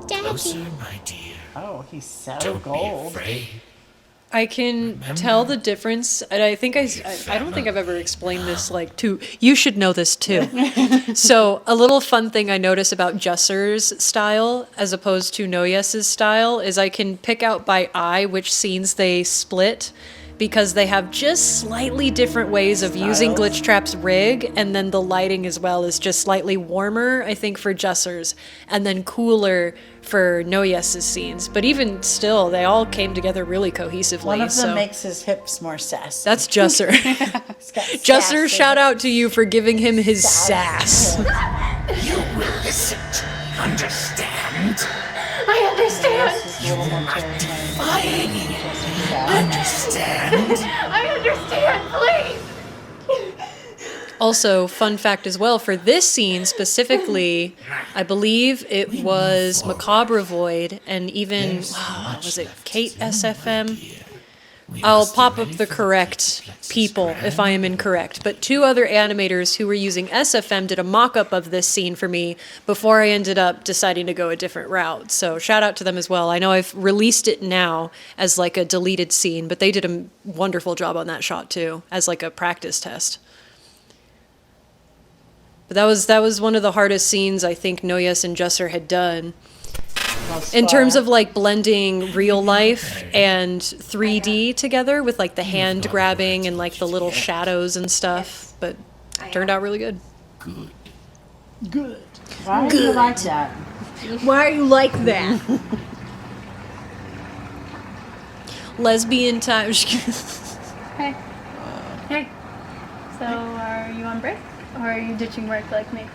Closer, my dear. Oh, he's so Don't be gold. afraid. I can tell the difference, and I think I don't think I've ever explained this like to you should know this too. So a little fun thing I notice about Jusser's style as opposed to Noyes's style is I can pick out by eye which scenes they split because they have just slightly different ways of using Glitch Trap's rig, and then the lighting as well is just slightly warmer, I think, for Jusser's, and then cooler for No Yes's scenes. But even still, they all came together really cohesively. One of them makes his hips more sassy. That's Jusser. Jusser, shout out to you for giving him his sass. You will listen. Understand? I understand. Understand? I understand, please. Also, fun fact as well, for this scene specifically, I believe it was Macabre Void and even, was it Kate SFM? I'll pop up the correct people if I am incorrect, but 2 other animators who were using SFM did a mock-up of this scene for me before I ended up deciding to go a different route. So shout out to them as well. I know I've released it now as like a deleted scene, but they did a wonderful job on that shot too, as like a practice test. But that was one of the hardest scenes I think Noyes and Jusser had done. In terms of like blending real life and 3D together with like the hand grabbing and like the little shadows and stuff, but turned out really good. Good. Why do you like that? Why are you like that? Lesbian time. Hey. Hey. So are you on break? Or are you ditching work like me?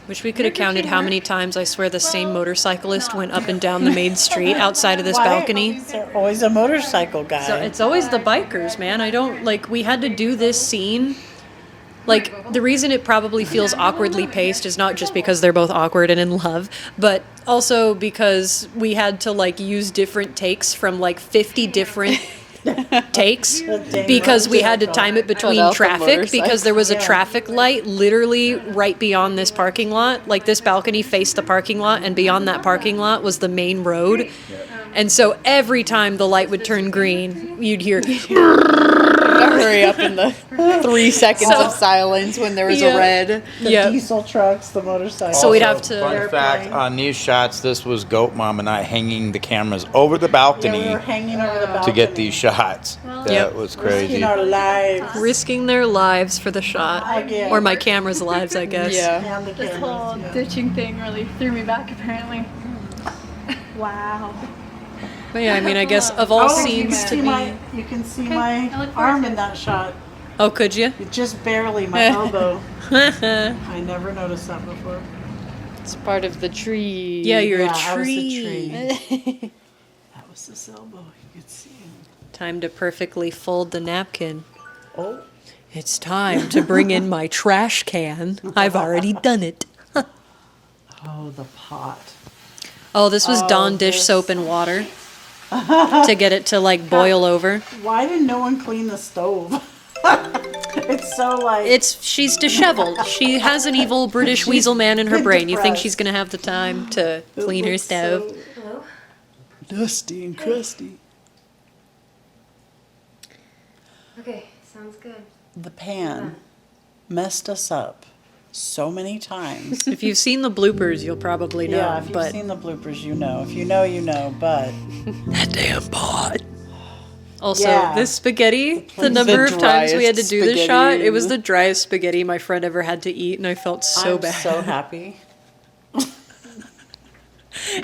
Wish we could have counted how many times I swear the same motorcyclist went up and down the main street outside of this balcony. There's always a motorcycle guy. So it's always the bikers, man. I don't, like, we had to do this scene. Like, the reason it probably feels awkwardly paced is not just because they're both awkward and in love, but also because we had to, like, use different takes from, like, 50 different takes because we had to time it between traffic because there was a traffic light literally right beyond this parking lot. Like, this balcony faced the parking lot, and beyond that parking lot was the main road. And so every time the light would turn green, you'd hear hurry up in the 3 seconds of silence when there was a red. The diesel trucks, the motorcycles. So we'd have to. Fun fact on these shots, this was Goat Mom and I hanging the cameras over the balcony, we were hanging over the balcony to get these shots. That was crazy. Risking our lives. Risking their lives for the shot. Again. Or my camera's lives, I guess. Yeah. This whole ditching thing really threw me back, apparently. Wow. But yeah, I mean, I guess of all scenes to be. You can see my arm in that shot. Oh, could you? Just barely, my elbow. I never noticed that before. It's part of the tree. Yeah, you're a I was tree. the tree. That was this elbow. You could see him. Time to perfectly fold the napkin. Oh. It's time to bring in my trash can. I've already done it. Oh, the pot. Oh, this was Dawn dish soap and water to get it to like boil over. Why did no one clean the stove? It's so like. She's disheveled. She has an evil British weasel man in her brain. You think she's gonna have the time to clean her stove? So dusty and crusty. Okay, sounds good. The pan messed us up so many times. If you've seen the bloopers, you'll probably know. Yeah, if you've seen the bloopers, you know. If you know, you know. But that damn pot. Also, Yeah. this spaghetti, the number of times we had to do this shot, it was the driest spaghetti my friend ever had to eat, and I felt so I'm bad. so happy.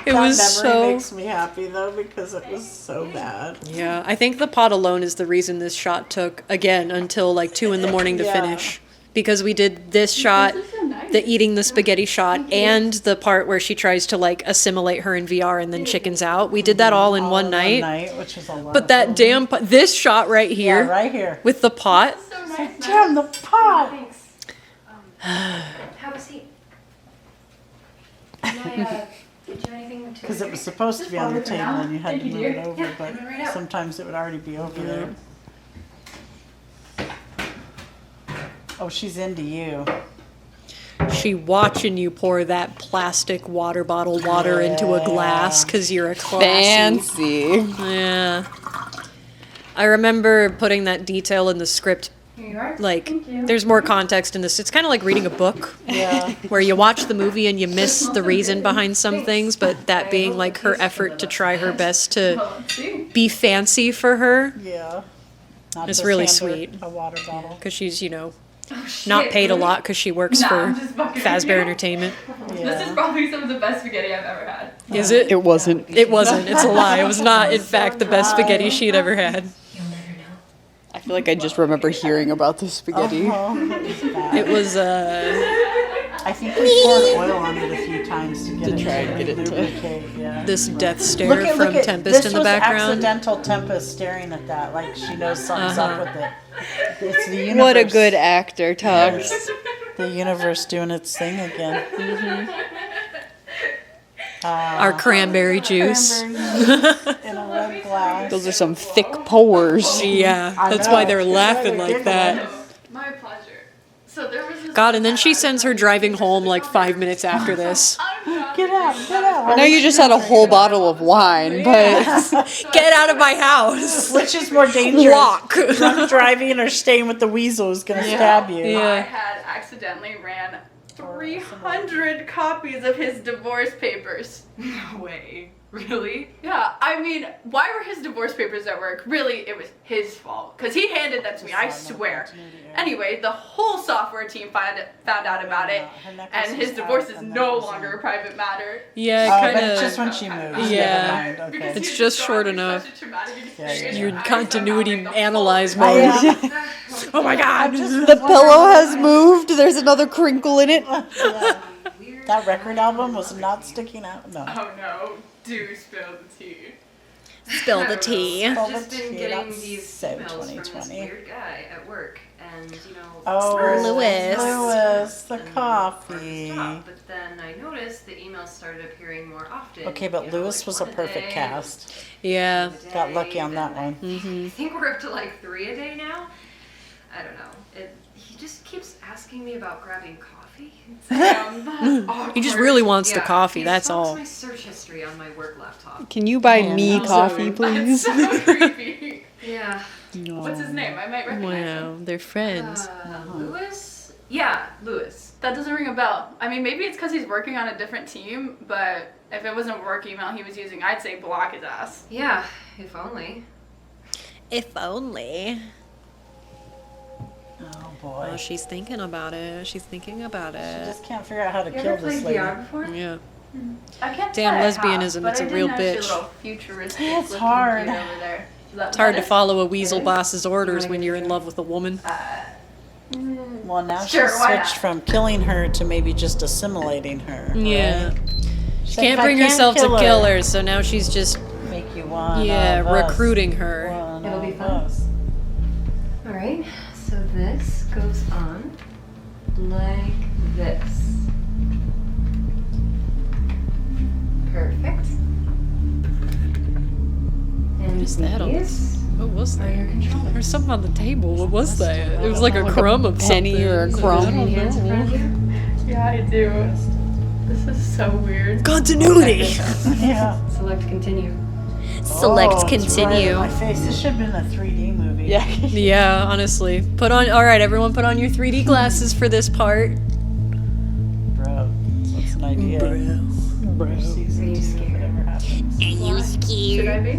It was so. makes me happy though because it was so bad. Yeah, I think the pot alone is the reason this shot took again until like 2 a.m. to Yeah. finish. Because we did this shot, the eating the spaghetti shot, and the part where she tries to like assimilate her in VR and then chickens out. We did that all in one night. Which is a lot. But that damn pot, this shot right here, Yeah, right here. with the pot. Damn the pot. Thanks. Have a seat. Can I get you anything to Because it was supposed to be on the table and you had to move it over, but sometimes it would already be over there. Oh, she's into you. She watching you pour that plastic water bottle water into a glass because you're a classy. Fancy. Yeah. I remember putting that detail in the script. Here you are. Like, there's more context in this. It's kind of like reading a book. Yeah. Where you watch the movie and you miss the reason behind some things, but that being like her effort to try her best to be fancy for her. Yeah. Not It's just really hand her sweet. A water bottle. Because she's, you know, shit, not paid a really? lot because she works Nah, for I'm just fucking Fazbear with you. Entertainment. This is probably some of the best spaghetti I've ever had. Is it? It wasn't. It wasn't. It's a lie. It was not, in fact, the best spaghetti she'd ever had. I feel like I just remember hearing about this spaghetti. It was, I think we poured oil on it a few times to try and get it to lubricate. Yeah. this death stare Look from at Tempest this in the was background. accidental Tempest staring at that, like she knows something's up with it. It's the universe. What a good actor, Tubbs. The universe doing its thing again. Our cranberry juice. In a red glass. Those are some thick pores. Yeah, I that's know. why they're laughing like that. My pleasure. So there was this God, and then she sends her driving home like 5 minutes after this. Get out, get out. I know you just had a whole bottle of wine, but Get out of my house. Which is more dangerous? Walk. Drunk driving or staying with the weasel who's going to stab you. I had accidentally ran 300 copies of his divorce papers. No way. Really? Yeah, I mean, why were his divorce papers at work? Really, it was his fault. Because he handed them to me, I swear. Anyway, the whole software team found out about it, and his divorce is no longer a private matter. Yeah, Oh, kind but of. it's just when she moves. Yeah. Never mind. Okay. It's just short enough. Yeah. Your continuity analyze mode. Oh my god. the pillow has moved. There's another crinkle in it. That record album was not sticking out. No. Oh no, do spill the tea. Spill the tea. I've Spill just the been tea, getting that's these so emails from this 2020. weird guy at work, and you know, Oh, Lewis. Lewis, the and coffee. stop, but then I noticed the emails started appearing more often. Okay, but you know, Lewis like was a one perfect day, cast. Yeah. Got lucky on that one. I think we're up to like 3 a day now. I don't know. He just keeps asking me about grabbing coffee. He just really wants the Yeah, coffee, he that's stalks all. my search history on my work laptop. Can you buy me coffee, please? So creepy. Yeah. What's his name? I might recognize him. Wow, they're friends. Lewis? Yeah, Lewis. That doesn't ring a bell. I mean, maybe it's because he's working on a different team, but if it wasn't a work email he was using, I'd say block his ass. Yeah, if only. If only. Oh boy. Well, she's thinking about it. She's thinking about She it. just can't figure out how to You kill ever this played lady. VR before? Yeah. I can't Damn, say I have, lesbianism, but it's I a did real notice your bitch. little futuristic It's looking hard. dude over there. It's hard to follow a weasel boss's orders when you're in love with a woman. Well, now Sure, she's why switched not? from killing her to maybe just assimilating her. Yeah. right? She She's like, can't "If I bring can't herself to kill kill her, so now she's just, Make you one. yeah, of us. recruiting her. One It'll be of fun. us. Alright, so this goes on like this. Perfect. And What is that on these What was are your that? controllers. There's something on the table. What was that? It was like a crumb of penny something. or a crumb. I don't Any hands in front know. of you? Yeah, I do. This is so weird. Continuity. Yeah. Select continue. Select Oh, it's right continue. in my face. This should have been a 3D movie. Yeah. Yeah, honestly. Put on. All right, everyone, put on your 3D glasses for this part. Bro, what's an idea? Bro. Season Are you 2, scared? whatever happens. Should I be?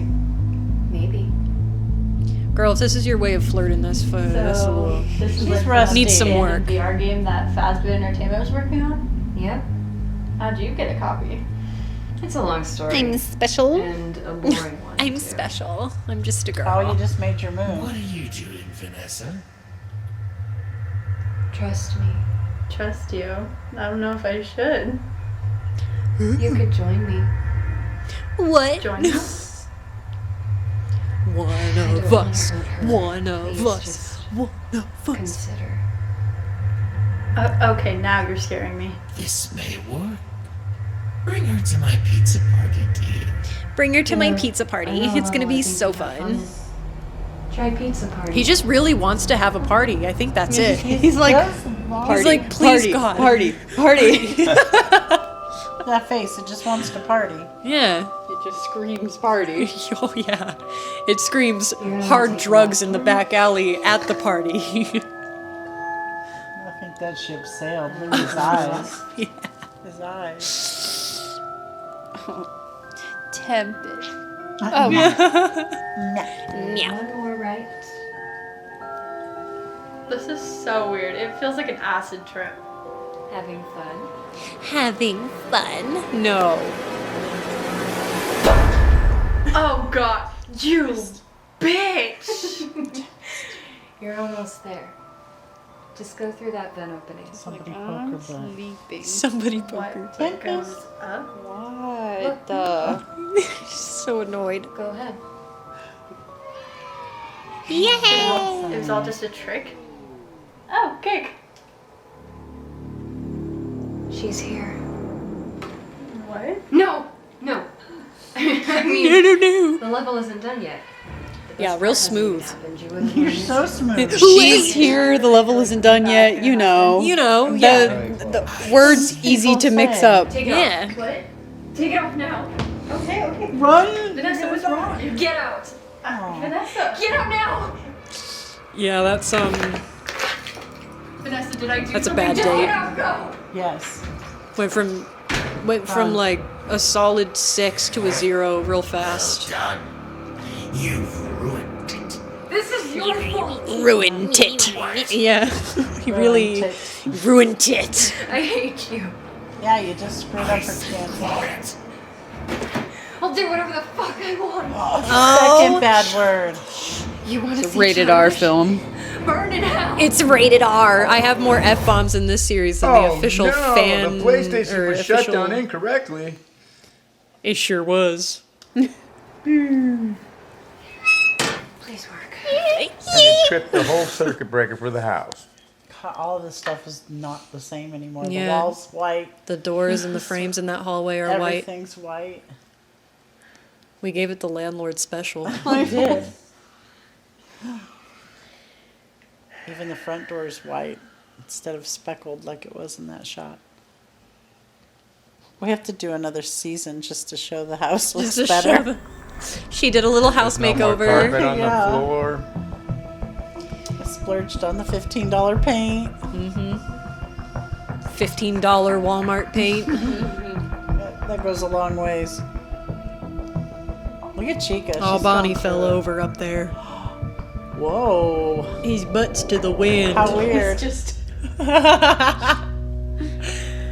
Maybe. Girl, if this is your way of flirting, that's fun. That's a little. This is She's like rusty. Needs some the work. VR game that Fazbear Entertainment was working on. Yep. How'd you get a copy? It's a long story. special. And a boring one. I'm too. special. I'm just a girl. Oh, you just made your move. What are you doing, Vanessa? Trust me. Trust you. I don't know if I should. You could join me. What? Join us. One don't of wanna us. hurt her. One of Please us. just One of us. Consider. Okay, now you're scaring me. This may work. Bring her to my pizza party, dear. Bring her to my Yeah. pizza party. I know, It's gonna I be think so you'll have fun. Try pizza party. He just really wants to have a party. I think that's it. He's like, party, He's like, please, party, God. party, party. That face, it just wants to party. Yeah. It just screams party. Oh yeah. It screams gonna hard take drugs that. in the back alley at the party. I think that ship sailed. Look at his eyes. Yeah. His eyes. Tempted. Oh. One more right. This is so weird. It feels like an acid trip. Having fun? Having fun? No. Oh god, you bitch! You're almost there. Just go through that vent opening. Somebody I'm poke her butt. sleeping. Somebody poker. What goes up? What the? So annoyed. Go ahead. Yay! It was all just a trick. Oh, cake. She's here. What? No! No! I mean, No. the level isn't done yet. The Yeah, best real part hasn't smooth. happened. You wouldn't You're hear so this. smooth. She's here. The level isn't done yet. You know. You know, The, yeah. the words easy to mix up. Take it Yeah. off. What? Take it off now. Okay. Run! Vanessa, what's wrong? Get out. Oh. Vanessa! Get out now. Yeah, that's Vanessa, did I do That's a something? bad Just date. get out, go! Yes. went from like a solid 6 to a 0 real fast. Done. You've ruined it. This is your fault. Ruined it. Yeah, he really ruined it. I hate you. Yeah, you just screwed up her chance. I'll do whatever the fuck I want. Second bad word. You want to It's a see rated R cherish? film. Burn in hell. It's rated R. I have more F-bombs in this series than the official fan. The PlayStation or was shut official- down incorrectly. It sure was. Please work. And it tripped the whole circuit breaker for the house. All of this stuff is not the same anymore. Yeah. The wall's white. The doors and the frames in that hallway are white. Everything's white. We gave it the landlord special. We did. Even the front door is white instead of speckled like it was in that shot. We have to do another season just to show the house looks Just to better. show the- She did a little house There's no more makeover. carpet on Yeah. the floor. I splurged on the $15 paint. $15 Walmart paint. That goes a long ways. Look at Chica. Oh, She's Bonnie gone fell through it. over up there. Whoa. He's butts to the wind. How weird. It's just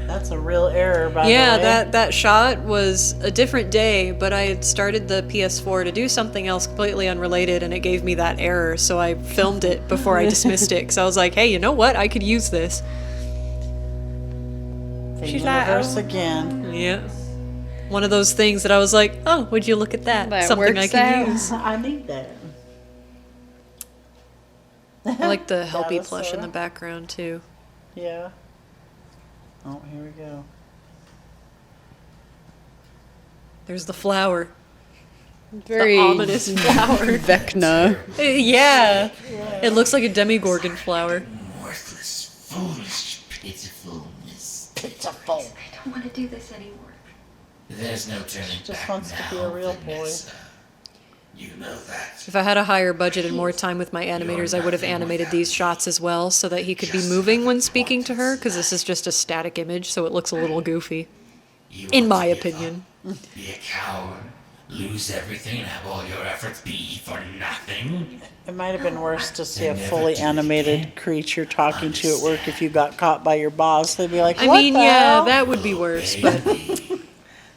That's a real error, by the yeah, way. that shot was a different day, but I had started the PS4 to do something else completely unrelated, and it gave me that error, so I filmed it before I dismissed it, because I was like, hey, you know what? I could use this. The She's like, universe oh. again. Yeah. One of those things that I was like, oh, would you look at that? That Something I works could out. use. I need that. I like the Helpy Data plush in soda. the background, too. Yeah. Oh, here we go. There's the flower. Very the ominous flower. Vecna. Yeah. It looks like a demigorgon flower. Worthless, foolish, pitifulness. Pitiful. I don't want to do this anymore. There's no turning Just back wants to be now, a real boy. Vanessa. You know that. If I had a higher budget and more time with my animators, I would have animated these shots as well so that he could be moving when speaking to her, because this is just a static image, so it looks a little goofy. In my opinion. Be a coward, lose everything, and have all your efforts be for nothing. It might have been worse to see a fully animated creature talking to you at work if you got caught by your boss. They'd be like, I what mean, the yeah, hell? that would be worse, but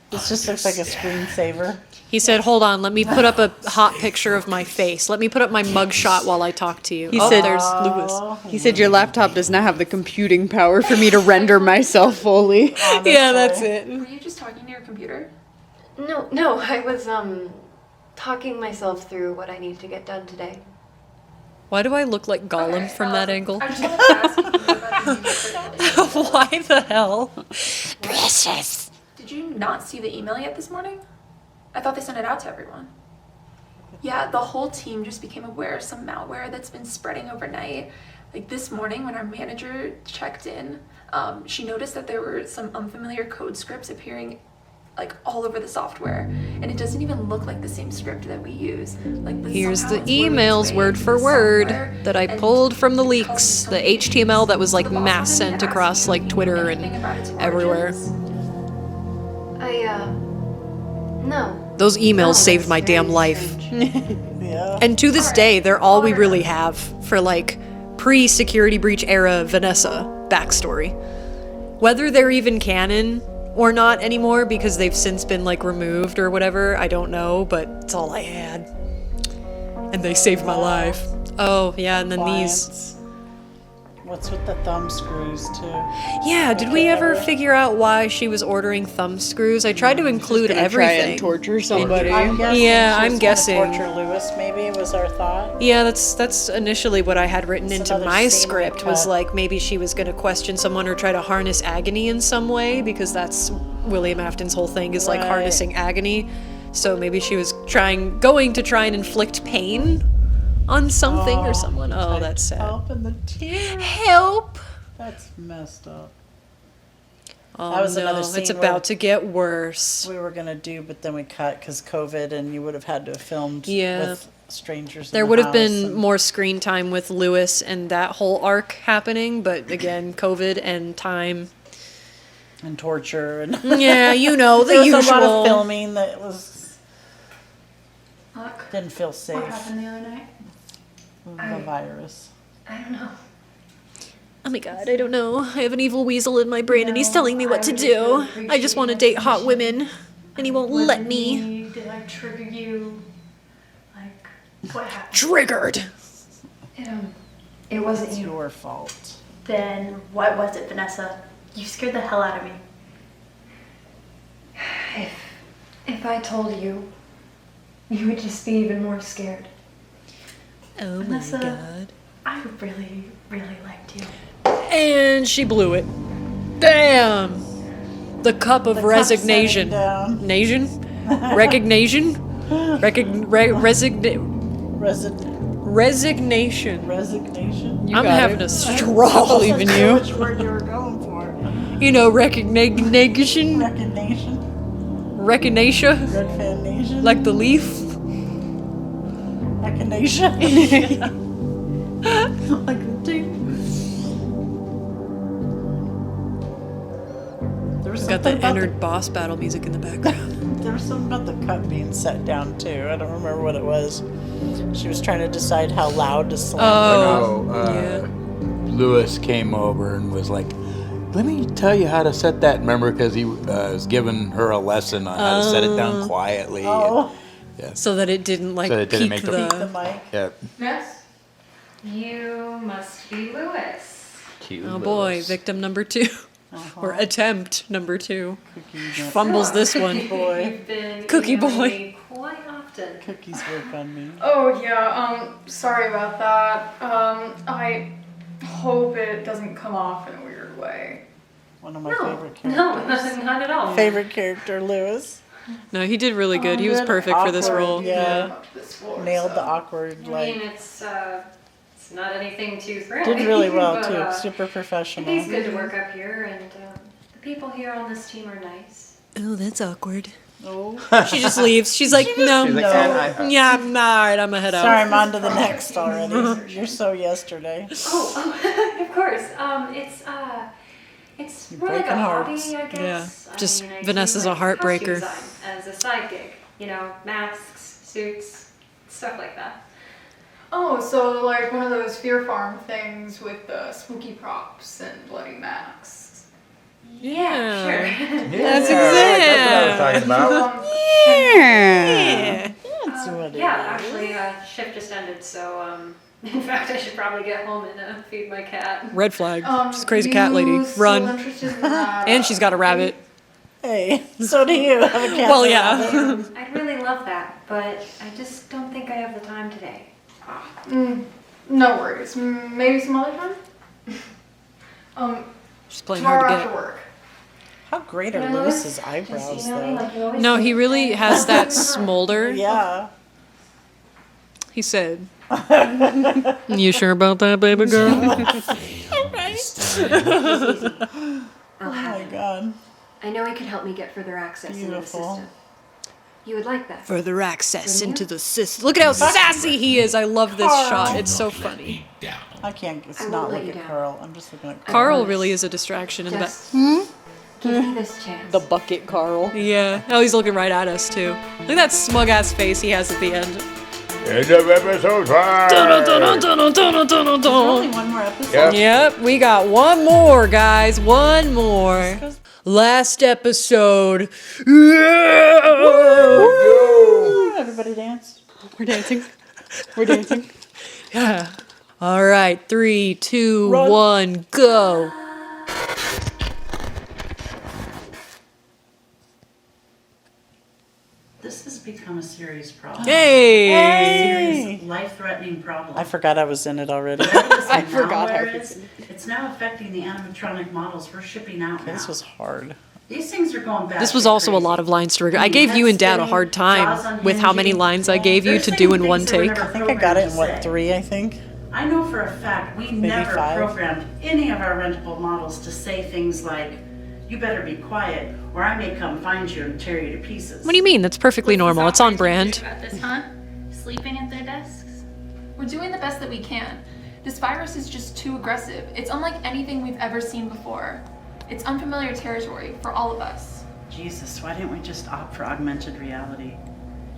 This just looks like a screensaver. he said, hold on, let me put up a hot picture of my face. Let me put up my mugshot while I talk to you. He Oh, said- there's Lewis. He said your laptop does not have the computing power for me to render myself fully. Yeah, that's it. Were you just talking to your computer? No, I was talking myself through what I need to get done today. Why do I look like Gollum from that angle? I just wanted to ask you about the new curriculum. Why the hell? Precious. Did you not see the email yet this morning? I thought they sent it out to everyone. Yeah, the whole team just became aware of some malware that's been spreading overnight. Like this morning when our manager checked in, she noticed that there were some unfamiliar code scripts appearing like all over the software, and it doesn't even look like the same script that we use. Like, but Here's the somehow it's working its emails way word into for the word software, that I and pulled from the it's causing leaks, some the HTML that was like The boss mass wasn't sent even across asking like you Twitter anything and about its everywhere. origins. No. Those emails No, saved that's my damn very life. strange. Yeah. And to this day, they're all we really have for like pre-security breach era Vanessa backstory. Whether they're even canon or not anymore because they've since been like removed or whatever, I don't know, but it's all I had. And they saved my life. Oh, yeah, and then these. What's with the thumb screws too? Yeah, did we ever figure out why she was ordering thumb screws? I tried to include everything. Try and torture somebody. I'm guessing Yeah, she I'm was guessing. gonna torture Lewis, maybe was our thought. Yeah, that's initially what I had written into another my scene we script was cut. like maybe she was going to question someone or try to harness agony in some way because that's William Afton's whole thing is like Right. harnessing agony. So maybe she was going to try and inflict pain on something or someone. Oh, that's sad. Help in the tears. Help. That's messed up. Oh, That was no, another scene it's where about to get worse. We were gonna do, but then we cut because COVID, and you would have had to have filmed Yeah. with strangers. There in the would have house been and- more screen time with Lewis and that whole arc happening, but again, COVID and time. and torture and Yeah, you know, the there was a lot usual. of filming that was Look, didn't feel safe. what happened the other night? The virus. I don't know. Oh my god, I don't know. I have an evil weasel in my brain and he's telling me what to do. I just want to date hot women and he won't let me. Did I trigger you? Like, what happened? Triggered. It wasn't It's you. your fault. Then what was it, Vanessa? You scared the hell out of me. If I told you, you would just be even more scared. Oh Vanessa, my god. I really, really liked you. And she blew it. Damn. The cup of The cup's resignation. setting down. Nation? Recognition? Resignation. Resignation. You I'm got having it. a stroke. I believe in you. Which word you were going for? You know, recognition? Recognition. Recognition? Red Fan Nation. Like the leaf? Recognition. like the team. There was Got the something about entered boss battle music in the background. There was something about the cut being set down too. I don't remember what it was. She was trying to decide how loud to slam. Oh, Lewis came over and was like, let me tell you how to set that. Remember, because he was giving her a lesson on how to set it down quietly. Oh. Yeah. So that it didn't like So it didn't peak make the mic. Yeah. Yes? You must be Lewis. Cute Oh boy, Lewis. victim number 2. Or attempt number 2. Fumbles Sure. this one. You've been Cookie emailing boy. me quite often. Cookies work on me. Oh yeah, sorry about that. I hope it doesn't come off in a weird way. One of my No, favorite no, characters. not at all. Favorite character, Lewis. No, he did really good. He was Good, perfect for this awkward, role. Yeah. This floor, Nailed the so. awkward, I like. mean, it's not anything too thrilling. Did really well but, too. Super professional. It's good to work up here, and the people here on this team are nice. Oh, that's awkward. Oh. She just leaves. She's like, no. She's like, No. Yeah, I'm alright, I'm gonna head Sorry, out. I'm on to the next already. You're so yesterday. Oh, of course. It's You're more like a breaking hobby, hearts. I guess. Yeah, just I do, Vanessa's a like, heartbreaker. costume design as a side gig. You know, masks, suits, stuff like that. Oh, so like one of those Fear Farm things with the spooky props and bloody masks. Yeah. Sure. That's That's what I was talking about. Yeah. That's what it Yeah, is. actually, shift just ended, so in fact, I should probably get home and feed my cat. Red flag. She's a crazy cat you lady. still Run. interested in that, And she's got a rabbit. Hey, so do you. Have a cat. Well, and a yeah. rabbit. I'd really love that, but I just don't think I have the time today. No worries. Maybe some other time. She's playing Tomorrow hard to after get. work. How great are You know, Lewis's just eyebrows, email me though? like you always No, do. he really has that smolder. Yeah. He said, you sure about that, baby girl? Oh my god. I know he could help me get further access into the Beautiful. system. You would like that. Further access Wouldn't into you? the system. Look at how sassy he is. I love this Carl. shot. It's so funny. I can't. It's I won't not let look you at down. Carl. I'm just looking at Carl really is a distraction in the back. Just give me this chance. The bucket Carl. Yeah. Oh, he's looking right at us, too. Look at that smug ass face he has at the end. End of episode 5. There's only one more episode. Yep, we got one more, guys. One more. Last episode. Everybody dance. We're dancing. We're dancing. Yeah. All right. 3, 2, Run. 1, go. This has become a serious problem. Hey! Serious, life-threatening problem. I forgot I was in it already. I forgot how It's now affecting the animatronic models we're shipping out now. This was hard. These things are going back. This was also a lot of lines to regret. I gave you and Dad a hard time with how many lines I gave you to do in one take. I think I got it in, what, 3, I think? I know for a fact we Maybe never 5. programmed any of our rentable models to say things like, "You better be quiet, or I may come find you and tear you to pieces." What do you mean? That's perfectly normal. It's on brand. About this, huh? Sleeping at their desks? We're doing the best that we can. This virus is just too aggressive. It's unlike anything we've ever seen before. It's unfamiliar territory for all of us. Jesus, why didn't we just opt for augmented reality?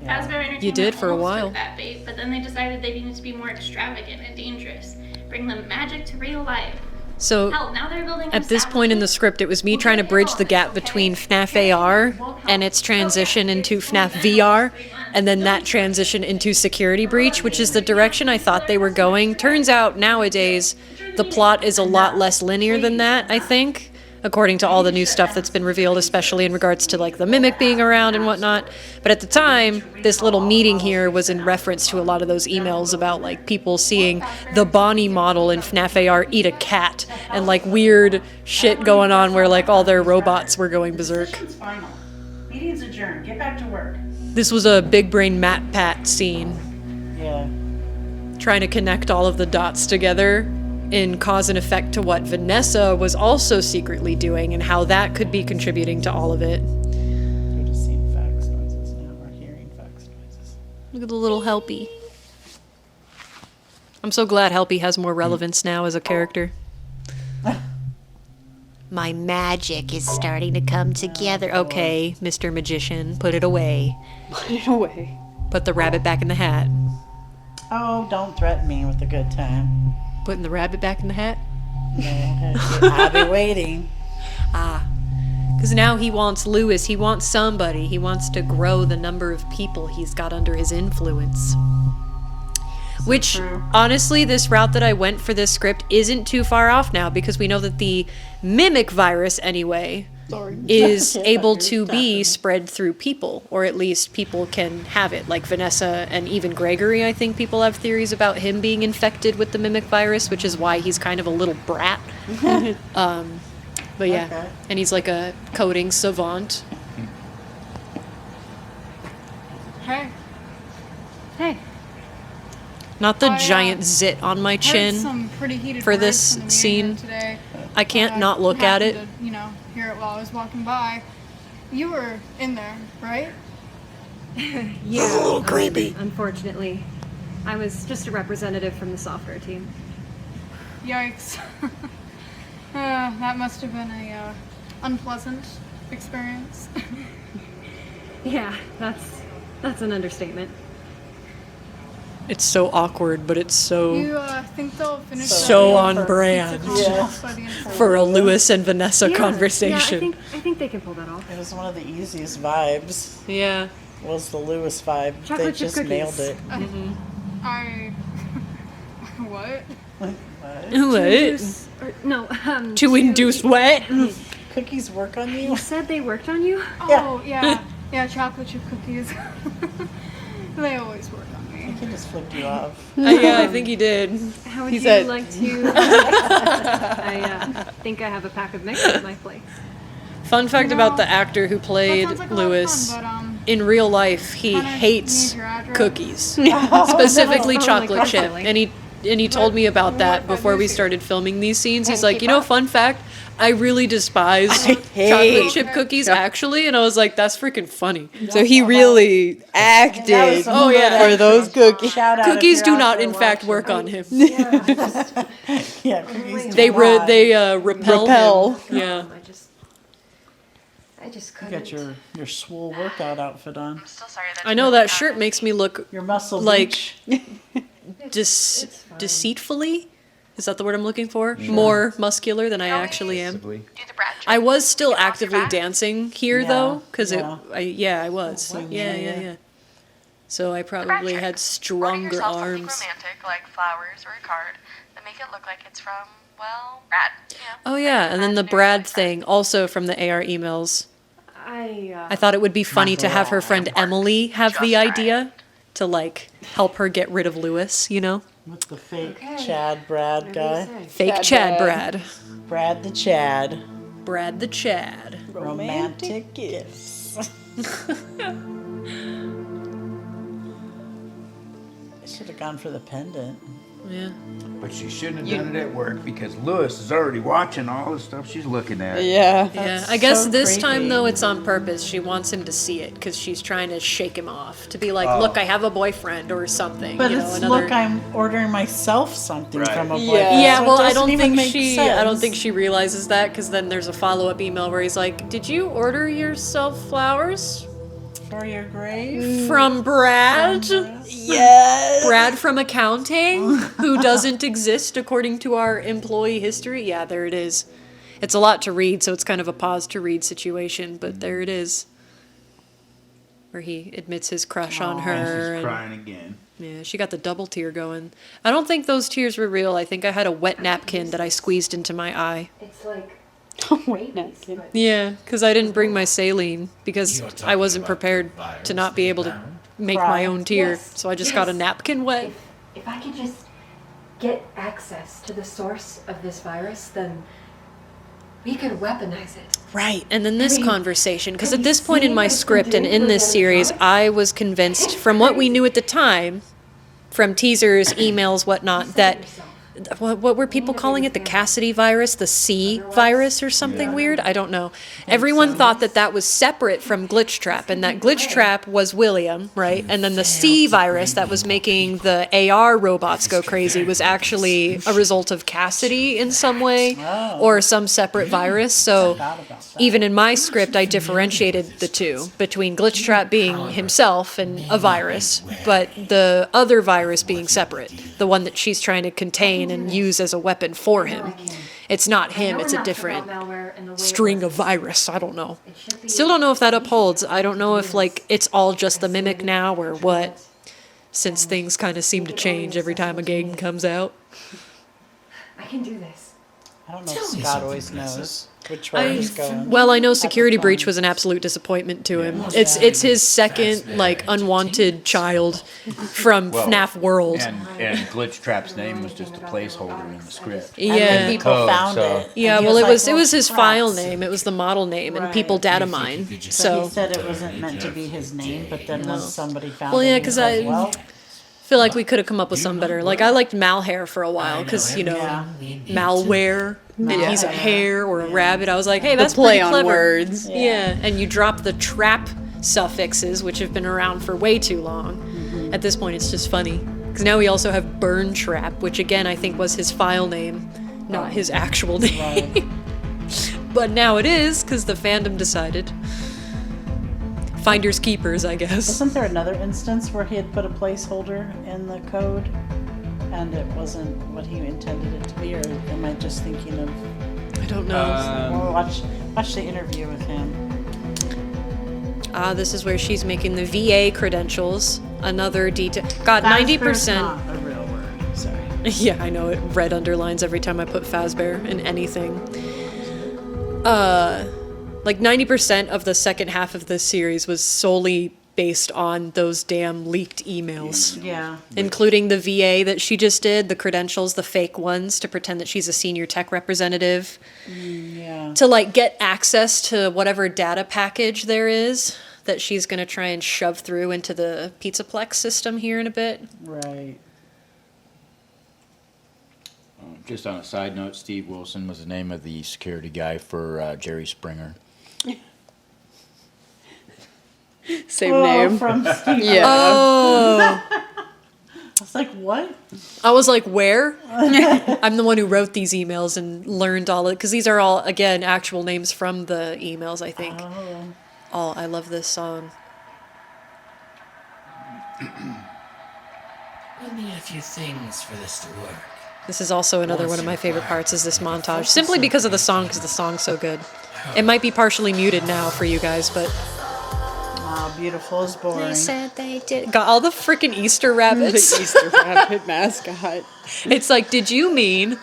Fazbear Entertainment You did for a almost while. took that bait, but then they decided they needed to be more extravagant and dangerous. Bring the magic to real life. So, Hell, now they're building at this point in the script, it was me trying to bridge the gap between FNAF AR and its transition into FNAF VR, and then that transition into Security Breach, which is the direction I thought they were going. Turns out, nowadays, the plot is a lot less linear than that, I think, according to all the new stuff that's been revealed, especially in regards to, like, the Mimic being around and whatnot. But at the time, this little meeting here was in reference to a lot of those emails about, like, people seeing the Bonnie model in FNAF AR eat a cat, and, like, weird shit going on where, like, all their robots were going berserk. Decision's final. Meeting's adjourned. Get back to work. This was a big brain Matt Pat scene. Yeah. Trying to connect all of the dots together in cause and effect to what Vanessa was also secretly doing and how that could be contributing to all of it. We're just seeing fax noises now. We're hearing fax noises. Look at the little Helpy. I'm so glad Helpy has more relevance now as a character. My magic is starting to come together. Okay, Mr. Magician, put it away. Put it away. Put the rabbit back in the hat. Oh, don't threaten me with a good time. Putting the rabbit back in the hat? No, I'll be waiting. Because now he wants Lewis. He wants somebody. He wants to grow the number of people he's got under his influence. Which, honestly, this route that I went for this script isn't too far off now, because we know that the Mimic virus, anyway, is able to be spread through people, or at least people can have it. Like Vanessa and even Gregory, I think people have theories about him being infected with the Mimic virus, which is why he's kind of a little brat. But yeah, Okay. and he's like a coding savant. Hey. Hey. Not the I, giant zit on my heard chin some pretty heated for words this from the meeting scene. today. I can't not look at it. Happened to, you know, hear it while I was walking by. You were in there, right? Yeah. a little creepy. Unfortunately, I was just a representative from the software team. Yikes. That must have been a unpleasant experience. Yeah, that's an understatement. It's so awkward, but it's so You think they'll finish so that on pizza brand contest by the end of the for a week? Lewis and Vanessa Yeah, conversation. Yeah, I think they can pull that off. It was one of the easiest vibes. Yeah. Was the Lewis vibe. Chocolate They chip just cookies. nailed it. I... What? What? To induce what? Cookies work on you? You said they worked on you? Oh, yeah. Yeah, chocolate chip cookies. They always work on me. I can just flip you off. Yeah, I think he did. How would He you said- like to... I think I have a pack of mix at my place. Fun fact about the actor who played sounds like a lot of Lewis. fun, but, In real life, he kinda hates need your address. cookies, Oh, specifically no. chocolate Oh, like chip. really? And he told me about that before we started filming these scenes. He's like, you know, fun fact, I really despise chocolate chip cookies, actually. And I was like, that's freaking funny. So he really acted Oh, yeah. for those cookies. Cookies do not, in fact, work on him. Yeah, cookies They repel. Repel. Him. Yeah. I just You couldn't. got your swole workout outfit on. I know that shirt makes me look Your muscle like beach. deceitfully. Is that the word I'm looking for? More muscular than I actually am. I was still actively dancing here though, because I was. Yeah. So I probably had stronger arms. Romantic, like flowers or a card, that make it look like it's from, well, Brad. Oh yeah, and then the Brad thing, also from the AR emails. I thought it would be funny to have her friend Emily have the idea to like help her get rid of Lewis, you know? With the fake Chad Brad guy. Fake Chad Brad. Brad the Chad. Brad the Chad. Romantic gifts. I should have gone for the pendant. Yeah. But she shouldn't have done it at work because Lewis is already watching all the stuff she's looking at. Yeah. I guess this time though it's on purpose. She wants him to see it because she's trying to shake him off. To be like, look, I have a boyfriend or something. But you it's know, look, I'm ordering myself something from a boyfriend. Yeah, So well, it I doesn't don't even think make I don't sense. think she realizes that because then there's a follow-up email where he's like, "Did you order yourself flowers For your grave? from Brad?" Yes. Brad from accounting, who doesn't exist according to our employee history. Yeah, there it is. It's a lot to read, so it's kind of a pause to read situation, but there it is. Where he admits his crush on her. She's crying again. Yeah, she got the double tear going. I don't think those tears were real. I think I had a wet napkin that I squeezed into my eye. It's like Wet napkin. Yeah, because I didn't bring my saline because I wasn't prepared to not be able to make my own tear. Yes, So I just got a napkin wet. If I could just get access to the source of this virus, then we could weaponize it. Right, and then this I mean, conversation, because have at this you point in seen my what it's script been and doing in for this the series, electronics? I was convinced from what we knew at the time, from teasers, emails, whatnot, that what were people calling it? The Cassidy virus, the C virus, or something weird? I don't know. Everyone thought that that was separate from Glitch Trap, and that Glitch Trap was William, right? And then the C virus that was making the AR robots go crazy was actually a result of Cassidy in some way, or some separate virus. So even in my script, I differentiated the two between Glitch Trap being himself and a virus, but the other virus being separate, the one that she's trying to contain and use as a weapon for him. It's not him, it's a different string of virus. I don't know. Still don't know if that upholds. I don't know if like it's all just the mimic now or what, since things kind of seem to change every time a game comes out. I can do this. I don't know if Scott always knows which way he's going. Well, I know Security Breach was an absolute disappointment to him. It's his second like unwanted child from FNAF World. And Glitch Trap's name was just a placeholder in the script. Yeah. And then people found it. Yeah, And he well, was it like, was his "Oh, file crap." name. It was the model name, and Right. people data mine. So So he said it wasn't meant to be his name, but then once somebody found Well, it, yeah, he because was I like, well, feel like we could have come up with some better. Like I liked Malhair for a while because malware. And Yeah. he's a hare or a rabbit. I was like, hey, that's play pretty on clever. words. Yeah. And you drop the trap suffixes, which have been around for way too long. At this point, it's just funny because now we also have Burn Trap, which again I think was his file name, not his actual name. But now it is because the fandom decided. Finders keepers, I guess. wasn't there another instance where he had put a placeholder in the code and it wasn't what he intended it to be, or am I just thinking of? I don't know. Well, watch the interview with him. This is where she's making the VA credentials. Another detail. God, Fazbear's 90%. not a real word. Sorry. Yeah, I know it. Red underlines every time I put Fazbear in anything. Like 90% of the second half of this series was solely based on those damn leaked emails. Yeah. Including the VA that she just did, the credentials, the fake ones, to pretend that she's a senior tech representative. Yeah. To like get access to whatever data package there is that she's going to try and shove through into the Pizzaplex system here in a bit. Right. Just on a side note, Steve Wilson was the name of the security guy for Jerry Springer. Same name. From Steve. Yeah. Oh. like, what? I was like, where? I'm the one who wrote these emails and learned all of it, because these are all, again, actual names from the emails, I think. Oh, I love this song. We'll need a few things for this to work. This is also another one of my favorite parts, is this montage. Simply because of the song, because the song's so good. It might be partially muted now for you guys, but... Wow, beautiful is boring. They said they did. Got all the freaking Easter rabbits. The Easter rabbit mascot. It's like, did you mean?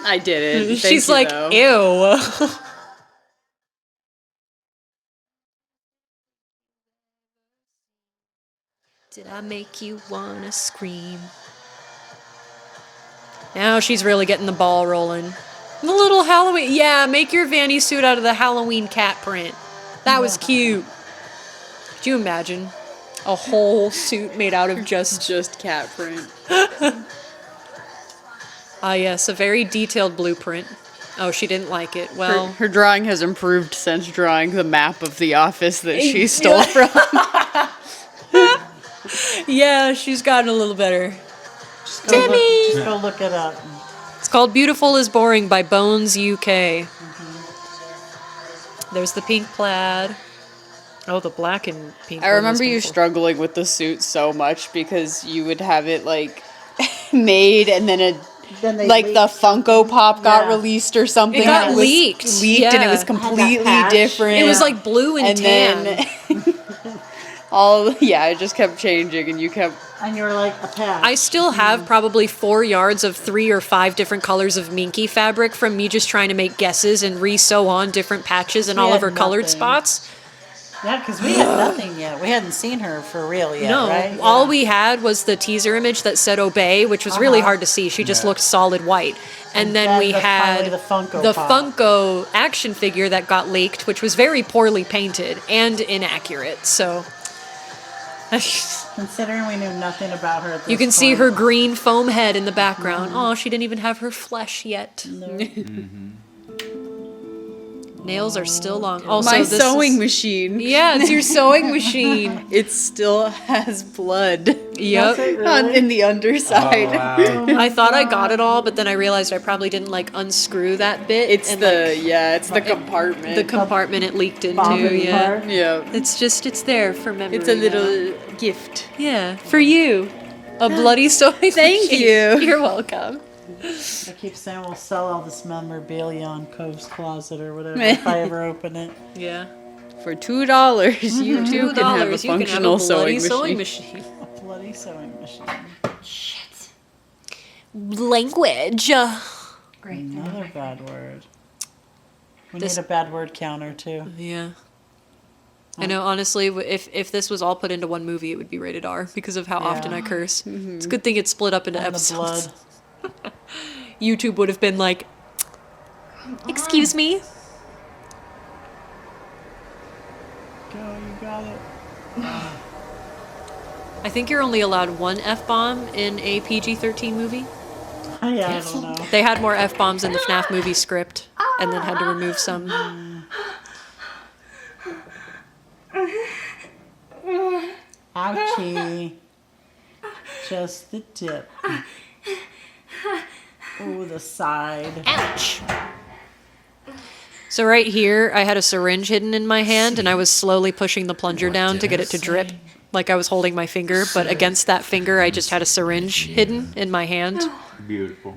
I did it. She's like, ew. Did I make you wanna scream? Now she's really getting the ball rolling. The little Halloween. Yeah, make your Vanny suit out of the Halloween cat print. That was cute. Could you imagine a whole suit made out of just cat print? Ah, yes, a very detailed blueprint. Oh, she didn't like it. Well, Her drawing has improved since drawing the map of the office that she stole from. Yeah, she's gotten a little better. Just Timmy! Go look it up. It's called Beautiful is Boring by Bones UK. There's the pink plaid. Oh, the black and pink. I remember you struggling with the suit so much because you would have it like made and then like the Funko Pop got released or something. It got and leaked. Was leaked and it was completely different. It was like blue and tan. Then it just kept changing and you kept... And you were like, a patch. I still have probably 4 yards of 3 or 5 different colors of minky fabric from me just trying to make guesses and re-sew on different patches and all of her colored spots. Yeah, because we had nothing yet. We hadn't seen her for real yet, No, right? all we had was the teaser image that said obey, which was really hard to see. She just looked solid white. And then we had the Funko the Pop. Funko action figure that got leaked, which was very poorly painted and inaccurate. So Considering we knew nothing about her at this you can see point. her green foam head in the background. Oh, she didn't even have her flesh yet. Nails are still long. Also, my this sewing is- machine. Yeah, it's your sewing machine. It still has blood. Yep. In the underside. I thought I got it all, but then I realized I probably didn't like unscrew that bit. It's and, it's the compartment. The compartment it leaked into. Bobbin Yeah. part. Yeah. It's there for memory. It's a little now. gift. Yeah, for you. A bloody sewing Thank machine. you. You're welcome. I keep saying we'll sell all this memorabilia on Cove's Closet or whatever if I ever open it. Yeah. For $2, you too can have a $2, you can have a functional bloody sewing machine. A bloody sewing machine. Language. Great. Another bad word. We This- need a bad word counter too. Yeah. I know, honestly, if this was all put into one movie, it would be rated R because of how often I curse. It's a good thing it's split up into And the episodes. blood. YouTube would have been like, excuse me? Go, you got it. I think you're only allowed one F-bomb in a PG-13 movie. I don't know. They had more F-bombs in the FNAF movie script and then had to remove some. Ouchie. Just the tip. Ooh, the side. Ouch. So right here, I had a syringe hidden in my hand, and I was slowly pushing the plunger down to get it to drip, like I was holding my finger, but against that finger, I just had a syringe hidden in my hand. Beautiful.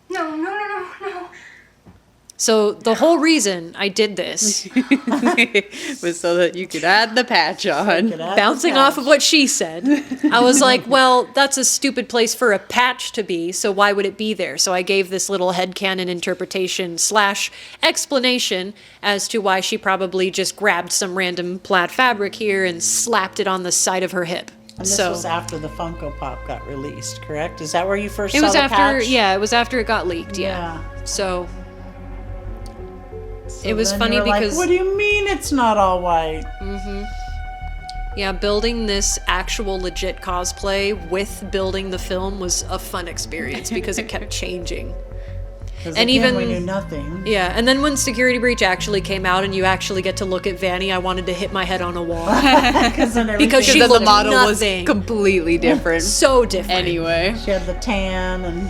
No, no, no, no, no. So the whole reason I did this was so that you could add the patch on. bouncing off of what she said, I was like, well, that's a stupid place for a patch to be, so why would it be there? So I gave this little headcanon interpretation / explanation as to why she probably just grabbed some random plaid fabric here and slapped it on the side of her hip. And this was after the Funko Pop got released, correct? Is that where you first It saw was the after, patch? yeah, it was after it got leaked, yeah. So it was then funny you were like, because what do you mean it's not all white? yeah, building this actual legit cosplay with building the film was a fun experience because it kept changing. 'Cause And again, even we knew nothing. Yeah, and then when Security Breach actually came out and you actually get to look at Vanny, I wanted to hit my head on a wall. Because she the looked model nothing. was completely different. So different. Anyway. She had the tan and...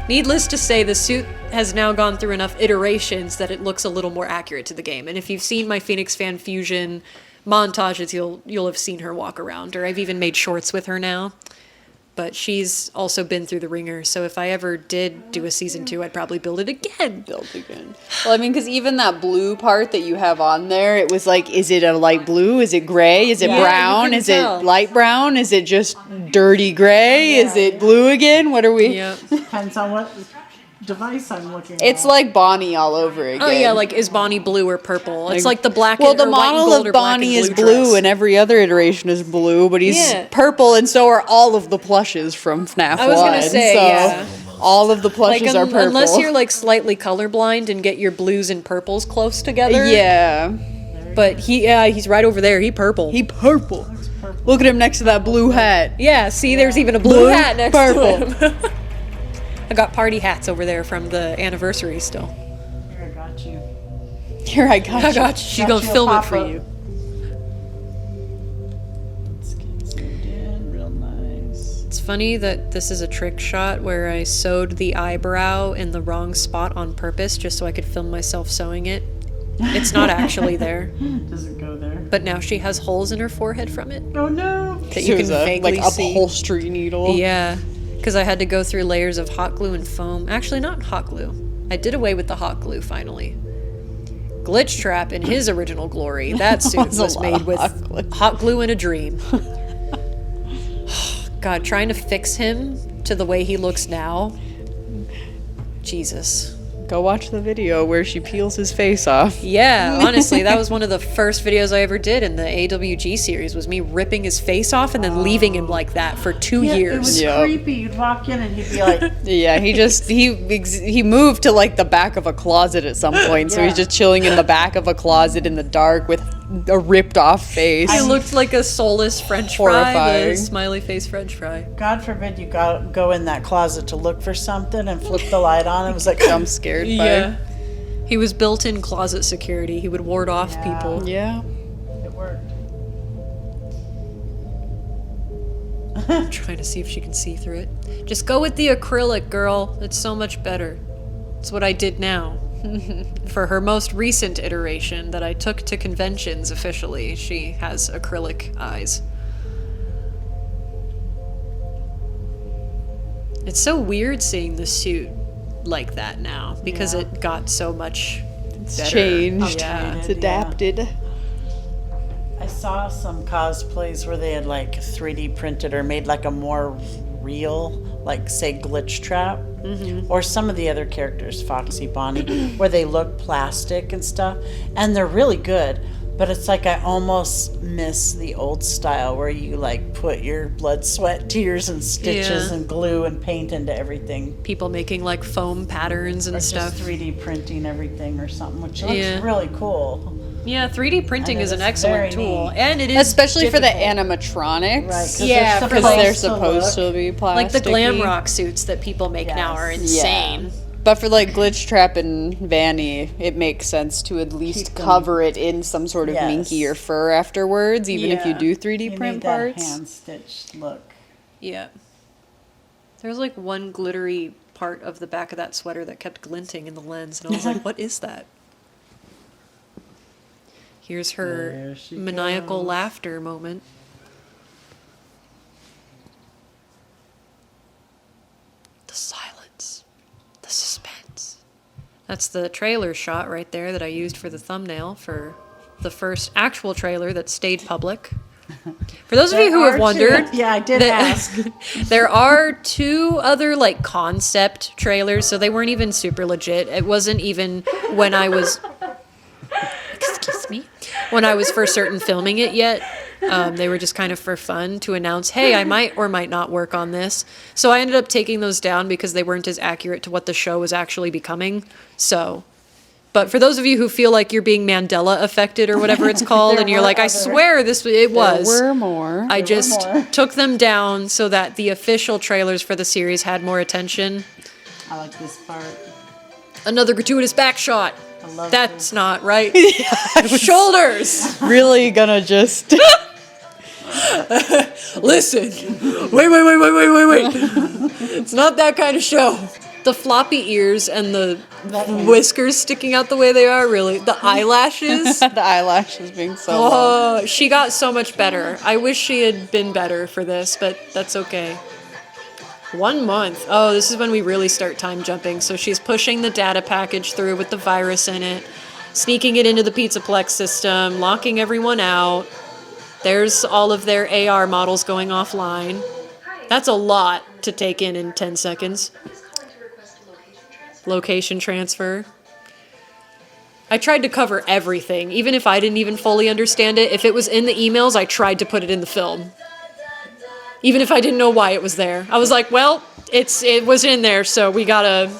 Needless to say, the suit has now gone through enough iterations that it looks a little more accurate to the game. And if you've seen my Phoenix Fan Fusion montages, you'll have seen her walk around, or I've even made shorts with her now. But she's also been through the ringer, so if I ever did do a season 2, I'd probably build it again. Well, I mean, because even that blue part that you have on there, it was like, is it a light blue? Is it gray? Is it Yeah, you brown? can Is tell. it light brown? Is it just dirty gray? Is it blue again? What are we? Depends on what device I'm looking at. It's like Bonnie all over again. Oh yeah, like is Bonnie blue or purple? It's like the black Well, and, the or white and model gold or of black and Bonnie is blue blue, dress. and every other iteration is blue, but he's Yeah. purple, and so are all of the plushes from FNAF 1. I was gonna say, so yeah. all of the plushes are purple. Unless you're like slightly colorblind and get your blues and purples close together. Yeah. But he's right over there. He purple. He purple. Look at him next to that blue hat. Yeah, see, there's even a blue hat next purple. to him. I got party hats over there from the anniversary still. Here, I got you. Here, I got you. I got you. She's Got gonna you a film it pop-up. for you. Let's get zoomed in real nice. It's funny that this is a trick shot where I sewed the eyebrow in the wrong spot on purpose just so I could film myself sewing it. It's not actually there. Doesn't go there. But now she has holes in her forehead from it. Oh no! That you can vaguely like see. upholstery needle. Yeah, because I had to go through layers of hot glue and foam. Actually, not hot glue. I did away with the hot glue finally. Glitch Trap in his original glory, that suit was a was lot made of with hot hot glue and a dream. God, trying to fix him to the way he looks now. Jesus. Go watch the video where she peels his face off. Yeah, honestly, that was one of the first videos I ever did in the AWG series, was me ripping his face off and then leaving him like that for 2 Yeah, years. it was creepy. You'd walk in and he'd be like, Yeah, he moved to like the back of a closet at some point, so he's Yeah. just chilling in the back of a closet in the dark with a ripped off face. He looked like a soulless French fry, Horrifying. the smiley face French fry. God forbid you go in that closet to look for something and flip the light on. It was like, I'm scared. Yeah. He was built-in closet security. He would ward off people. Yeah. It worked. I'm trying to see if she can see through it. Just go with the acrylic, girl. It's so much better. It's what I did now. For her most recent iteration that I took to conventions officially, she has acrylic eyes. It's so weird seeing the suit like that now because it got so much better. Changed. Yeah. It's adapted. I saw some cosplays where they had like 3D printed or made like a more real, like say Glitch Trap, or some of the other characters, Foxy, Bonnie, where they look plastic and stuff, and they're really good. But it's like I almost miss the old style where you like put your blood, sweat, tears, and stitches Yeah. and glue and paint into everything. People making like foam patterns and Or stuff. just 3D printing everything or something, which looks Yeah. really cool. Yeah, 3D printing And it is an is excellent very tool, neat. and it is Especially for the difficult. animatronics. Right, 'cause Yeah, they're because they're supposed supposed to be Like the plastic. glam rock suits that people make now are insane. But for like Glitch Trap and Vanny, it makes sense to at least Keep them- cover it in some sort of Yes. minky or fur afterwards, even if you Yeah. do 3D You print need that parts. hand stitched look. Yeah. There's like one glittery part of the back of that sweater that kept glinting in the lens, and I was like, what is that? Here's her There she maniacal goes. laughter moment. The silence. The suspense. That's the trailer shot right there that I used for the thumbnail for the first actual trailer that stayed public. For those of you who There have are wondered, two. Yeah, I did ask. there are 2 other like concept trailers, so they weren't even super legit. It wasn't even when I was, excuse me, when I was for certain filming it yet. They were just kind of for fun to announce, hey, I might or might not work on this. So I ended up taking those down because they weren't as accurate to what the show was actually becoming. So But for those of you who feel like you're being Mandela affected or whatever it's called, and you're like, I swear it was. There were more. I just took them down so that the official trailers for the series had more attention. I like this part. Another gratuitous back shot. I love That's not right. Yeah, Shoulders. Really gonna just listen. Wait. It's not that kind of show. The floppy ears and the whiskers sticking out the way they are, really. The eyelashes. The eyelashes being so long. Oh, she got so much better. I wish she had been better for this, but that's okay. 1 month. Oh, this is when we really start time jumping. So she's pushing the data package through with the virus in it, sneaking it into the Pizzaplex system, locking everyone out. There's all of their AR models going offline. That's a lot to take in 10 seconds. Location transfer. I tried to cover everything, even if I didn't even fully understand it. If it was in the emails, I tried to put it in the film. Even if I didn't know why it was there. I was like, well, it was in there, so we gotta...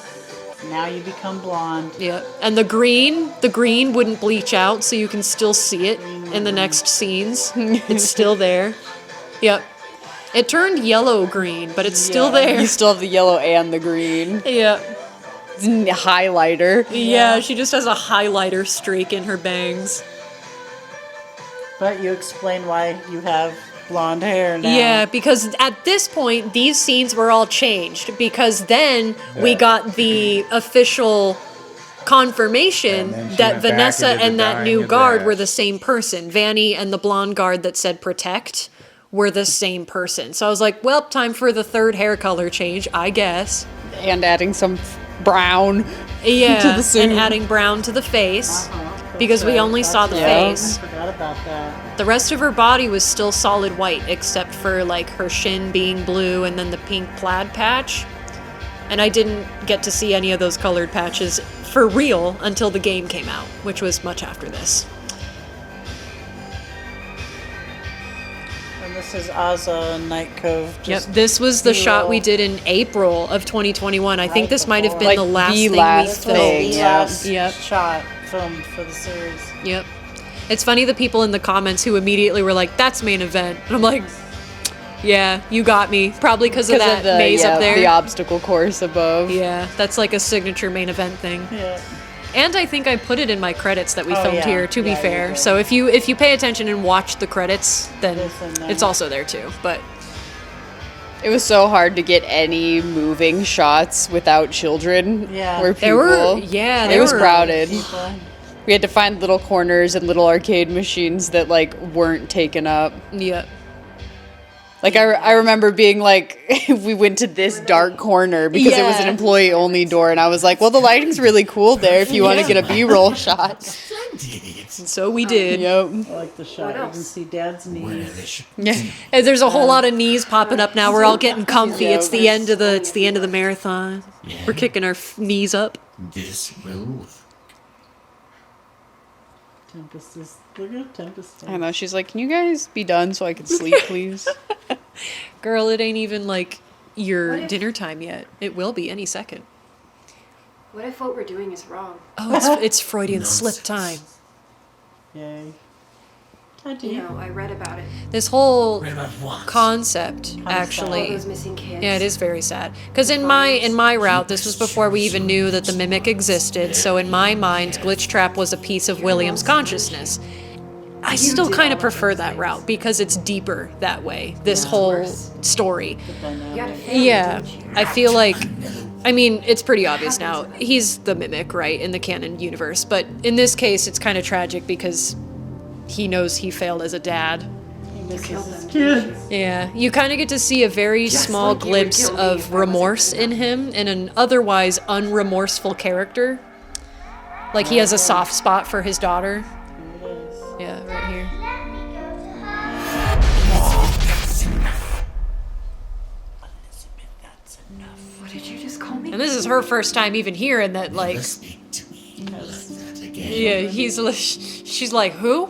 Now you become blonde. Yeah. And the green wouldn't bleach out, so you can still see it in the next scenes. It's still there. Yep. It turned yellow-green, but it's still there. You still have the yellow and the green. Yeah. Highlighter. Yeah, she just has a highlighter streak in her bangs. But you explain why you have blonde hair now. Yeah, because at this point, these scenes were all changed. Because then we got the official confirmation that Vanessa and that new guard were the same person. Vanny and the blonde guard that said protect were the same person. So I was like, well, time for the third hair color change, I guess. And adding some brown to the suit. And adding brown to the face. Because we only saw the face. I forgot about that. The rest of her body was still solid white, except for like her shin being blue and then the pink plaid patch. And I didn't get to see any of those colored patches for real until the game came out, which was much after this. And this is Azza and Night Cove. Yep, this was the shot we did in April of 2021. I think this might have been the last thing we filmed. The last shot filmed for the series. Yep. It's funny the people in the comments who immediately were like, that's main event. And I'm like, yeah, you got me. Probably because of that maze up there. The obstacle course above. Yeah, that's like a signature main event thing. Yeah. And I think I put it in my credits that we filmed here, to be fair. So if you pay attention and watch the credits, then it's also there too. But it was so hard to get any moving shots without children. Yeah. Where people, it was crowded. We had to find little corners and little arcade machines that like weren't taken up. Yeah. Like I remember being like, we went to this dark corner because it was an employee only door, and I was like, well, the lighting's really cool there if you want to get a B-roll shot. So we did. Yep. I like the shot. You can see Dad's knees. Yeah. And there's a whole lot of knees popping up now. We're all getting comfy. It's the end of the marathon. We're kicking our knees up. This will. Tempest is. Look at Tempest. I know. She's like, can you guys be done so I can sleep, please? Girl, it ain't even like your dinner time yet. It will be any second. What if what we're doing is wrong? Oh, it's Freudian slip time. Yay. You know, I read about it. This whole concept, All actually, those missing kids. yeah, it is very sad. Because in my route, this was before we even knew that the mimic existed. So in my mind, Glitch Trap was a piece of William's consciousness. I still kind of prefer that route because it's deeper that way. This whole story. Yeah, I feel like. I mean, it's pretty obvious now. He's the mimic, right, in the canon universe. But in this case, it's kind of tragic because he knows he failed as a dad. Yeah, you kind of get to see a very small glimpse of remorse in him in an otherwise unremorseful character. Like he has a soft spot for his daughter. Yeah, right here. What did you just call me? And this is her first time even hearing that, like... Yeah, she's like, who?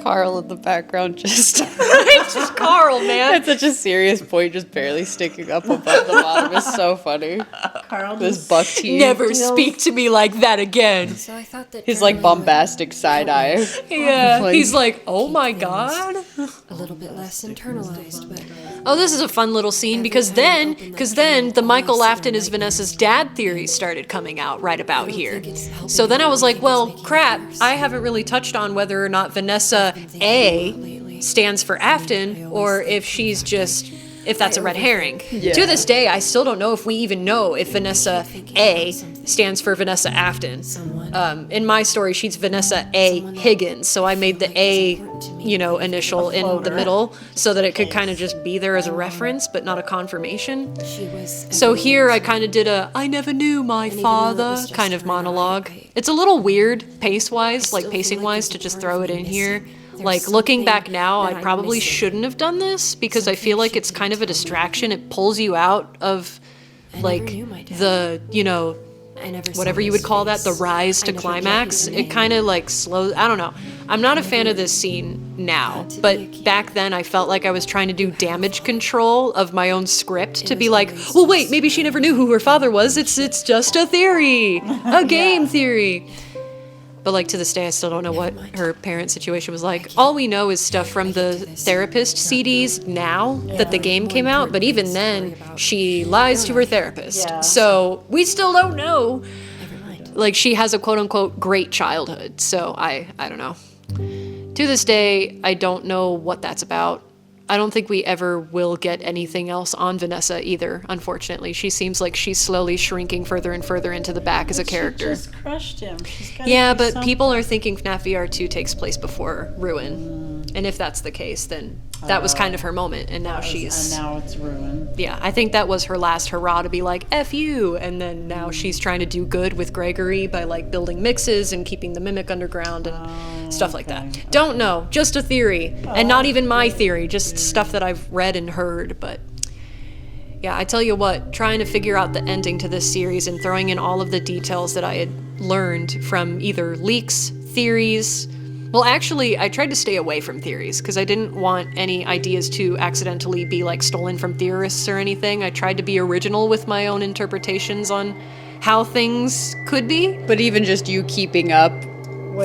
Carl in the background just... It's just Carl, man. At such a serious point, just barely sticking up above the bottom is so funny. Carl This just buck teeth. Never speak to me like that again. So I thought that His like journaling bombastic side eye. Yeah, he's like, oh my god. a little bit less internalized, but Oh, this is a fun little scene because then the Michael Lafton is Vanessa's dad theory started coming out right about here. So then I was like, well, crap, I haven't really touched on whether or not Vanessa A stands for Afton or if she's just, if that's a red herring. Yeah. To this day, I still don't know if we even know if Vanessa A stands for Vanessa Afton. In my story, she's Vanessa A. Higgins, so I made the A, initial in the middle so that it could kind of just be there as a reference, but not a confirmation. So here I kind of did a I never knew my father kind of monologue. It's a little weird pace-wise, like pacing-wise, to just throw it in here. Like, looking back now, I probably shouldn't have done this because I feel like it's kind of a distraction. It pulls you out of, like, the, whatever you would call that, the rise to climax. It kind of, like, slows, I don't know. I'm not a fan of this scene now, but back then I felt like I was trying to do damage control of my own script to be like, well, wait, maybe she never knew who her father was. It's just a theory, a game theory. But, like, to this day, I still don't know what her parent situation was like. All we know is stuff from the therapist CDs now that the game came out. But even then, she lies to her therapist. Yeah. So we still don't know. Like, she has a quote-unquote great childhood. So I don't know. To this day, I don't know what that's about. I don't think we ever will get anything else on Vanessa either, unfortunately. She seems like she's slowly shrinking further and further into the back as a character. She just crushed him. Yeah, but people are thinking FNAF VR2 takes place before Ruin. And if that's the case, then that was kind of her moment, and now she's... And now it's Ruin. Yeah, I think that was her last hurrah to be like, F you! And then now she's trying to do good with Gregory by, like, building mixes and keeping the Mimic underground and stuff like that. Don't know, just a theory. And not even my theory, just stuff that I've read and heard, but... Yeah, I tell you what, trying to figure out the ending to this series and throwing in all of the details that I had learned from either leaks, theories... Well, actually, I tried to stay away from theories because I didn't want any ideas to accidentally be, like, stolen from theorists or anything. I tried to be original with my own interpretations on how things could be. But even just you keeping up,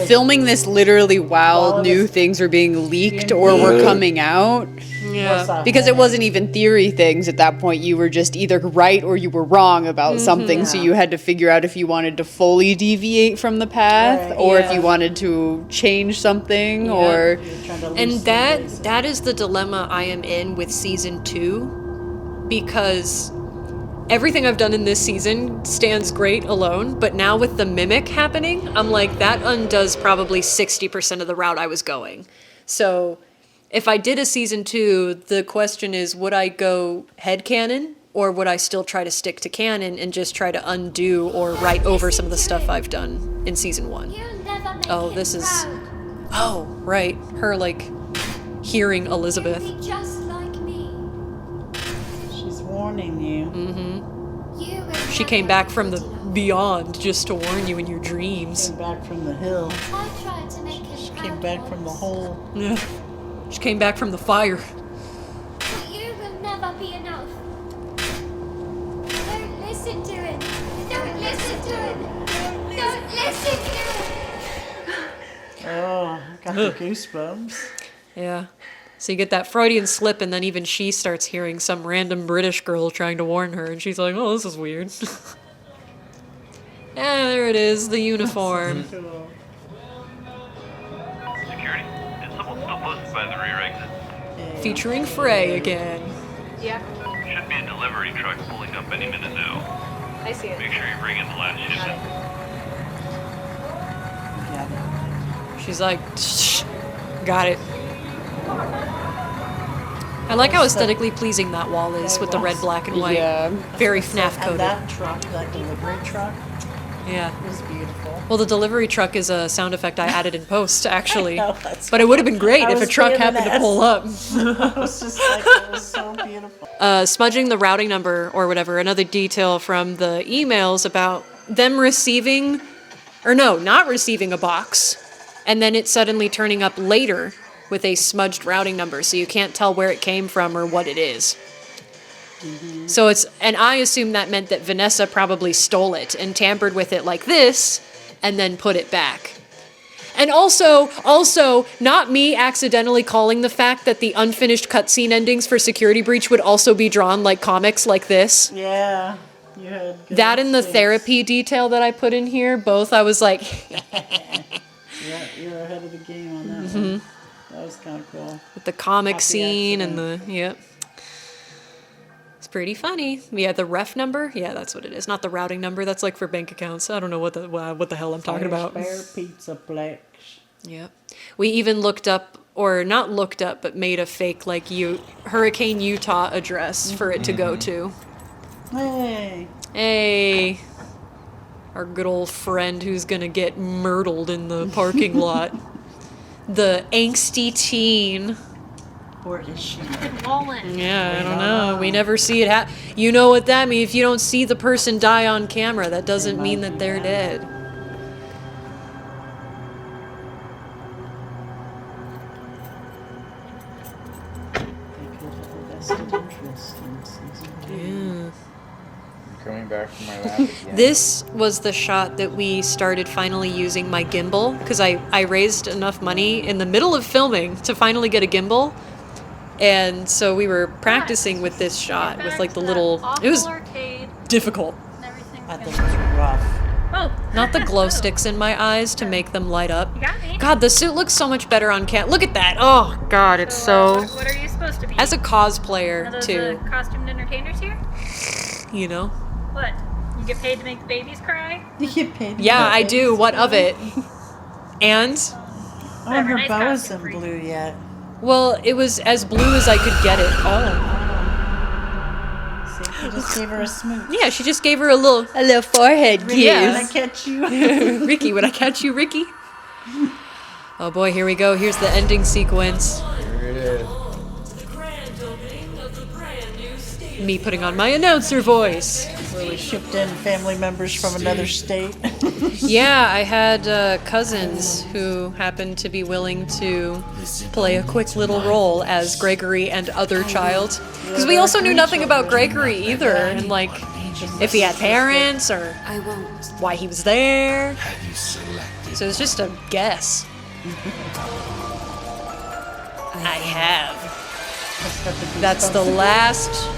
filming this literally while new things are being leaked or were coming out. Yeah. Because it wasn't even theory things at that point. You were just either right or you were wrong about something. So you had to figure out if you wanted to fully deviate from the path or if you wanted to change something or... And that is the dilemma I am in with season 2, because everything I've done in this season stands great alone, but now with the Mimic happening, I'm like, that undoes probably 60% of the route I was going. So if I did a season 2, the question is, would I go headcanon, or would I still try to stick to canon and just try to undo or write over some of the stuff I've done in season 1? Oh, this is... Oh, right. Her, like, hearing Elizabeth. Just like me. She's warning you. Mm-hmm. She came back from the beyond just to warn you in your dreams. Came back from the hill. I tried to make him She came back from the hole. Yeah. She came back from the fire. But you will never be enough. Don't listen to it. Don't listen to it. Don't listen to it. Oh, I got the goosebumps. Yeah. So you get that Freudian slip, and then even she starts hearing some random British girl trying to warn her, and she's like, oh, this is weird. Yeah, there it is, the uniform. Security? Is someone still posted by the rear exit? Featuring Frey again. Yeah, Should be a delivery truck pulling up any minute now. I see it. Make sure you bring in the last shipment. She's like, shh, got it. I like how aesthetically pleasing that wall is with the red, black, and white. Yeah. Very FNAF And coded. that truck, that delivery truck, Yeah. was beautiful. Well, the delivery truck is a sound effect I added in post, actually. I know, that's But it would have been great I if a was truck being happened to an pull up. I was just like, it was so beautiful. Smudging the routing number or whatever, another detail from the emails about them receiving, or no, not receiving a box, and then it suddenly turning up later with a smudged routing number, so you can't tell where it came from or what it is. So and I assume that meant that Vanessa probably stole it and tampered with it like this and then put it back. And also, not me accidentally calling the fact that the unfinished cutscene endings for Security Breach would also be drawn like comics like this. Yeah. You had good That and the instincts. therapy detail that I put in here, both I was like... Yeah, you're ahead of the game on that Mhm. one. That was kind of cool. With the comic Happy scene accident. and yep. It's pretty funny. Yeah, the ref number. Yeah, that's what it is. Not the routing number. That's like for bank accounts. I don't know what the hell I'm talking about. Spare pizza plex. Yep. We even looked up, or not looked up, but made a fake like Hurricane Utah address for it to go to. Hey. Hey. Our good old friend who's gonna get myrtled in the parking lot. The angsty teen. Or is she? Yeah, I don't know. We never see it happen. You know what that means? If you don't see the person die on camera, that doesn't mean that they're dead. Yeah. Coming back from my lap again. This was the shot that we started finally using my gimbal, because I raised enough money in the middle of filming to finally get a gimbal. And so we were practicing with this shot with like the little... It was difficult. I think it was rough. Oh. Not the glow sticks in my eyes to make them light up. You got me. God, the suit looks so much better on cam. Look at that. Oh, God, it's so... What are you supposed to be? As a cosplayer, Are those too. costumed entertainers here? You know? What? You get paid to make the babies cry? You get paid. Yeah, I do. What of it? And? Oh, and her bow isn't blue yet. Well, it was as blue as I could get it. Oh. See, you just gave her a smooch. Yeah, she just gave her a little forehead kiss. Ricky, when I catch you. Ricky, when I catch you, Ricky. Oh boy, here we go. Here's the ending sequence. Here it is. Me putting on my announcer voice. Where we shipped in family members from another state. Yeah, I had cousins who happened to be willing to play a quick little role as Gregory and other child. Because we also knew nothing about Gregory either, and like if he had parents or why he was there. So it was just a guess. I have. That's the last.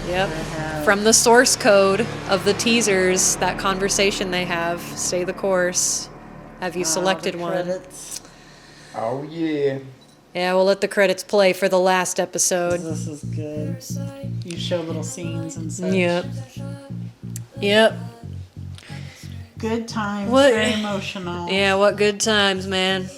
Yep. From the source code of the teasers, that conversation they have, stay the course. Have you selected one? Credits. Oh, yeah. Yeah, we'll let the credits play for the last episode. This is good. You show little scenes and such. Yep. Yep. Good times. What? Very emotional. Yeah, what good times, man.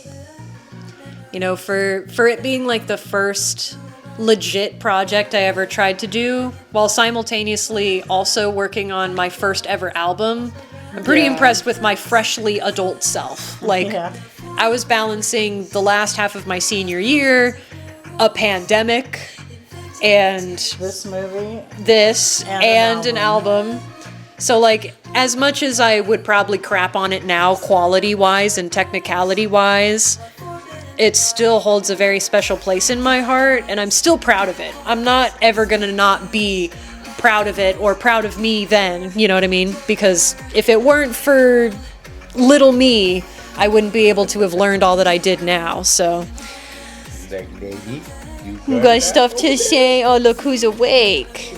You know, for it being like the first legit project I ever tried to do, while simultaneously also working on my first ever album, I'm pretty impressed with my freshly adult self. Like, I was balancing the last half of my senior year, a pandemic, and this movie, and an album. So, like, as much as I would probably crap on it now, quality-wise and technicality-wise, it still holds a very special place in my heart, and I'm still proud of it. I'm not ever gonna not be proud of it or proud of me then, you know what I mean? Because if it weren't for little me, I wouldn't be able to have learned all that I did now, so. You got stuff to say? Oh, look who's awake.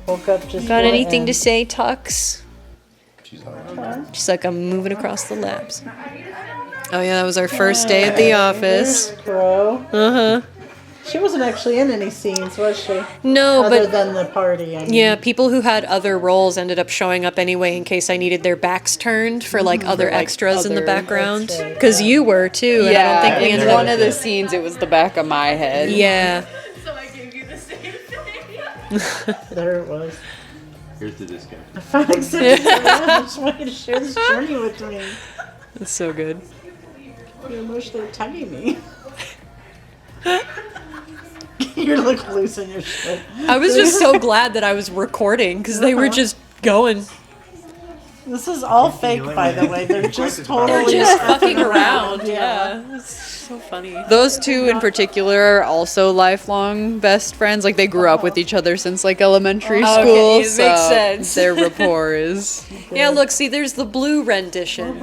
Woke up just Got for anything the to say, Tux? She's like, I'm moving across the laps. Oh yeah, that was our first day at the office. Crow. Uh-huh. She wasn't actually in any scenes, was she? No, Other but than the party. I mean. yeah, people who had other roles ended up showing up anyway in case I needed their backs turned for like other For, like, extras in the other background. extras, Because you were too, and I don't think we in ended one up. of the scenes it was the back of my head. Yeah. So I gave you the same thing. There it was. Here's the discount. I found exhibit. I just wanted to share this journey with me. That's so good. You're emotionally tugging me. You're like losing your shit. I was just so glad that I was recording because they were just going. This is all fake, by the way. They're just totally just effing fucking around. Yeah. Yeah, it's so funny. Those two in particular are also lifelong best friends. Like they grew up with each other since like elementary Okay, school. it so makes sense. Their rapport is. Yeah, look, see, there's the blue rendition.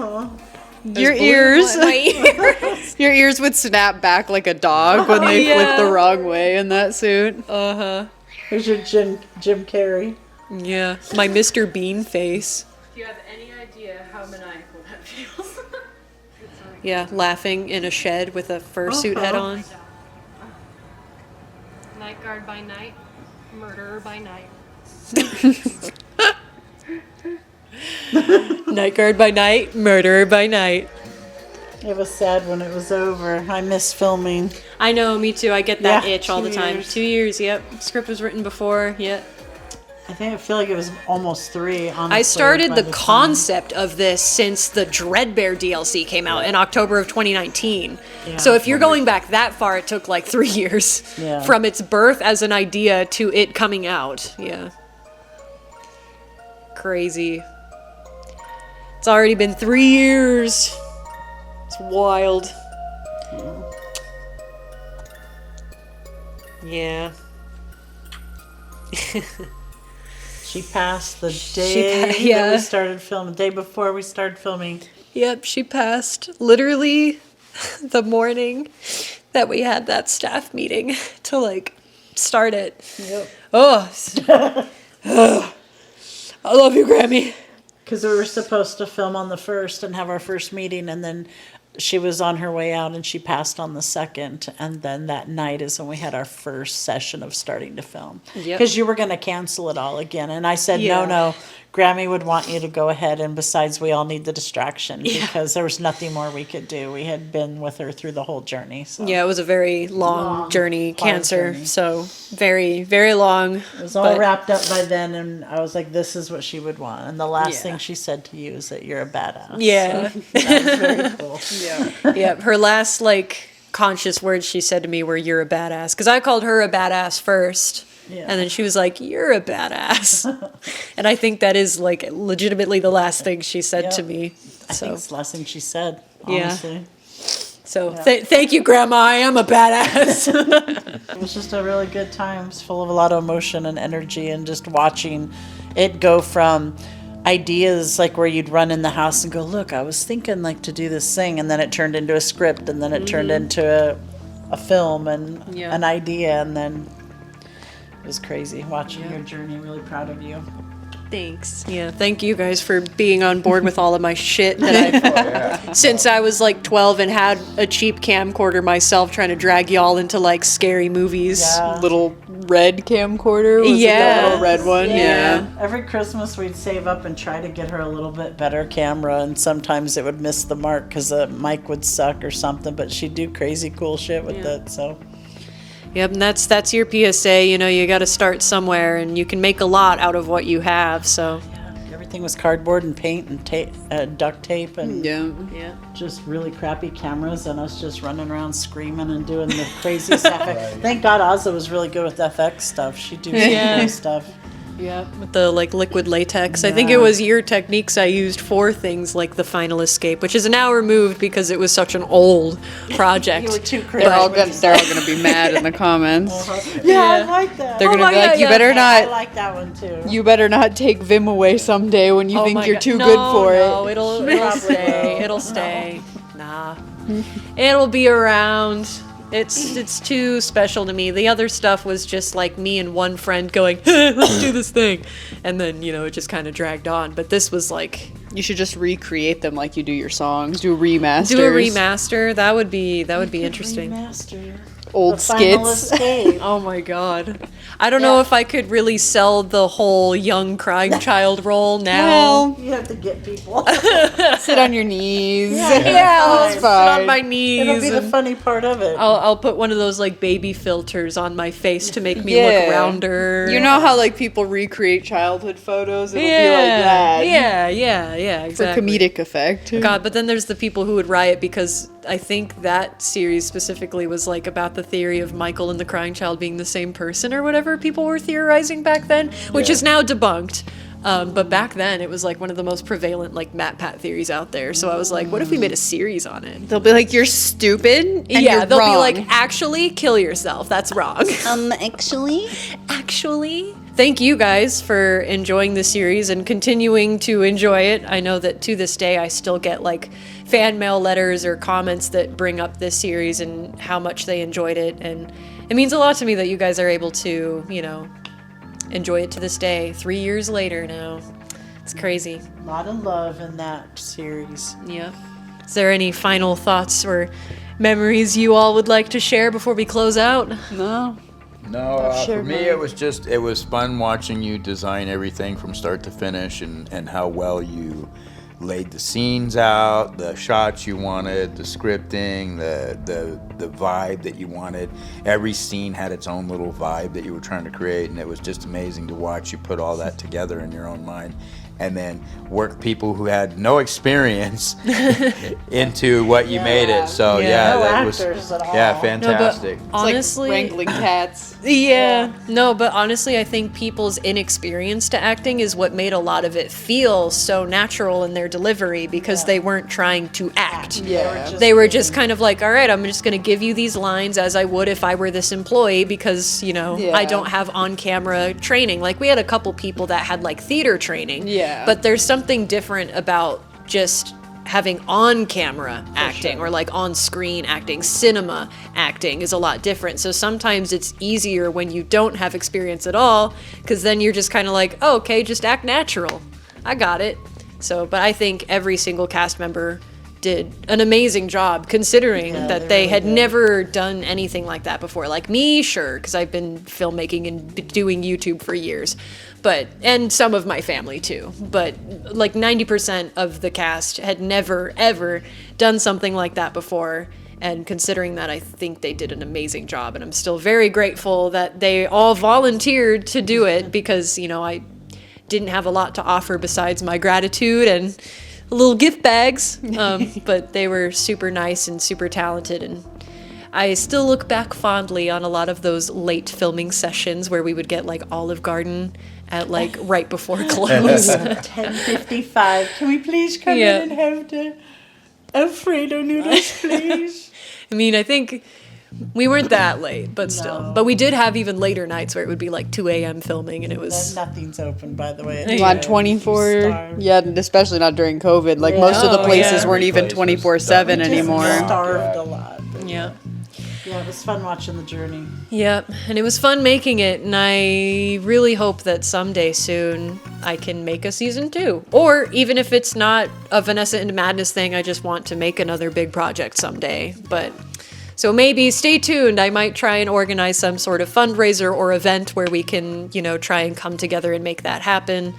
Your blue ears. my ears. Your ears would snap back like a dog when they flip the wrong way in that suit. Here's your Jim Carrey. Yeah, my Mr. Bean face. Do you have any idea how maniacal that feels? Yeah, laughing in a shed with a fursuit head on. Night guard by night, murderer by night. Night guard by night, murderer by night. It was sad when it was over. I miss filming. I know, me too. I get that Yeah, itch all the 2 time. years. 2 years, yep. Script was written before, yep. I feel like it was almost 3, honestly. I started by the time. concept of this since the Dreadbear DLC came out in October of 2019. Yeah. So if you're going back that far, it took like 3 years Yeah. from its birth as an idea to it coming out. Yeah. Crazy. It's already been 3 years. It's wild. Yeah. She passed the day that yeah. we started filming, the day before we started filming. Yep, she passed literally the morning that we had that staff meeting to like start it. Yep. Oh, I love you, Grammy. Because we were supposed to film on the 1st and have our first meeting, and then she was on her way out and she passed on the 2nd, and then that night is when we had our first session of starting to film. Yep. Because you were going to cancel it all again, and I said, Yeah. no, Grammy would want you to go ahead, and besides, we all need the distraction, because there was nothing more we could do. We had been with her through the whole journey. So. Yeah, it was a very long journey, hard cancer. journey. So very, very long. It was all wrapped up by then, and I was like, this is what she would want. And the last Yeah. thing she said to you is that you're a badass. Yeah. So, that was very cool. Yeah, her last like conscious words she said to me were "You're a badass," because I called her a badass first, Yeah. and then she was like, "You're a badass," and I think that is like legitimately the last thing she said to me. I So think it's the last thing she said, Yeah. honestly. so thank you, Grandma. I am a badass. It was just a really good time. It was full of a lot of emotion and energy, and just watching it go from ideas like where you'd run in the house and go, look, I was thinking like to do this thing, and then it turned into a script, and then it turned into a film and Yeah. an idea, and then it was crazy watching your journey. Really proud of you. Thanks. Yeah, thank you guys for being on board with all of my shit that I've since I was like 12 and had a cheap camcorder myself, trying to drag y'all into like scary movies. Yeah. Little red camcorder. Was it that little red one? Yeah. Every Christmas we'd save up and try to get her a little bit better camera, and sometimes it would miss the mark because the mic would suck or something, but she'd do crazy cool shit with it. So Yep, and that's your PSA. You know, you got to start somewhere, and you can make a lot out of what you have. So everything was cardboard and paint and duct tape and yeah, just really crappy cameras, and us just running around screaming and doing the crazy stuff. Thank God Ozza was really good with FX stuff. She'd do some cool stuff. Yeah, with the like liquid latex. I think it was your techniques I used for things like the Final Escape, which is now removed because it was such an old project. You were too crazy. They're all gonna be mad in the comments. Yeah, I like that. They're gonna be like, you better I not. like that one too. You better not take Vim away someday when you think you're too good for it. No, it'll stay. It'll stay. Nah, it'll be around. It's too special to me. The other stuff was just like me and one friend going, hey, let's do this thing, and then it just kind of dragged on. But this was like, you should just recreate them like you do your songs. Do a remaster. Do a remaster. That would be interesting. Remaster. Old skits. Oh my god. I don't know if I could really sell the whole young crying child role now. Well, you have to get people. Sit on your knees. I'll sit fine. on my knees. It'll be the and funny part of it. I'll put one of those like baby filters on my face to make me look rounder. You know how like people recreate childhood photos? It'll be like that. Yeah, exactly. For comedic effect. God, but then there's the people who would riot because I think that series specifically was like about the theory of Michael and the crying child being the same person or whatever people were theorizing back then, which is now debunked. But back then, it was like one of the most prevalent like MatPat theories out there. So I was like, what if we made a series on it? They'll be like, you're stupid. And Yeah, you're they'll wrong. be like, actually, kill yourself. That's wrong. Actually. Thank you guys for enjoying the series and continuing to enjoy it. I know that to this day, I still get like fan mail letters or comments that bring up this series and how much they enjoyed it. And it means a lot to me that you guys are able to, you know, enjoy it to this day, 3 years later now. It's crazy. A lot of love in that series. Yeah. Is there any final thoughts or memories you all would like to share before we close out? No. No, for shared me mine. it was fun watching you design everything from start to finish and how well you laid the scenes out, the shots you wanted, the scripting, the vibe that you wanted. Every scene had its own little vibe that you were trying to create, and it was just amazing to watch you put all that together in your own mind. And then work people who had no experience into what you made it. So No that was actors at all. fantastic. Honestly, wrangling cats. Yeah. No, but honestly, I think people's inexperience to acting is what made a lot of it feel so natural in their delivery because they weren't trying to act. Yeah. They were just kind of like, all right, I'm just going to give you these lines as I would if I were this employee because, you know, I don't have on-camera training. Like, we had a couple people that had, like, theater training. Yeah. But there's something different about just having on-camera acting or like on-screen acting. Cinema acting is a lot different. So sometimes it's easier when you don't have experience at all because then you're just kind of like, oh, okay, just act natural. I got it. So, but I think every single cast member did an amazing job considering that they had never done anything like that before. Like me, sure, because I've been filmmaking and doing YouTube for years, and some of my family too. But like 90% of the cast had never, ever done something like that before. And considering that, I think they did an amazing job. And I'm still very grateful that they all volunteered to do it because, you know, I didn't have a lot to offer besides my gratitude and little gift bags, but they were super nice and super talented, and I still look back fondly on a lot of those late filming sessions where we would get like Olive Garden at like right before close. 10:55. Can we please come in and have the Alfredo noodles, please? I mean, I think we weren't that late, but still. But we did have even later nights where it would be like 2 a.m. filming, and it was... Nothing's open, by the way. You want 24? Yeah, especially not during COVID. Like most of the places weren't even 24/7 anymore. Starved a lot. Yeah. Yeah, it was fun watching the journey. Yep, and it was fun making it, and I really hope that someday soon I can make a season 2. Or even if it's not a Vanessa into Madness thing, I just want to make another big project someday. But so maybe stay tuned. I might try and organize some sort of fundraiser or event where we can, you know, try and come together and make that happen.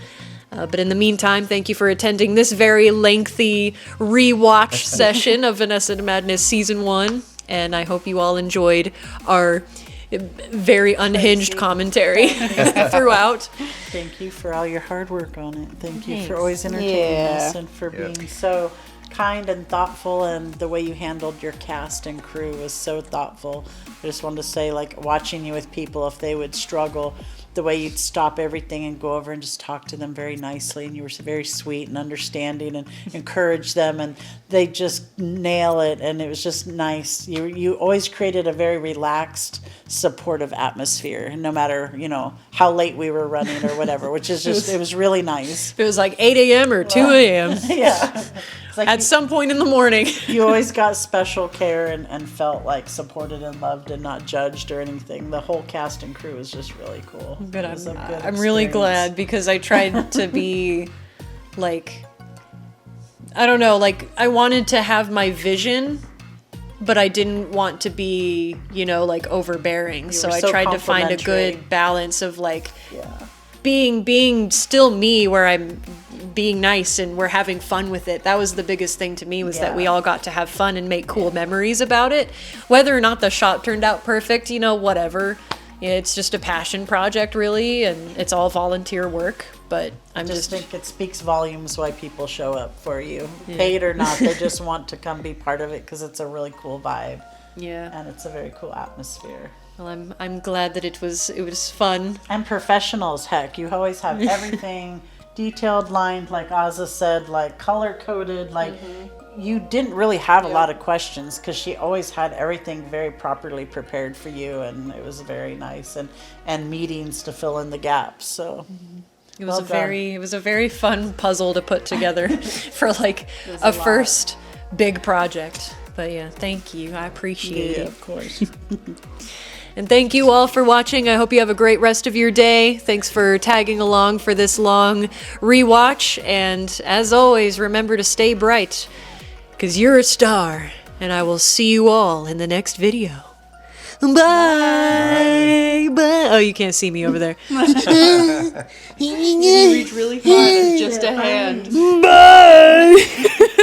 But in the meantime, thank you for attending this very lengthy rewatch session of Vanessa into Madness Season 1. And I hope you all enjoyed our very unhinged commentary throughout. Thank you for all your hard work on it. Thank you for Thanks. always entertaining Yeah. us and for being so kind and thoughtful, and the way you handled your cast and crew was so thoughtful. I just wanted to say, like, watching you with people, if they would struggle, the way you'd stop everything and go over and just talk to them very nicely, and you were very sweet and understanding and encourage them, and they just nail it, and it was just nice. You always created a very relaxed, supportive atmosphere, no matter, you know, how late we were running or whatever, which is just, it was really nice. It was like 8 a.m. or 2 a.m. Yeah. Like at some point in the morning. You always got special care and felt like supported and loved and not judged or anything. The whole cast and crew was just really cool. Good. It was a good I'm really experience. glad because I tried to be like, I don't know, like I wanted to have my vision, but I didn't want to be, you know, like overbearing. So I tried to find a good balance of like being still me where I'm being nice and we're having fun with it. That was the biggest thing to me, was that we all got to have fun and make cool memories about it. Whether or not the shot turned out perfect, you know, whatever. It's just a passion project, really, and it's all volunteer work. But I just think it speaks volumes why people show up for you, paid or not. They just want to come be part of it because it's a really cool vibe. Yeah, and it's a very cool atmosphere. Well, I'm glad that it was fun and professionals. Heck, you always have everything detailed lined, like Azza said, like color coded, like you didn't really have a lot of questions because she always had everything very properly prepared for you, and it was very nice, and meetings to fill in the gaps. So it was a very fun puzzle to put together for like a first big project. But yeah, thank you. I appreciate it. Of course. And thank you all for watching. I hope you have a great rest of your day. Thanks for tagging along for this long rewatch. And as always, remember to stay bright, because you're a star. And I will see you all in the next video. Bye. Bye. Oh, you can't see me over there. You reach really far. It's just a hand. Bye.